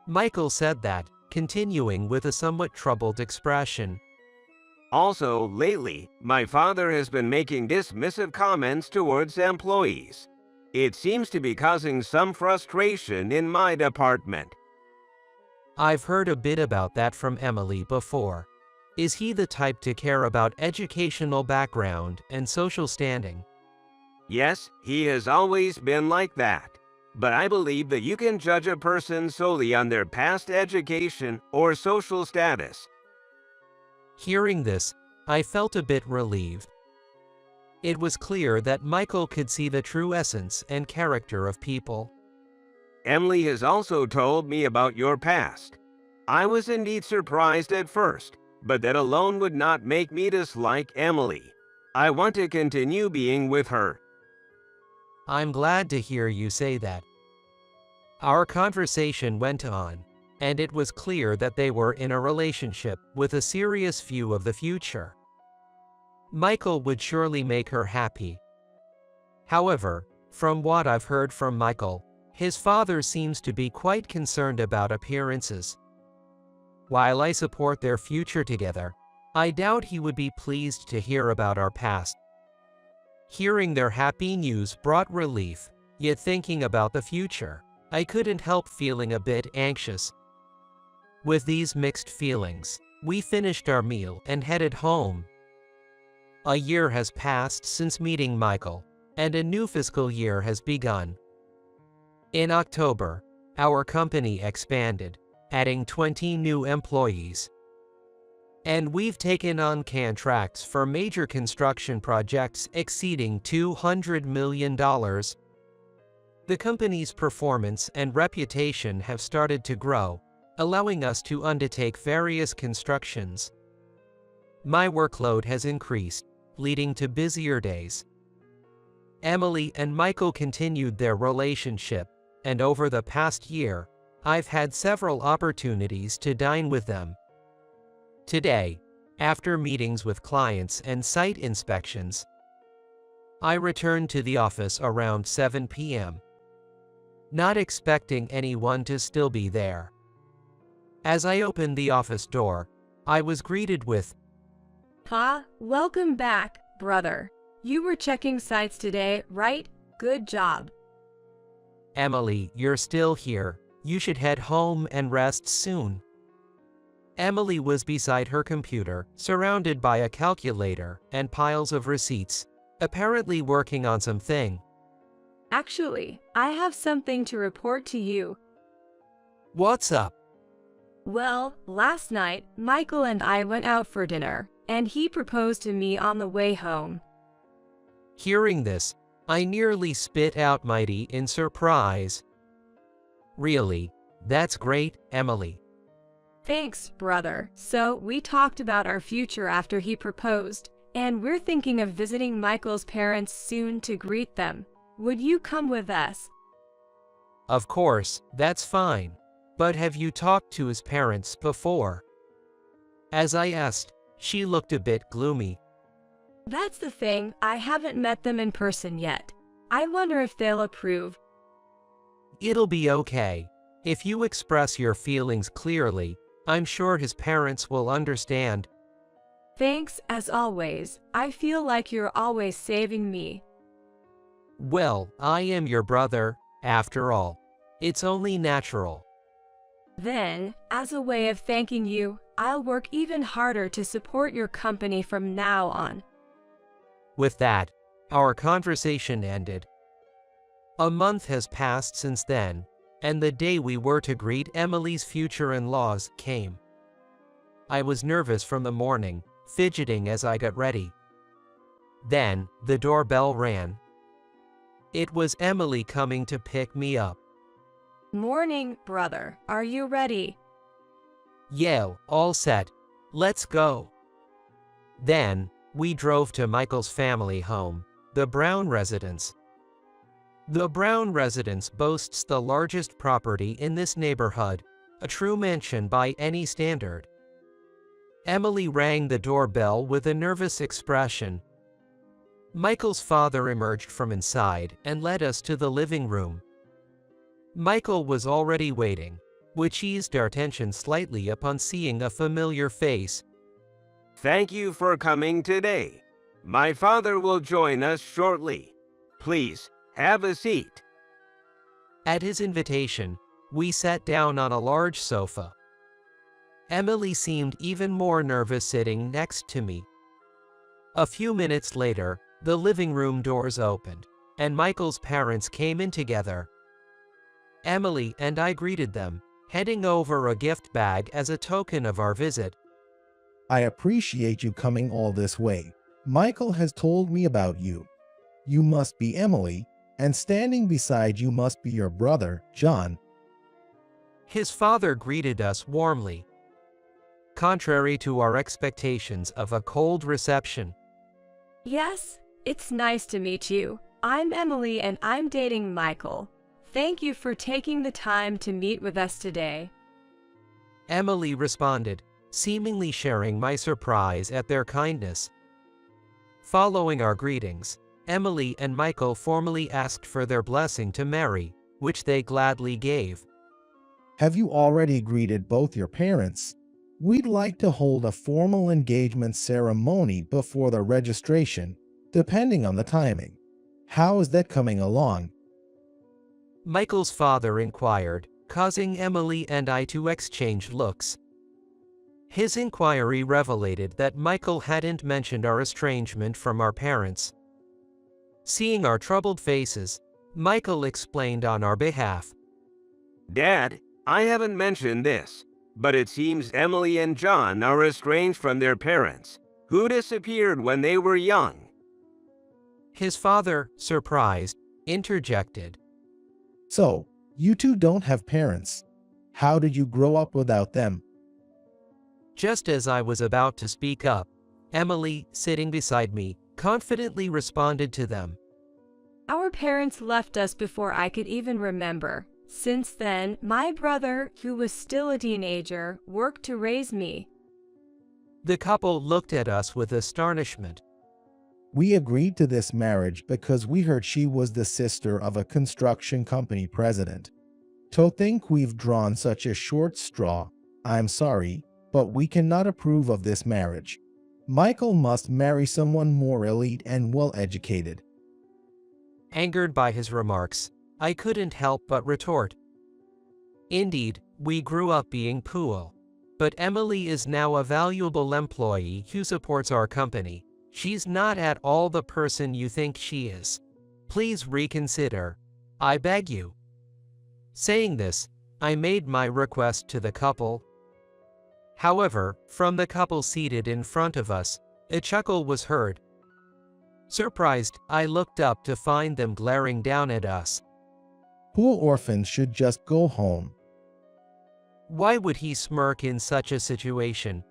Michael said that, continuing with a somewhat troubled expression. Also, lately, my father has been making dismissive comments towards employees. It seems to be causing some frustration in my department. I've heard a bit about that from Emily before. Is he the type to care about educational background and social standing? Yes, he has always been like that. But I believe that you can judge a person solely on their past education or social status. Hearing this, I felt a bit relieved. It was clear that Michael could see the true essence and character of people. Emily has also told me about your past. I was indeed surprised at first, but that alone would not make me dislike Emily. I want to continue being with her. I'm glad to hear you say that. Our conversation went on, and it was clear that they were in a relationship with a serious view of the future. Michael would surely make her happy. However, from what I've heard from Michael, his father seems to be quite concerned about appearances. While I support their future together, I doubt he would be pleased to hear about our past. Hearing their happy news brought relief, yet thinking about the future, I couldn't help feeling a bit anxious. With these mixed feelings, we finished our meal and headed home. A year has passed since meeting Michael, and a new fiscal year has begun. In October, our company expanded, adding 20 new employees. And we've taken on contracts for major construction projects exceeding $200 million. The company's performance and reputation have started to grow, allowing us to undertake various constructions. My workload has increased, leading to busier days. Emily and Michael continued their relationship, and over the past year, I've had several opportunities to dine with them. Today, after meetings with clients and site inspections, I returned to the office around 7 p.m., not expecting anyone to still be there. As I opened the office door, I was greeted with, Welcome back, brother. You were checking sites today, right? Good job. Emily, you're still here. You should head home and rest soon. Emily was beside her computer, surrounded by a calculator and piles of receipts, apparently working on something. Actually, I have something to report to you. What's up? Well, last night, Michael and I went out for dinner, and he proposed to me on the way home. Hearing this, I nearly spit out my tea in surprise. Really? That's great, Emily. Thanks, brother. So, we talked about our future after he proposed, and we're thinking of visiting Michael's parents soon to greet them. Would you come with us? Of course, that's fine. But have you talked to his parents before? As I asked, she looked a bit gloomy. That's the thing, I haven't met them in person yet. I wonder if they'll approve. It'll be okay. If you express your feelings clearly, I'm sure his parents will understand. Thanks, as always. I feel like you're always saving me. Well, I am your brother, after all. It's only natural. Then, as a way of thanking you, I'll work even harder to support your company from now on. With that, our conversation ended. A month has passed since then, and the day we were to greet Emily's future in-laws came. I was nervous from the morning, fidgeting as I got ready. Then, the doorbell rang. It was Emily coming to pick me up. Morning, brother. Are you ready? Yeah, all set. Let's go. Then, we drove to Michael's family home, the Brown residence. The Brown residence boasts the largest property in this neighborhood, a true mansion by any standard. Emily rang the doorbell with a nervous expression. Michael's father emerged from inside and led us to the living room. Michael was already waiting, which eased our tension slightly upon seeing a familiar face. Thank you for coming today. My father will join us shortly. Please, have a seat. At his invitation, we sat down on a large sofa. Emily seemed even more nervous sitting next to me. A few minutes later, the living room doors opened, and Michael's parents came in together. Emily and I greeted them, handing over a gift bag as a token of our visit. I appreciate you coming all this way. Michael has told me about you. You must be Emily, and standing beside you must be your brother, John. His father greeted us warmly. Contrary to our expectations of a cold reception. Yes, it's nice to meet you. I'm Emily and I'm dating Michael. Thank you for taking the time to meet with us today. Emily responded, seemingly sharing my surprise at their kindness. Following our greetings, Emily and Michael formally asked for their blessing to marry, which they gladly gave. Have you already greeted both your parents? We'd like to hold a formal engagement ceremony before the registration, depending on the timing. How is that coming along? Michael's father inquired, causing Emily and I to exchange looks. His inquiry revelated that Michael hadn't mentioned our estrangement from our parents. Seeing our troubled faces, Michael explained on our behalf. Dad, I haven't mentioned this, but it seems Emily and John are estranged from their parents, who disappeared when they were young. His father, surprised, interjected. So, you two don't have parents. How did you grow up without them? Just as I was about to speak up, Emily, sitting beside me, confidently responded to them. Our parents left us before I could even remember. Since then, my brother, who was still a teenager, worked to raise me. The couple looked at us with astonishment. We agreed to this marriage because we heard she was the sister of a construction company president. To think we've drawn such a short straw, I'm sorry, but we cannot approve of this marriage. Michael must marry someone more elite and well-educated. Angered by his remarks, I couldn't help but retort. Indeed, we grew up being poor. But Emily is now a valuable employee who supports our company. She's not at all the person you think she is. Please reconsider. I beg you. Saying this, I made my request to the couple. However, from the couple seated in front of us, a chuckle was heard. Surprised, I looked up to find them glaring down at us. Poor orphans should just go home. Why would he smirk in such a situation?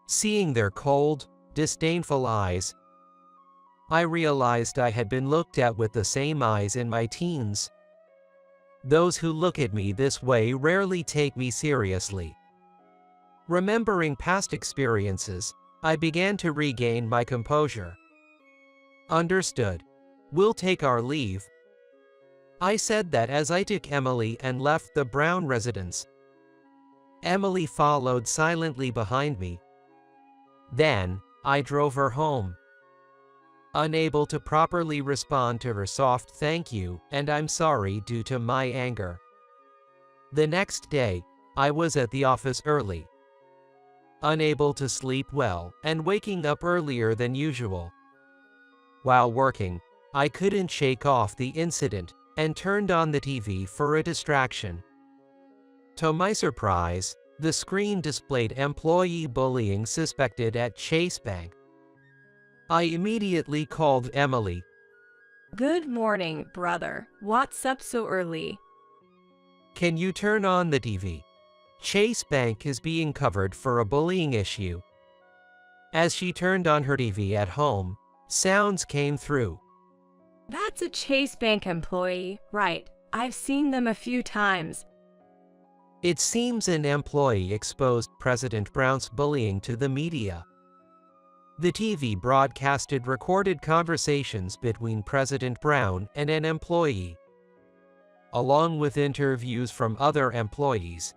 Seeing their cold, disdainful eyes, I realized I had been looked at with the same eyes in my teens. Those who look at me this way rarely take me seriously. Remembering past experiences, I began to regain my composure. Understood. We'll take our leave. I said that as I took Emily and left the Brown residence. Emily followed silently behind me. Then, I drove her home. Unable to properly respond to her soft thank you and I'm sorry due to my anger. The next day, I was at the office early. Unable to sleep well and waking up earlier than usual. While working, I couldn't shake off the incident and turned on the TV for a distraction. To my surprise, the screen displayed employee bullying suspected at Chase Bank. I immediately called Emily. Good morning, brother. What's up so early? Can you turn on the TV? Chase Bank is being covered for a bullying issue. As she turned on her TV at home, sounds came through. That's a Chase Bank employee, right? I've seen them a few times. It seems an employee exposed President Brown's bullying to the media. The TV broadcasted recorded conversations between President Brown and an employee, along with interviews from other employees.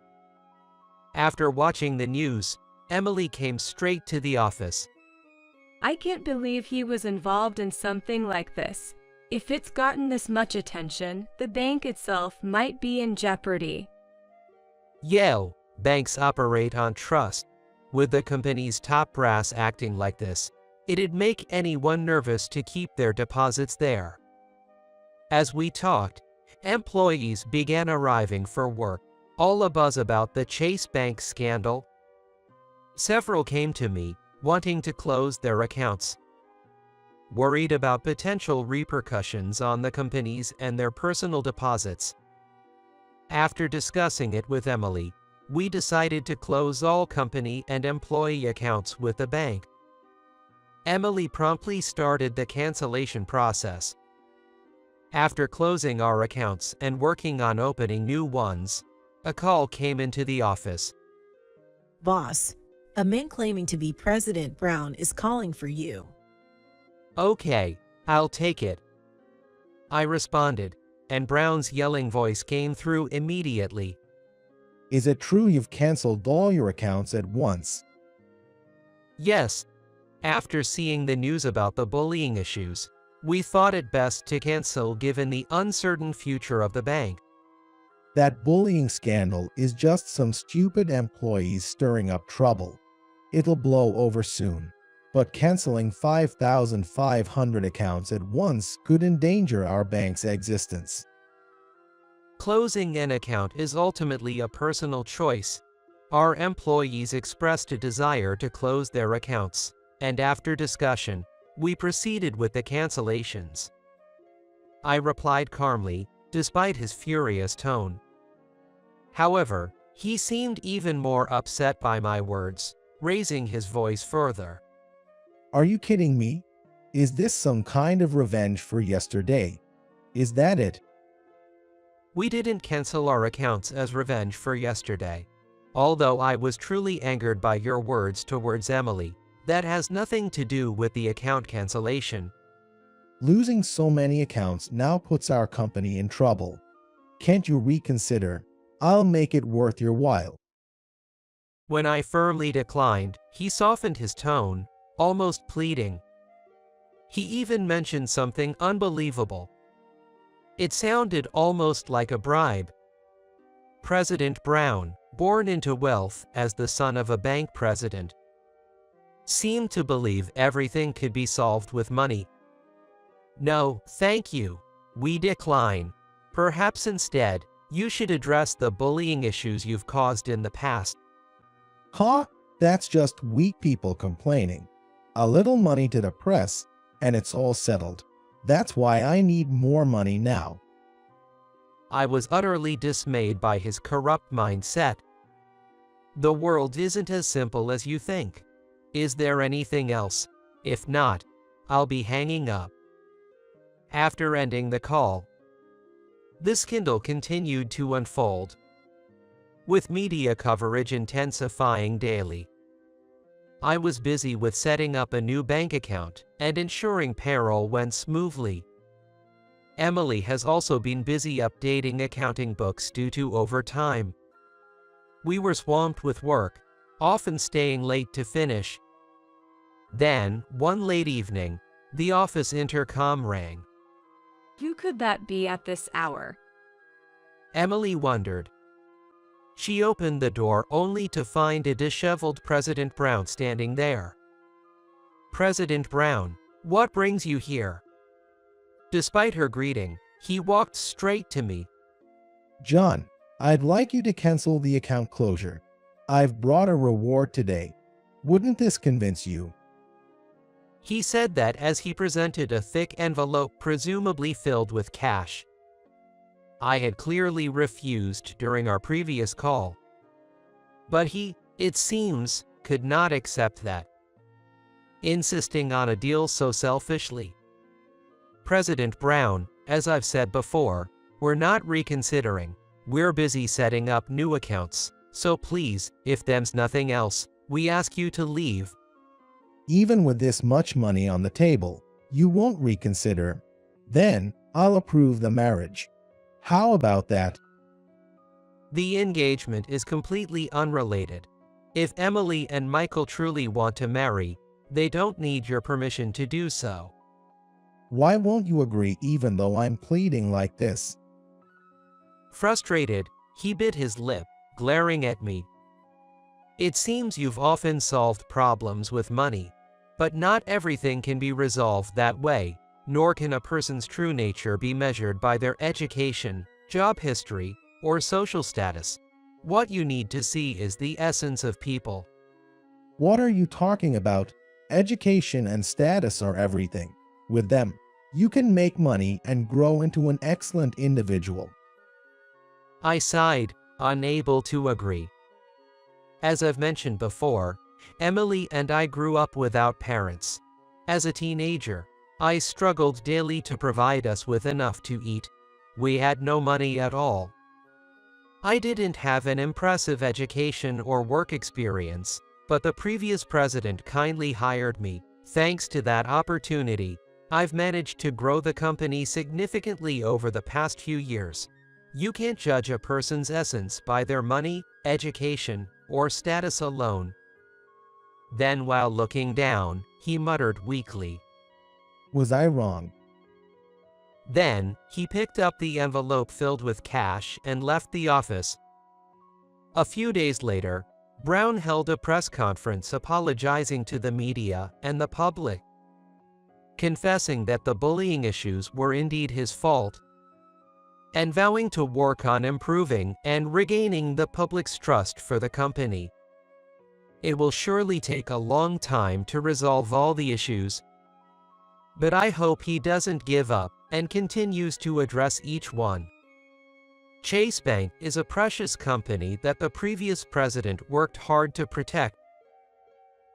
After watching the news, Emily came straight to the office. I can't believe he was involved in something like this. If it's gotten this much attention, the bank itself might be in jeopardy. Yale, banks operate on trust. With the company's top brass acting like this, it'd make anyone nervous to keep their deposits there. As we talked, employees began arriving for work, all abuzz about the Chase Bank scandal. Several came to me, wanting to close their accounts, worried about potential repercussions on the companies and their personal deposits. After discussing it with Emily, we decided to close all company and employee accounts with the bank. Emily promptly started the cancellation process. After closing our accounts and working on opening new ones, a call came into the office. Boss, a man claiming to be President Brown is calling for you. Okay, I'll take it. I responded, and Brown's yelling voice came through immediately. Is it true you've canceled all your accounts at once? Yes. After seeing the news about the bullying issues, we thought it best to cancel given the uncertain future of the bank. That bullying scandal is just some stupid employees stirring up trouble. It'll blow over soon. But canceling 5,500 accounts at once could endanger our bank's existence. Closing an account is ultimately a personal choice. Our employees expressed a desire to close their accounts, and after discussion, we proceeded with the cancellations. I replied calmly, despite his furious tone. However, he seemed even more upset by my words, raising his voice further. Are you kidding me? Is this some kind of revenge for yesterday? Is that it? We didn't cancel our accounts as revenge for yesterday. Although I was truly angered by your words towards Emily, that has nothing to do with the account cancellation. Losing so many accounts now puts our company in trouble. Can't you reconsider? I'll make it worth your while. When I firmly declined, he softened his tone, almost pleading. He even mentioned something unbelievable. It sounded almost like a bribe. President Brown, born into wealth as the son of a bank president, seemed to believe everything could be solved with money. No, thank you. We decline. Perhaps instead, you should address the bullying issues you've caused in the past. Huh? That's just weak people complaining. A little money to the press, and it's all settled. That's why I need more money now. I was utterly dismayed by his corrupt mindset. The world isn't as simple as you think. Is there anything else? If not, I'll be hanging up. After ending the call, the scandal continued to unfold, with media coverage intensifying daily. I was busy with setting up a new bank account and ensuring payroll went smoothly. Emily has also been busy updating accounting books due to overtime. We were swamped with work, often staying late to finish. Then, one late evening, the office intercom rang. Who could that be at this hour? Emily wondered. She opened the door only to find a disheveled President Brown standing there. President Brown, what brings you here? Despite her greeting, he walked straight to me. John, I'd like you to cancel the account closure. I've brought a reward today. Wouldn't this convince you? He said that as he presented a thick envelope presumably filled with cash. I had clearly refused during our previous call. But he, it seems, could not accept that, insisting on a deal so selfishly. President Brown, as I've said before, we're not reconsidering. We're busy setting up new accounts, so please, if there's nothing else, we ask you to leave. Even with this much money on the table, you won't reconsider. Then, I'll approve the marriage. How about that? The engagement is completely unrelated. If Emily and Michael truly want to marry, they don't need your permission to do so. Why won't you agree even though I'm pleading like this? Frustrated, he bit his lip, glaring at me. It seems you've often solved problems with money, but not everything can be resolved that way, nor can a person's true nature be measured by their education, job history, or social status. What you need to see is the essence of people. What are you talking about? Education and status are everything. With them, you can make money and grow into an excellent individual. I sighed, unable to agree. As I've mentioned before, Emily and I grew up without parents. As a teenager, I struggled daily to provide us with enough to eat. We had no money at all. I didn't have an impressive education or work experience, but the previous president kindly hired me. Thanks to that opportunity, I've managed to grow the company significantly over the past few years. You can't judge a person's essence by their money, education, or status alone. Then, while looking down, he muttered weakly, Was I wrong? Then, he picked up the envelope filled with cash and left the office. A few days later, Brown held a press conference apologizing to the media and the public, confessing that the bullying issues were indeed his fault, and vowing to work on improving and regaining the public's trust for the company. It will surely take a long time to resolve all the issues, but I hope he doesn't give up and continues to address each one. Chase Bank is a precious company that the previous president worked hard to protect.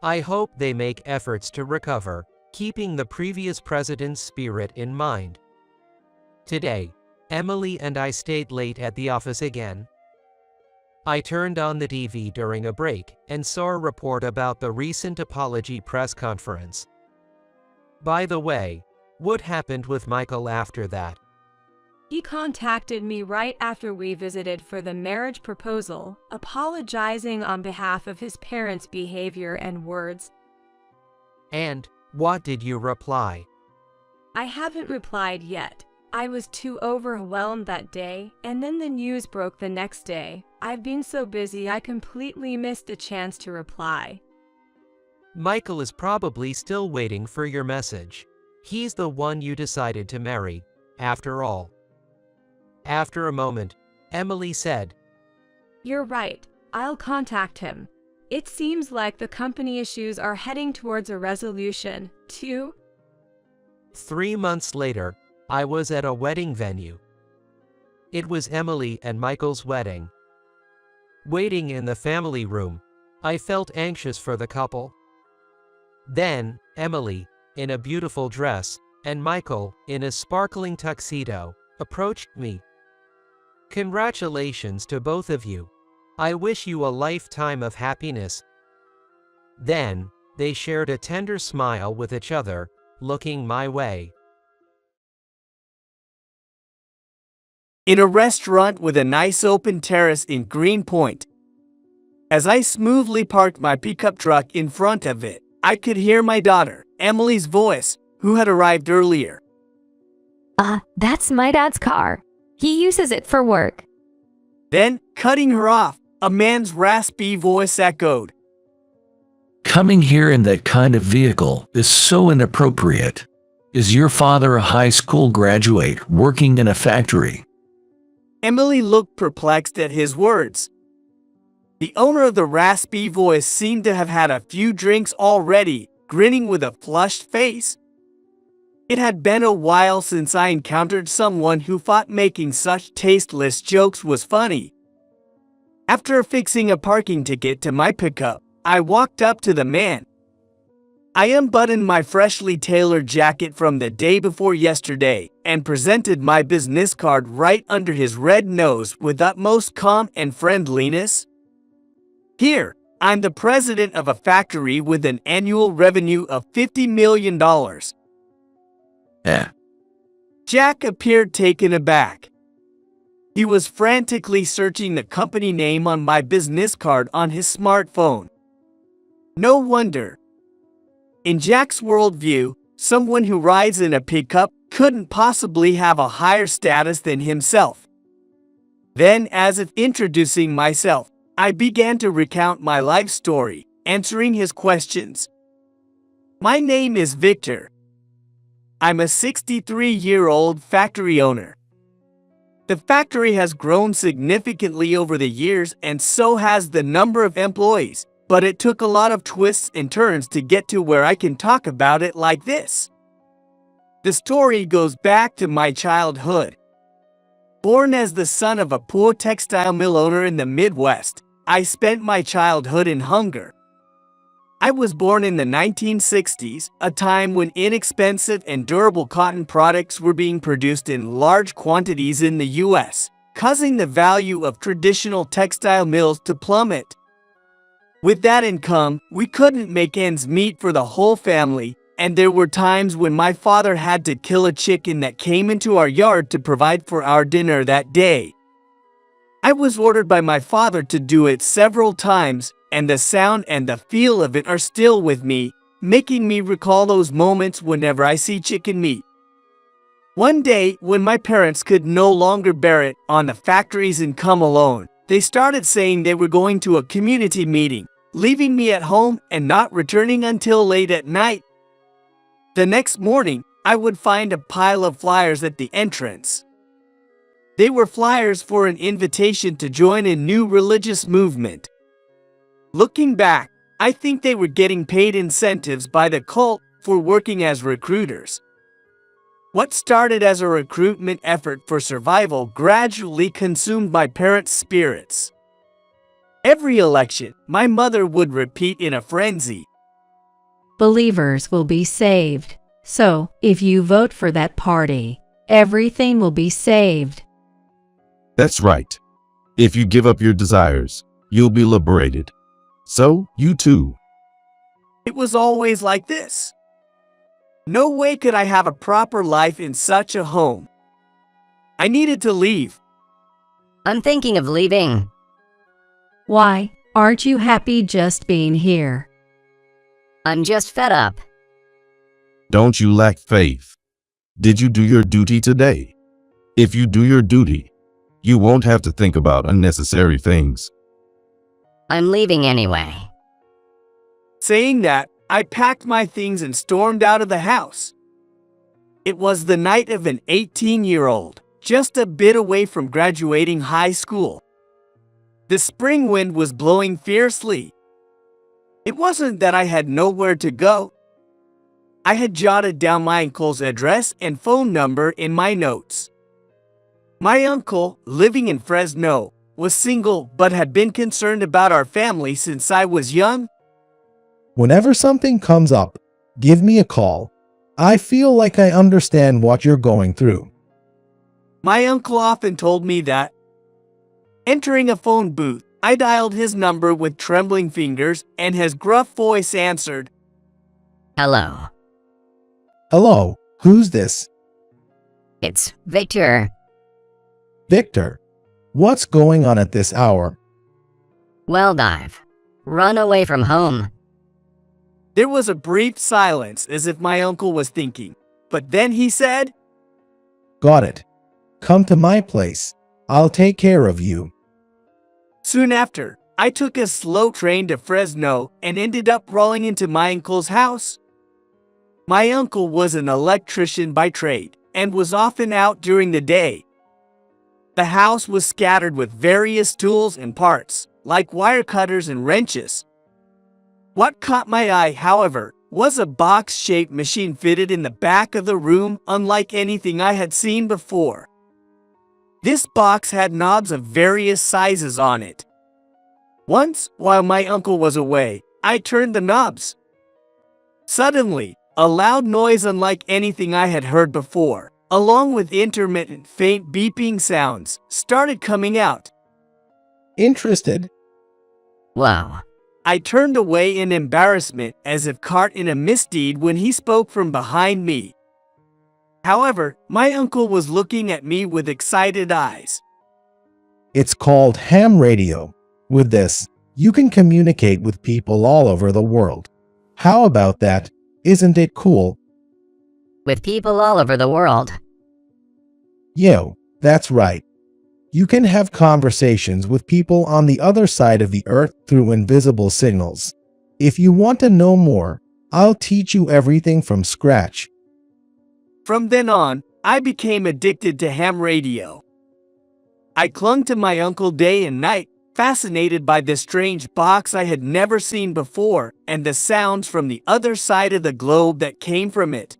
I hope they make efforts to recover, keeping the previous president's spirit in mind. Today, Emily and I stayed late at the office again. I turned on the TV during a break and saw a report about the recent apology press conference. By the way, what happened with Michael after that? He contacted me right after we visited for the marriage proposal, apologizing on behalf of his parents' behavior and words. And what did you reply? I haven't replied yet. I was too overwhelmed that day, and then the news broke the next day. I've been so busy I completely missed a chance to reply. Michael is probably still waiting for your message. He's the one you decided to marry, after all. After a moment, Emily said, You're right. I'll contact him. It seems like the company issues are heading towards a resolution, too. 3 months later, I was at a wedding venue. It was Emily and Michael's wedding. Waiting in the family room, I felt anxious for the couple. Then, Emily, in a beautiful dress, and Michael, in a sparkling tuxedo, approached me. Congratulations to both of you. I wish you a lifetime of happiness. Then, they shared a tender smile with each other, looking my way. In a restaurant with a nice open terrace in Greenpoint. As I smoothly parked my pickup truck in front of it, I could hear my daughter, Emily's voice, who had arrived earlier. That's my dad's car. He uses it for work. Then, cutting her off, a man's raspy voice echoed. Coming here in that kind of vehicle is so inappropriate. Is your father a high school graduate working in a factory? Emily looked perplexed at his words. The owner of the raspy voice seemed to have had a few drinks already, grinning with a flushed face. It had been a while since I encountered someone who thought making such tasteless jokes was funny. After affixing a parking ticket to my pickup, I walked up to the man. I unbuttoned my freshly tailored jacket from the day before yesterday and presented my business card right under his red nose with utmost calm and friendliness. Here, I'm the president of a factory with an annual revenue of $50 million. Jack appeared taken aback. He was frantically searching the company name on my business card on his smartphone. No wonder. In Jack's worldview, someone who rides in a pickup couldn't possibly have a higher status than himself. Then, as if introducing myself, I began to recount my life story, answering his questions. My name is Victor. I'm a 63-year-old factory owner. The factory has grown significantly over the years, and so has the number of employees, but it took a lot of twists and turns to get to where I can talk about it like this. The story goes back to my childhood. Born as the son of a poor textile mill owner in the Midwest, I spent my childhood in hunger. I was born in the 1960s, a time when inexpensive and durable cotton products were being produced in large quantities in the U.S., causing the value of traditional textile mills to plummet. With that income, we couldn't make ends meet for the whole family, and there were times when my father had to kill a chicken that came into our yard to provide for our dinner that day. I was ordered by my father to do it several times, and the sound and the feel of it are still with me, making me recall those moments whenever I see chicken meat. One day, when my parents could no longer bear it on the factory's income alone, they started saying they were going to a community meeting, leaving me at home and not returning until late at night. The next morning, I would find a pile of flyers at the entrance. They were flyers for an invitation to join a new religious movement. Looking back, I think they were getting paid incentives by the cult for working as recruiters. What started as a recruitment effort for survival gradually consumed my parents' spirits. Every election, my mother would repeat in a frenzy, Believers will be saved. So, if you vote for that party, everything will be saved. That's right. If you give up your desires, you'll be liberated. So, you too. It was always like this. No way could I have a proper life in such a home. I needed to leave. I'm thinking of leaving. Why, aren't you happy just being here? I'm just fed up. Don't you lack faith? Did you do your duty today? If you do your duty, you won't have to think about unnecessary things. I'm leaving anyway. Saying that, I packed my things and stormed out of the house. It was the night of an 18-year-old, just a bit away from graduating high school. The spring wind was blowing fiercely. It wasn't that I had nowhere to go. I had jotted down my uncle's address and phone number in my notes. My uncle, living in Fresno, was single but had been concerned about our family since I was young. Whenever something comes up, give me a call. I feel like I understand what you're going through. My uncle often told me that. Entering a phone booth, I dialed his number with trembling fingers, and his gruff voice answered, Hello. Hello, who's this? It's Victor. Victor. What's going on at this hour? Well, I've run away from home. There was a brief silence as if my uncle was thinking, but then he said, Got it. Come to my place. I'll take care of you. Soon after, I took a slow train to Fresno and ended up rolling into my uncle's house. My uncle was an electrician by trade and was often out during the day. The house was scattered with various tools and parts, like wire cutters and wrenches. What caught my eye, however, was a box-shaped machine fitted in the back of the room, unlike anything I had seen before. This box had knobs of various sizes on it. Once, while my uncle was away, I turned the knobs. Suddenly, a loud noise unlike anything I had heard before, along with intermittent faint beeping sounds, started coming out. Interested? Wow. I turned away in embarrassment as if caught in a misdeed when he spoke from behind me. However, my uncle was looking at me with excited eyes. It's called ham radio. With this, you can communicate with people all over the world. How about that? Isn't it cool? With people all over the world. Yo, that's right. You can have conversations with people on the other side of the earth through invisible signals. If you want to know more, I'll teach you everything from scratch. From then on, I became addicted to ham radio. I clung to my uncle day and night, fascinated by this strange box I had never seen before and the sounds from the other side of the globe that came from it.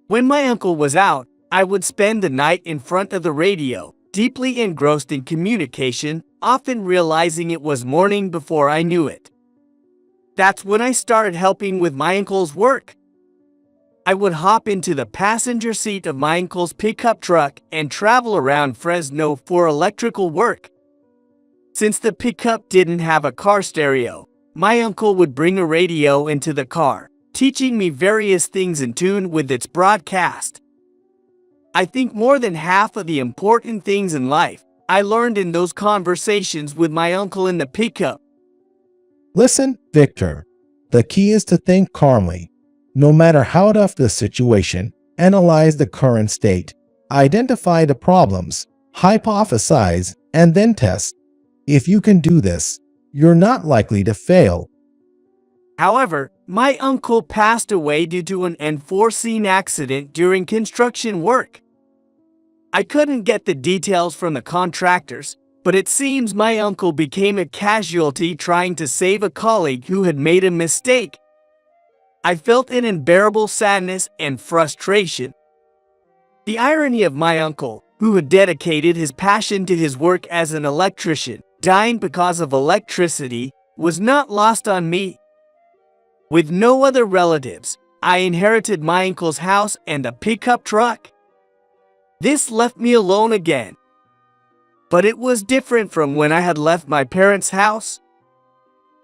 When my uncle was out, I would spend the night in front of the radio, deeply engrossed in communication, often realizing it was morning before I knew it. That's when I started helping with my uncle's work. I would hop into the passenger seat of my uncle's pickup truck and travel around Fresno for electrical work. Since the pickup didn't have a car stereo, my uncle would bring a radio into the car, teaching me various things in tune with its broadcast. I think more than half of the important things in life I learned in those conversations with my uncle in the pickup. Listen, Victor. The key is to think calmly. No matter how tough the situation, analyze the current state, identify the problems, hypothesize, and then test. If you can do this, you're not likely to fail. However, my uncle passed away due to an unforeseen accident during construction work. I couldn't get the details from the contractors, but it seems my uncle became a casualty trying to save a colleague who had made a mistake. I felt an unbearable sadness and frustration. The irony of my uncle, who had dedicated his passion to his work as an electrician, dying because of electricity, was not lost on me. With no other relatives, I inherited my uncle's house and a pickup truck. This left me alone again. But it was different from when I had left my parents' house.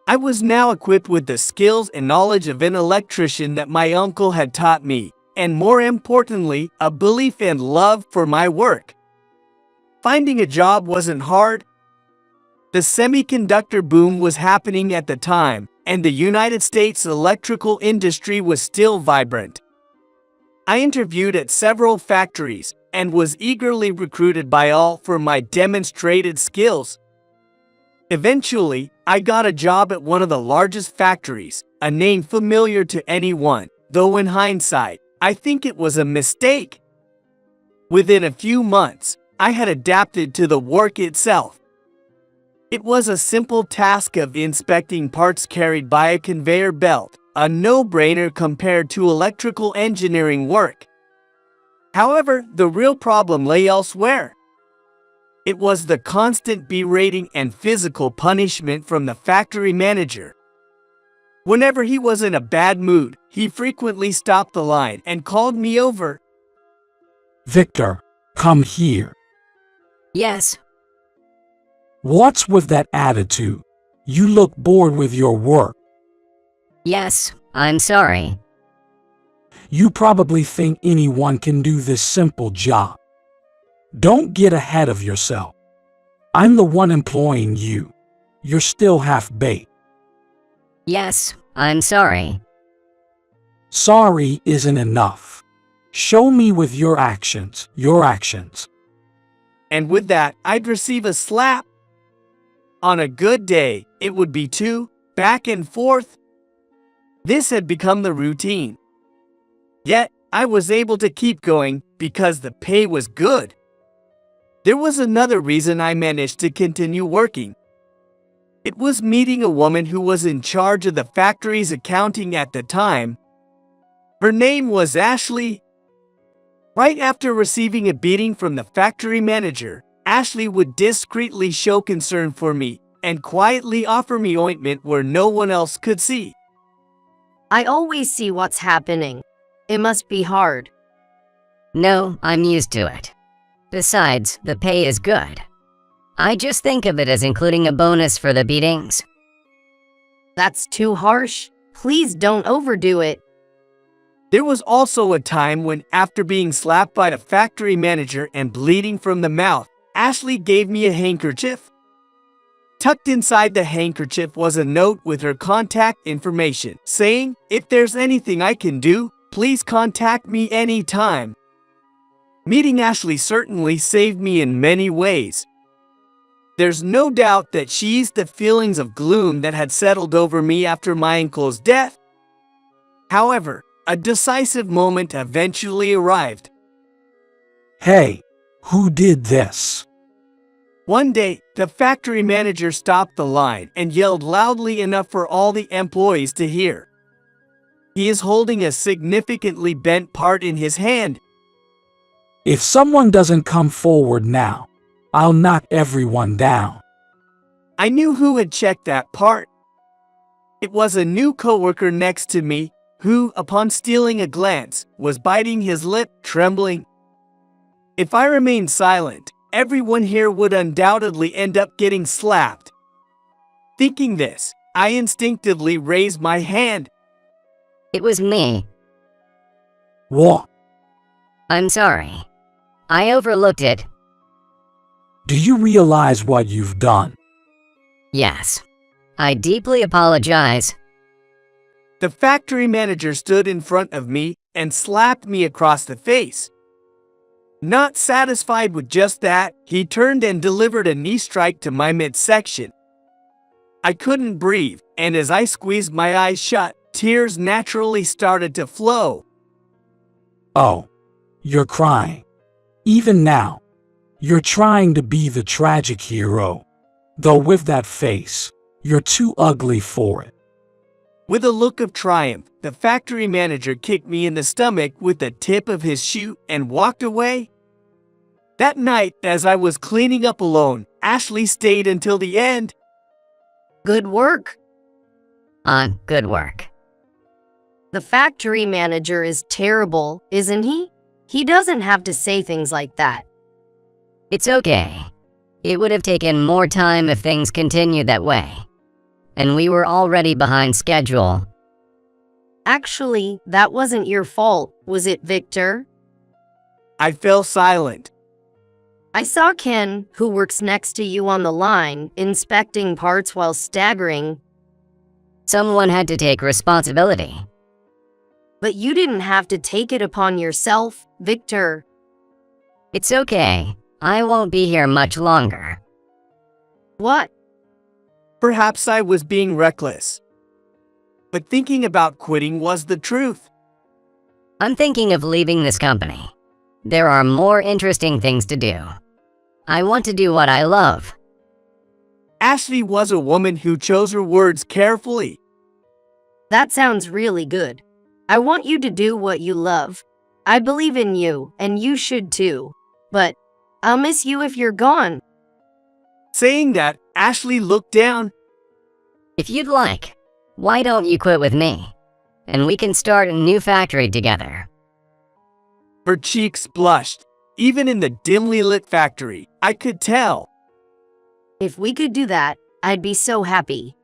I was now equipped with the skills and knowledge of an electrician that my uncle had taught me, and more importantly, a belief and love for my work. Finding a job wasn't hard. The semiconductor boom was happening at the time, and the United States electrical industry was still vibrant. I interviewed at several factories, and was eagerly recruited by all for my demonstrated skills. Eventually, I got a job at one of the largest factories, a name familiar to anyone, though in hindsight, I think it was a mistake. Within a few months, I had adapted to the work itself. It was a simple task of inspecting parts carried by a conveyor belt, a no-brainer compared to electrical engineering work. However, the real problem lay elsewhere. It was the constant berating and physical punishment from the factory manager. Whenever he was in a bad mood, he frequently stopped the line and called me over. Victor, come here. Yes. What's with that attitude? You look bored with your work. Yes, I'm sorry. You probably think anyone can do this simple job. Don't get ahead of yourself. I'm the one employing you. You're still half-baked. Yes, I'm sorry. Sorry isn't enough. Show me with your actions, And with that, I'd receive a slap. On a good day, it would be 2, back and forth. This had become the routine. Yet, I was able to keep going because the pay was good. There was another reason I managed to continue working. It was meeting a woman who was in charge of the factory's accounting at the time. Her name was Ashley. Right after receiving a beating from the factory manager, Ashley would discreetly show concern for me and quietly offer me ointment where no one else could see. I always see what's happening. It must be hard. No, I'm used to it. Besides, the pay is good. I just think of it as including a bonus for the beatings. That's too harsh. Please don't overdo it. There was also a time when, after being slapped by the factory manager and bleeding from the mouth, Ashley gave me a handkerchief. Tucked inside the handkerchief was a note with her contact information, saying, "If there's anything I can do, please contact me anytime." Meeting Ashley certainly saved me in many ways. There's no doubt that she eased the feelings of gloom that had settled over me after my uncle's death. However, a decisive moment eventually arrived. Hey, who did this? One day, the factory manager stopped the line and yelled loudly enough for all the employees to hear. He is holding a significantly bent part in his hand. If someone doesn't come forward now, I'll knock everyone down. I knew who had checked that part. It was a new coworker next to me who, upon stealing a glance, was biting his lip, trembling. If I remained silent, everyone here would undoubtedly end up getting slapped. Thinking this, I instinctively raised my hand. It was me. What? I'm sorry. I overlooked it. Do you realize what you've done? Yes. I deeply apologize. The factory manager stood in front of me and slapped me across the face. Not satisfied with just that, he turned and delivered a knee strike to my midsection. I couldn't breathe, and as I squeezed my eyes shut, tears naturally started to flow. Oh, you're crying. Even now, you're trying to be the tragic hero. Though with that face, you're too ugly for it. With a look of triumph, the factory manager kicked me in the stomach with the tip of his shoe and walked away. That night, as I was cleaning up alone, Ashley stayed until the end. Good work. Good work. The factory manager is terrible, isn't he? He doesn't have to say things like that. It's okay. It would have taken more time if things continued that way. And we were already behind schedule. Actually, that wasn't your fault, was it, Victor? I fell silent. I saw Ken, who works next to you on the line, inspecting parts while staggering. Someone had to take responsibility. But you didn't have to take it upon yourself, Victor. It's okay. I won't be here much longer. What? Perhaps I was being reckless. But thinking about quitting was the truth. I'm thinking of leaving this company. There are more interesting things to do. I want to do what I love. Ashley was a woman who chose her words carefully. That sounds really good. I want you to do what you love. I believe in you, and you should too. But I'll miss you if you're gone. Saying that, Ashley looked down. If you'd like, why don't you quit with me? And we can start a new factory together. Her cheeks blushed. Even in the dimly lit factory, I could tell. If we could do that, I'd be so happy.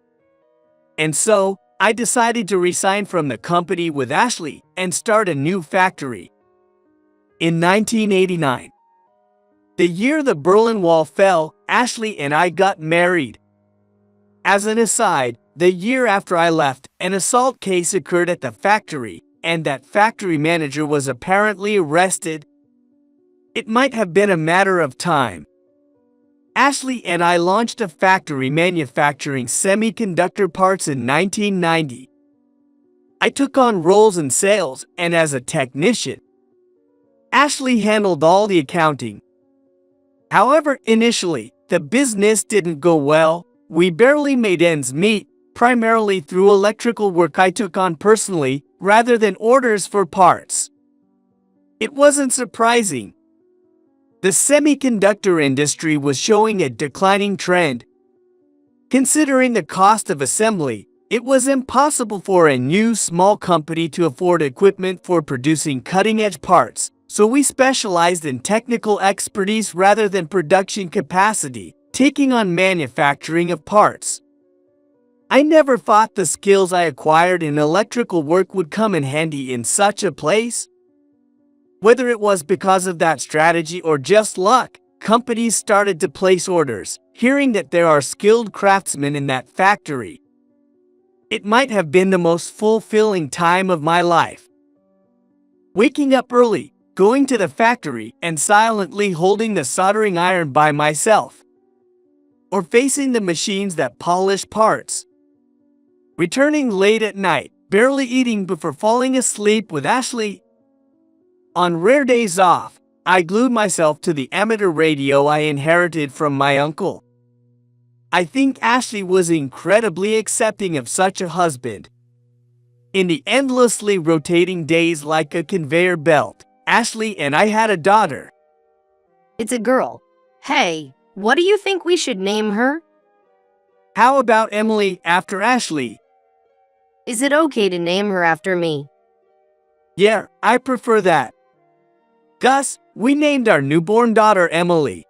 And so, I decided to resign from the company with Ashley and start a new factory. In 1989, the year the Berlin Wall fell, Ashley and I got married. As an aside, the year after I left, an assault case occurred at the factory, and that factory manager was apparently arrested. It might have been a matter of time. Ashley and I launched a factory manufacturing semiconductor parts in 1990. I took on roles in sales and as a technician. Ashley handled all the accounting. However, initially, the business didn't go well. We barely made ends meet, primarily through electrical work I took on personally, rather than orders for parts. It wasn't surprising. The semiconductor industry was showing a declining trend. Considering the cost of assembly, it was impossible for a new small company to afford equipment for producing cutting-edge parts, so we specialized in technical expertise rather than production capacity, taking on manufacturing of parts. I never thought the skills I acquired in electrical work would come in handy in such a place. Whether it was because of that strategy or just luck, companies started to place orders, hearing that there are skilled craftsmen in that factory. It might have been the most fulfilling time of my life. Waking up early, going to the factory, and silently holding the soldering iron by myself. Or facing the machines that polish parts. Returning late at night, barely eating before falling asleep with Ashley. On rare days off, I glued myself to the amateur radio I inherited from my uncle. I think Ashley was incredibly accepting of such a husband. In the endlessly rotating days like a conveyor belt, Ashley and I had a daughter. It's a girl. Hey, what do you think we should name her? How about Emily after Ashley? Is it okay to name her after me? Yeah, I prefer that. Gus, we named our newborn daughter Emily.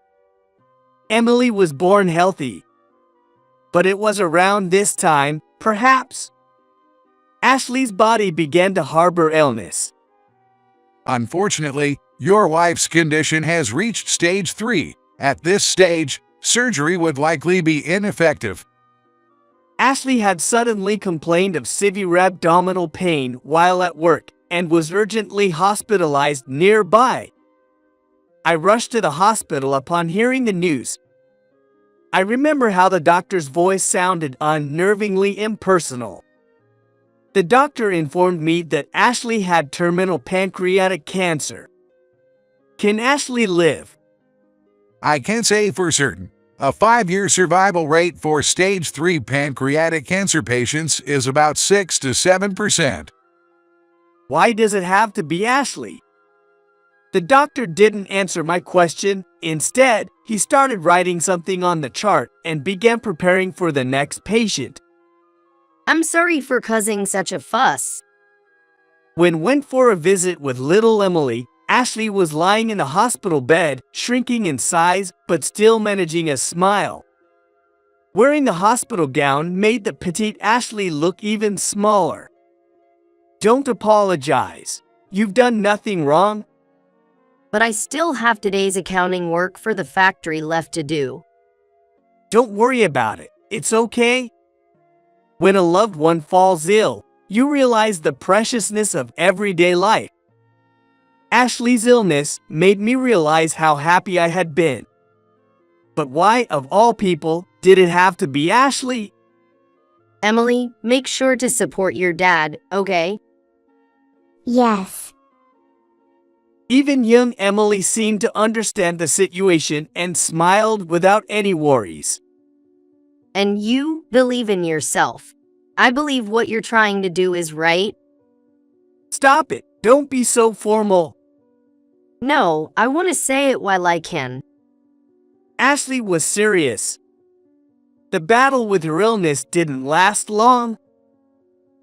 Emily was born healthy. But it was around this time, perhaps, Ashley's body began to harbor illness. Unfortunately, your wife's condition has reached stage 3. At this stage, surgery would likely be ineffective. Ashley had suddenly complained of severe abdominal pain while at work and was urgently hospitalized nearby. I rushed to the hospital upon hearing the news. I remember how the doctor's voice sounded unnervingly impersonal. The doctor informed me that Ashley had terminal pancreatic cancer. Can Ashley live? I can't say for certain. A 5-year survival rate for stage 3 pancreatic cancer patients is about 6 to 7%. Why does it have to be Ashley? The doctor didn't answer my question. Instead, he started writing something on the chart and began preparing for the next patient. I'm sorry for causing such a fuss. When went for a visit with little Emily, Ashley was lying in the hospital bed, shrinking in size, but still managing a smile. Wearing the hospital gown made the petite Ashley look even smaller. Don't apologize. You've done nothing wrong. But I still have today's accounting work for the factory left to do. Don't worry about it. It's okay. When a loved one falls ill, you realize the preciousness of everyday life. Ashley's illness made me realize how happy I had been. But why, of all people, did it have to be Ashley? Emily, make sure to support your dad, okay? Yes. Even young Emily seemed to understand the situation and smiled without any worries. And you believe in yourself. I believe what you're trying to do is right. Stop it. Don't be so formal. No, I want to say it while I can. Ashley was serious. The battle with her illness didn't last long.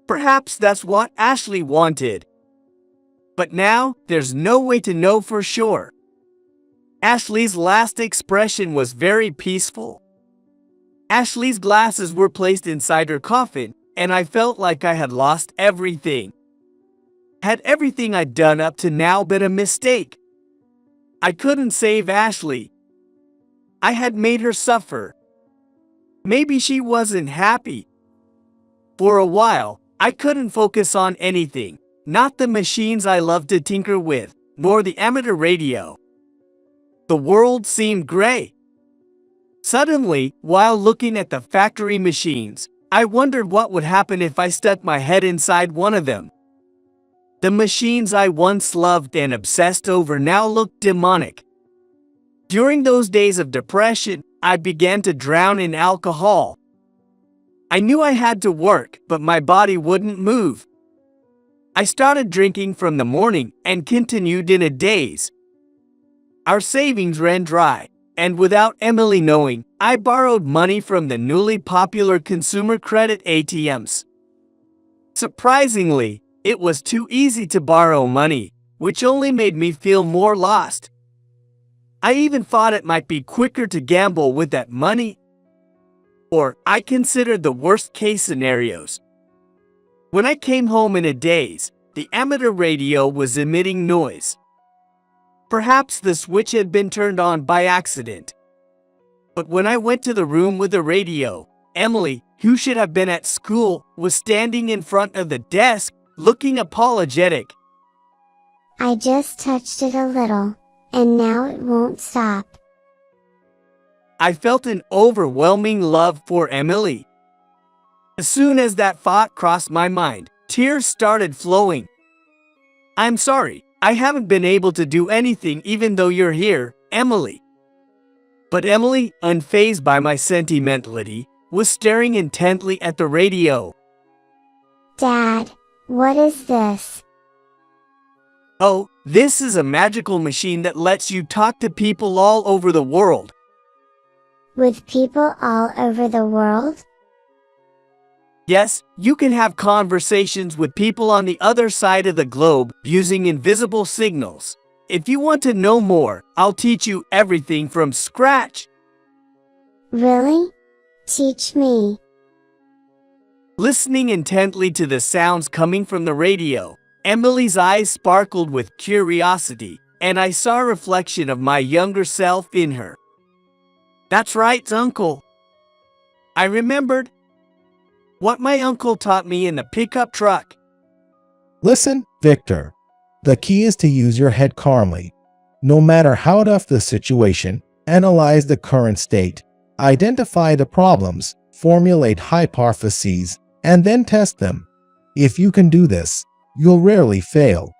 Perhaps that's what Ashley wanted. But now, there's no way to know for sure. Ashley's last expression was very peaceful. Ashley's glasses were placed inside her coffin, and I felt like I had lost everything. Had everything I'd done up to now been a mistake? I couldn't save Ashley. I had made her suffer. Maybe she wasn't happy. For a while, I couldn't focus on anything, not the machines I loved to tinker with, nor the amateur radio. The world seemed gray. Suddenly, while looking at the factory machines, I wondered what would happen if I stuck my head inside one of them. The machines I once loved and obsessed over now looked demonic. During those days of depression, I began to drown in alcohol. I knew I had to work, but my body wouldn't move. I started drinking from the morning and continued in a daze. Our savings ran dry, and without Emily knowing, I borrowed money from the newly popular consumer credit ATMs. Surprisingly, it was too easy to borrow money, which only made me feel more lost. I even thought it might be quicker to gamble with that money. Or I considered the worst case scenarios. When I came home in a daze, the amateur radio was emitting noise. Perhaps the switch had been turned on by accident. But when I went to the room with the radio, Emily, who should have been at school, was standing in front of the desk, looking apologetic. I just touched it a little, and now it won't stop. I felt an overwhelming love for Emily. As soon as that thought crossed my mind, tears started flowing. I'm sorry, I haven't been able to do anything even though you're here, Emily. But Emily, unfazed by my sentimentality, was staring intently at the radio. Dad, what is this? Oh, this is a magical machine that lets you talk to people all over the world. With people all over the world? Yes, you can have conversations with people on the other side of the globe using invisible signals. If you want to know more, I'll teach you everything from scratch. Really? Teach me. Listening intently to the sounds coming from the radio, Emily's eyes sparkled with curiosity, and I saw a reflection of my younger self in her. That's right, Uncle. I remembered what my uncle taught me in the pickup truck. Listen, Victor. The key is to use your head calmly. No matter how tough the situation, analyze the current state, identify the problems, formulate hypotheses, and then test them. If you can do this, you'll rarely fail.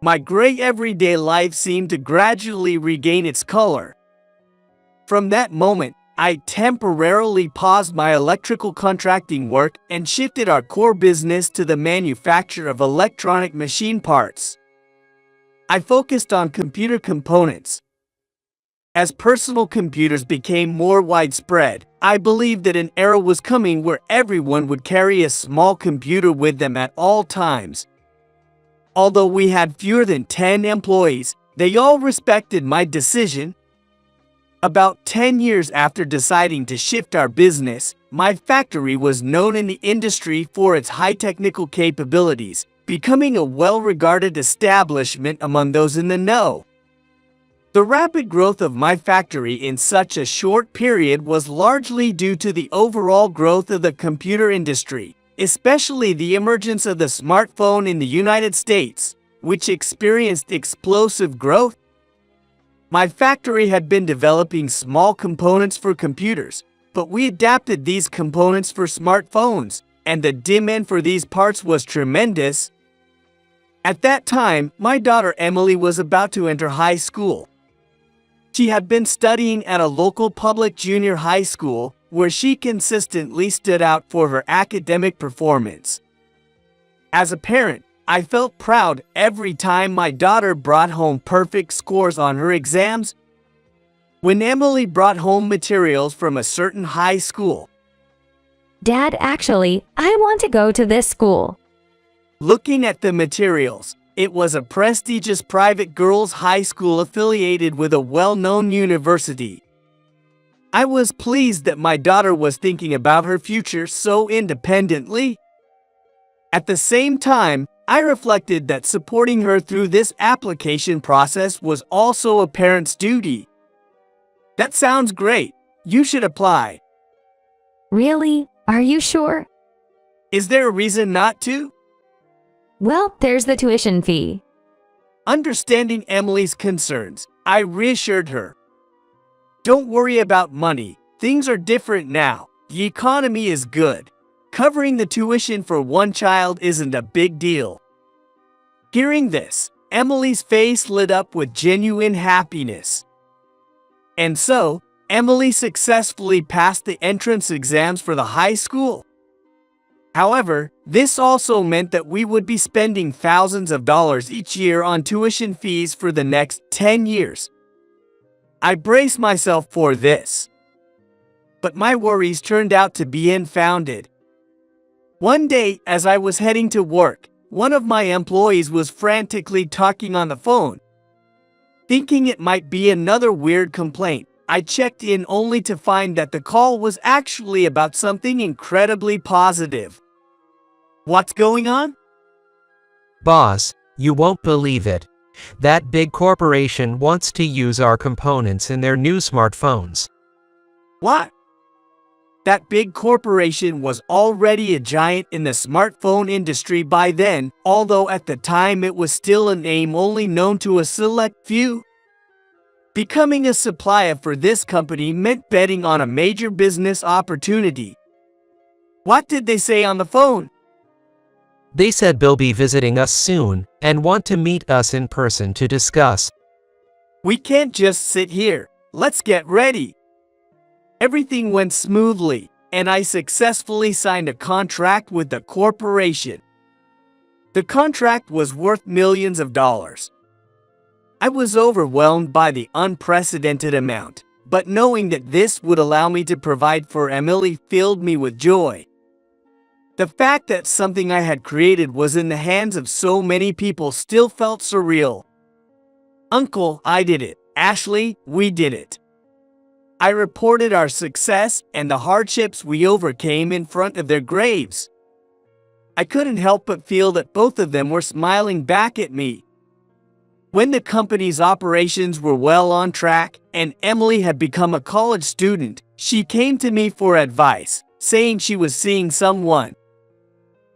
My gray everyday life seemed to gradually regain its color. From that moment, I temporarily paused my electrical contracting work and shifted our core business to the manufacture of electronic machine parts. I focused on computer components. As personal computers became more widespread, I believed that an era was coming where everyone would carry a small computer with them at all times. Although we had fewer than 10 employees, they all respected my decision. About 10 years after deciding to shift our business, my factory was known in the industry for its high technical capabilities, becoming a well-regarded establishment among those in the know. The rapid growth of my factory in such a short period was largely due to the overall growth of the computer industry, especially the emergence of the smartphone in the United States. which experienced explosive growth. My factory had been developing small components for computers, but we adapted these components for smartphones, and the demand for these parts was tremendous. At that time, my daughter Emily was about to enter high school. She had been studying at a local public junior high school, where she consistently stood out for her academic performance. As a parent, I felt proud every time my daughter brought home perfect scores on her exams. When Emily brought home materials from a certain high school, Dad, actually, I want to go to this school. Looking at the materials, it was a prestigious private girls' high school affiliated with a well-known university. I was pleased that my daughter was thinking about her future so independently. At the same time, I reflected that supporting her through this application process was also a parent's duty. That sounds great. You should apply. Really? Are you sure? Is there a reason not to? Well, there's the tuition fee. Understanding Emily's concerns, I reassured her. Don't worry about money. Things are different now. The economy is good. Covering the tuition for one child isn't a big deal. Hearing this, Emily's face lit up with genuine happiness. And so, Emily successfully passed the entrance exams for the high school. However, this also meant that we would be spending thousands of dollars each year on tuition fees for the next 10 years. I braced myself for this. But my worries turned out to be unfounded. One day, as I was heading to work, one of my employees was frantically talking on the phone. Thinking it might be another weird complaint, I checked in only to find that the call was actually about something incredibly positive. What's going on? Boss, you won't believe it. That big corporation wants to use our components in their new smartphones. What? That big corporation was already a giant in the smartphone industry by then, although at the time it was still a name only known to a select few. Becoming a supplier for this company meant betting on a major business opportunity. What did they say on the phone? They said they'll be visiting us soon and want to meet us in person to discuss. We can't just sit here. Let's get ready. Everything went smoothly, and I successfully signed a contract with the corporation. The contract was worth millions of dollars. I was overwhelmed by the unprecedented amount, but knowing that this would allow me to provide for Emily filled me with joy. The fact that something I had created was in the hands of so many people still felt surreal. Uncle, I did it. Ashley, we did it. I reported our success and the hardships we overcame in front of their graves. I couldn't help but feel that both of them were smiling back at me. When the company's operations were well on track and Emily had become a college student, she came to me for advice, saying she was seeing someone.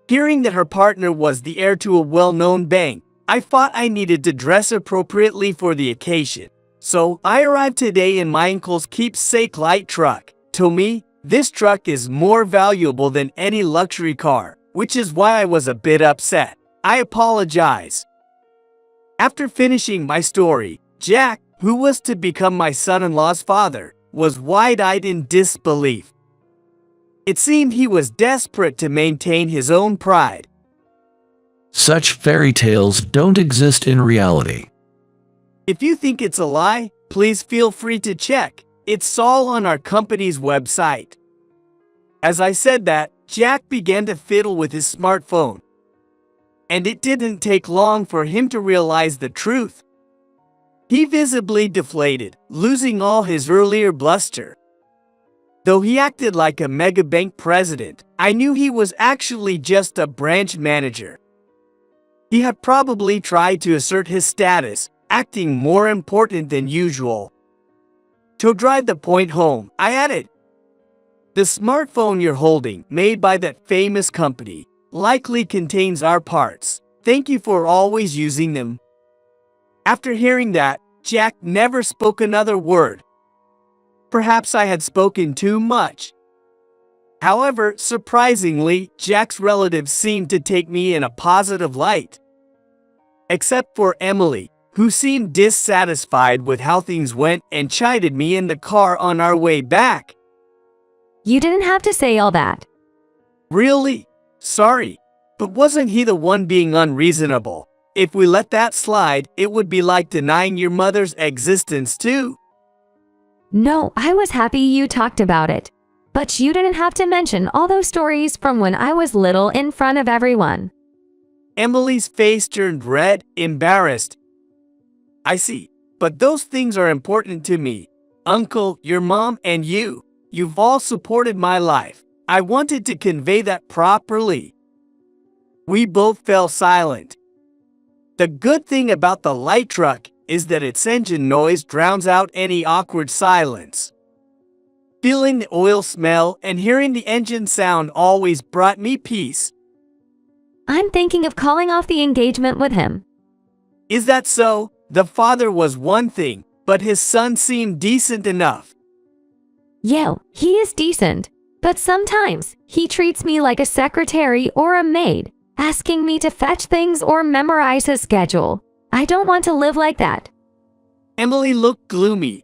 Hearing that her partner was the heir to a well-known bank, I thought I needed to dress appropriately for the occasion. So I arrived today in my uncle's keepsake light truck. To me, this truck is more valuable than any luxury car, which is why I was a bit upset. I apologize. After finishing my story, Jack, who was to become my son-in-law's father, was wide-eyed in disbelief. It seemed he was desperate to maintain his own pride. Such fairy tales don't exist in reality. If you think it's a lie, please feel free to check. It's all on our company's website. As I said that, Jack began to fiddle with his smartphone. And it didn't take long for him to realize the truth. He visibly deflated, losing all his earlier bluster. Though he acted like a mega bank president, I knew he was actually just a branch manager. He had probably tried to assert his status, acting more important than usual. To drive the point home, I added, "The smartphone you're holding, made by that famous company, likely contains our parts. Thank you for always using them. After hearing that, Jack never spoke another word. Perhaps I had spoken too much. However, surprisingly, Jack's relatives seemed to take me in a positive light. Except for Emily, who seemed dissatisfied with how things went and chided me in the car on our way back. You didn't have to say all that. Really? Sorry. But wasn't he the one being unreasonable? If we let that slide, it would be like denying your mother's existence too. No, I was happy you talked about it. But you didn't have to mention all those stories from when I was little in front of everyone. Emily's face turned red, embarrassed. I see, but those things are important to me. Uncle, your mom, and you. You've all supported my life. I wanted to convey that properly. We both fell silent. The good thing about the light truck is that its engine noise drowns out any awkward silence. Feeling the oil smell and hearing the engine sound always brought me peace. I'm thinking of calling off the engagement with him. Is that so? The father was one thing, but his son seemed decent enough. Yeah, he is decent, but sometimes he treats me like a secretary or a maid, asking me to fetch things or memorize his schedule. I don't want to live like that. Emily looked gloomy.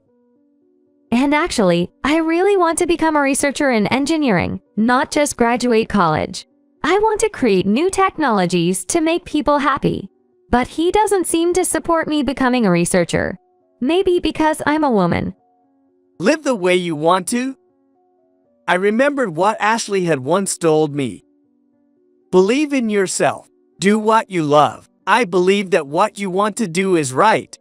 And actually, I really want to become a researcher in engineering, not just graduate college. I want to create new technologies to make people happy. But he doesn't seem to support me becoming a researcher. Maybe because I'm a woman. Live the way you want to? I remembered what Ashley had once told me. Believe in yourself. Do what you love. I believe that what you want to do is right.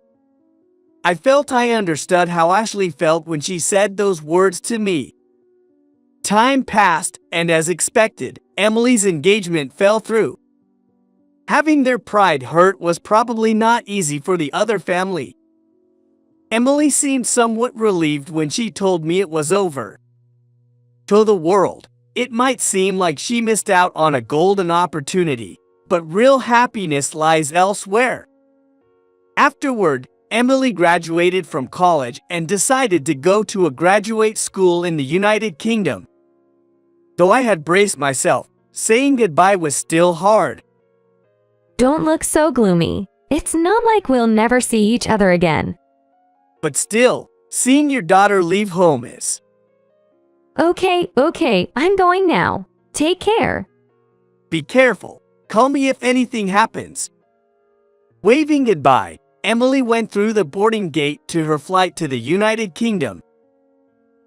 I felt I understood how Ashley felt when she said those words to me. Time passed, and as expected, Emily's engagement fell through. Having their pride hurt was probably not easy for the other family. Emily seemed somewhat relieved when she told me it was over. To the world, it might seem like she missed out on a golden opportunity, but real happiness lies elsewhere. Afterward, Emily graduated from college and decided to go to a graduate school in the United Kingdom. Though I had braced myself, saying goodbye was still hard. Don't look so gloomy. It's not like we'll never see each other again. But still, seeing your daughter leave home is... Okay, I'm going now. Take care. Be careful. Call me if anything happens. Waving goodbye, Emily went through the boarding gate to her flight to the United Kingdom.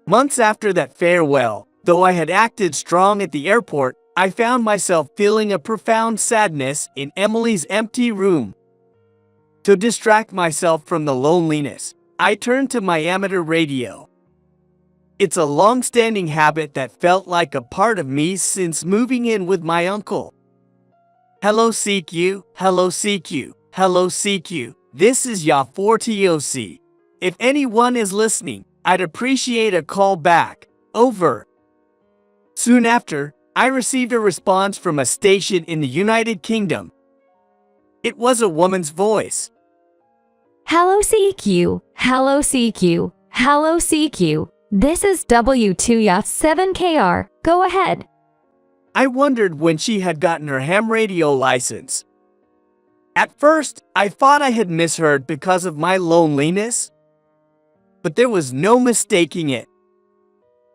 Months after that farewell, though I had acted strong at the airport, I found myself feeling a profound sadness in Emily's empty room. To distract myself from the loneliness, I turned to my amateur radio. It's a long-standing habit that felt like a part of me since moving in with my uncle. Hello CQ, hello CQ, hello CQ. This is Ya4TOC. If anyone is listening, I'd appreciate a call back. Over. Soon after, I received a response from a station in the United Kingdom. It was a woman's voice. Hello CQ, hello CQ, hello CQ. This is W2YA7KR. Go ahead. I wondered when she had gotten her ham radio license. At first, I thought I had misheard because of my loneliness. But there was no mistaking it.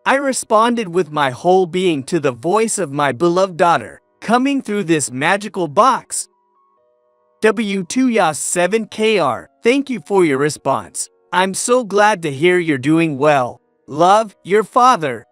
I responded with my whole being to the voice of my beloved daughter, coming through this magical box. W2YA7KR, thank you for your response. I'm so glad to hear you're doing well. Love, your father.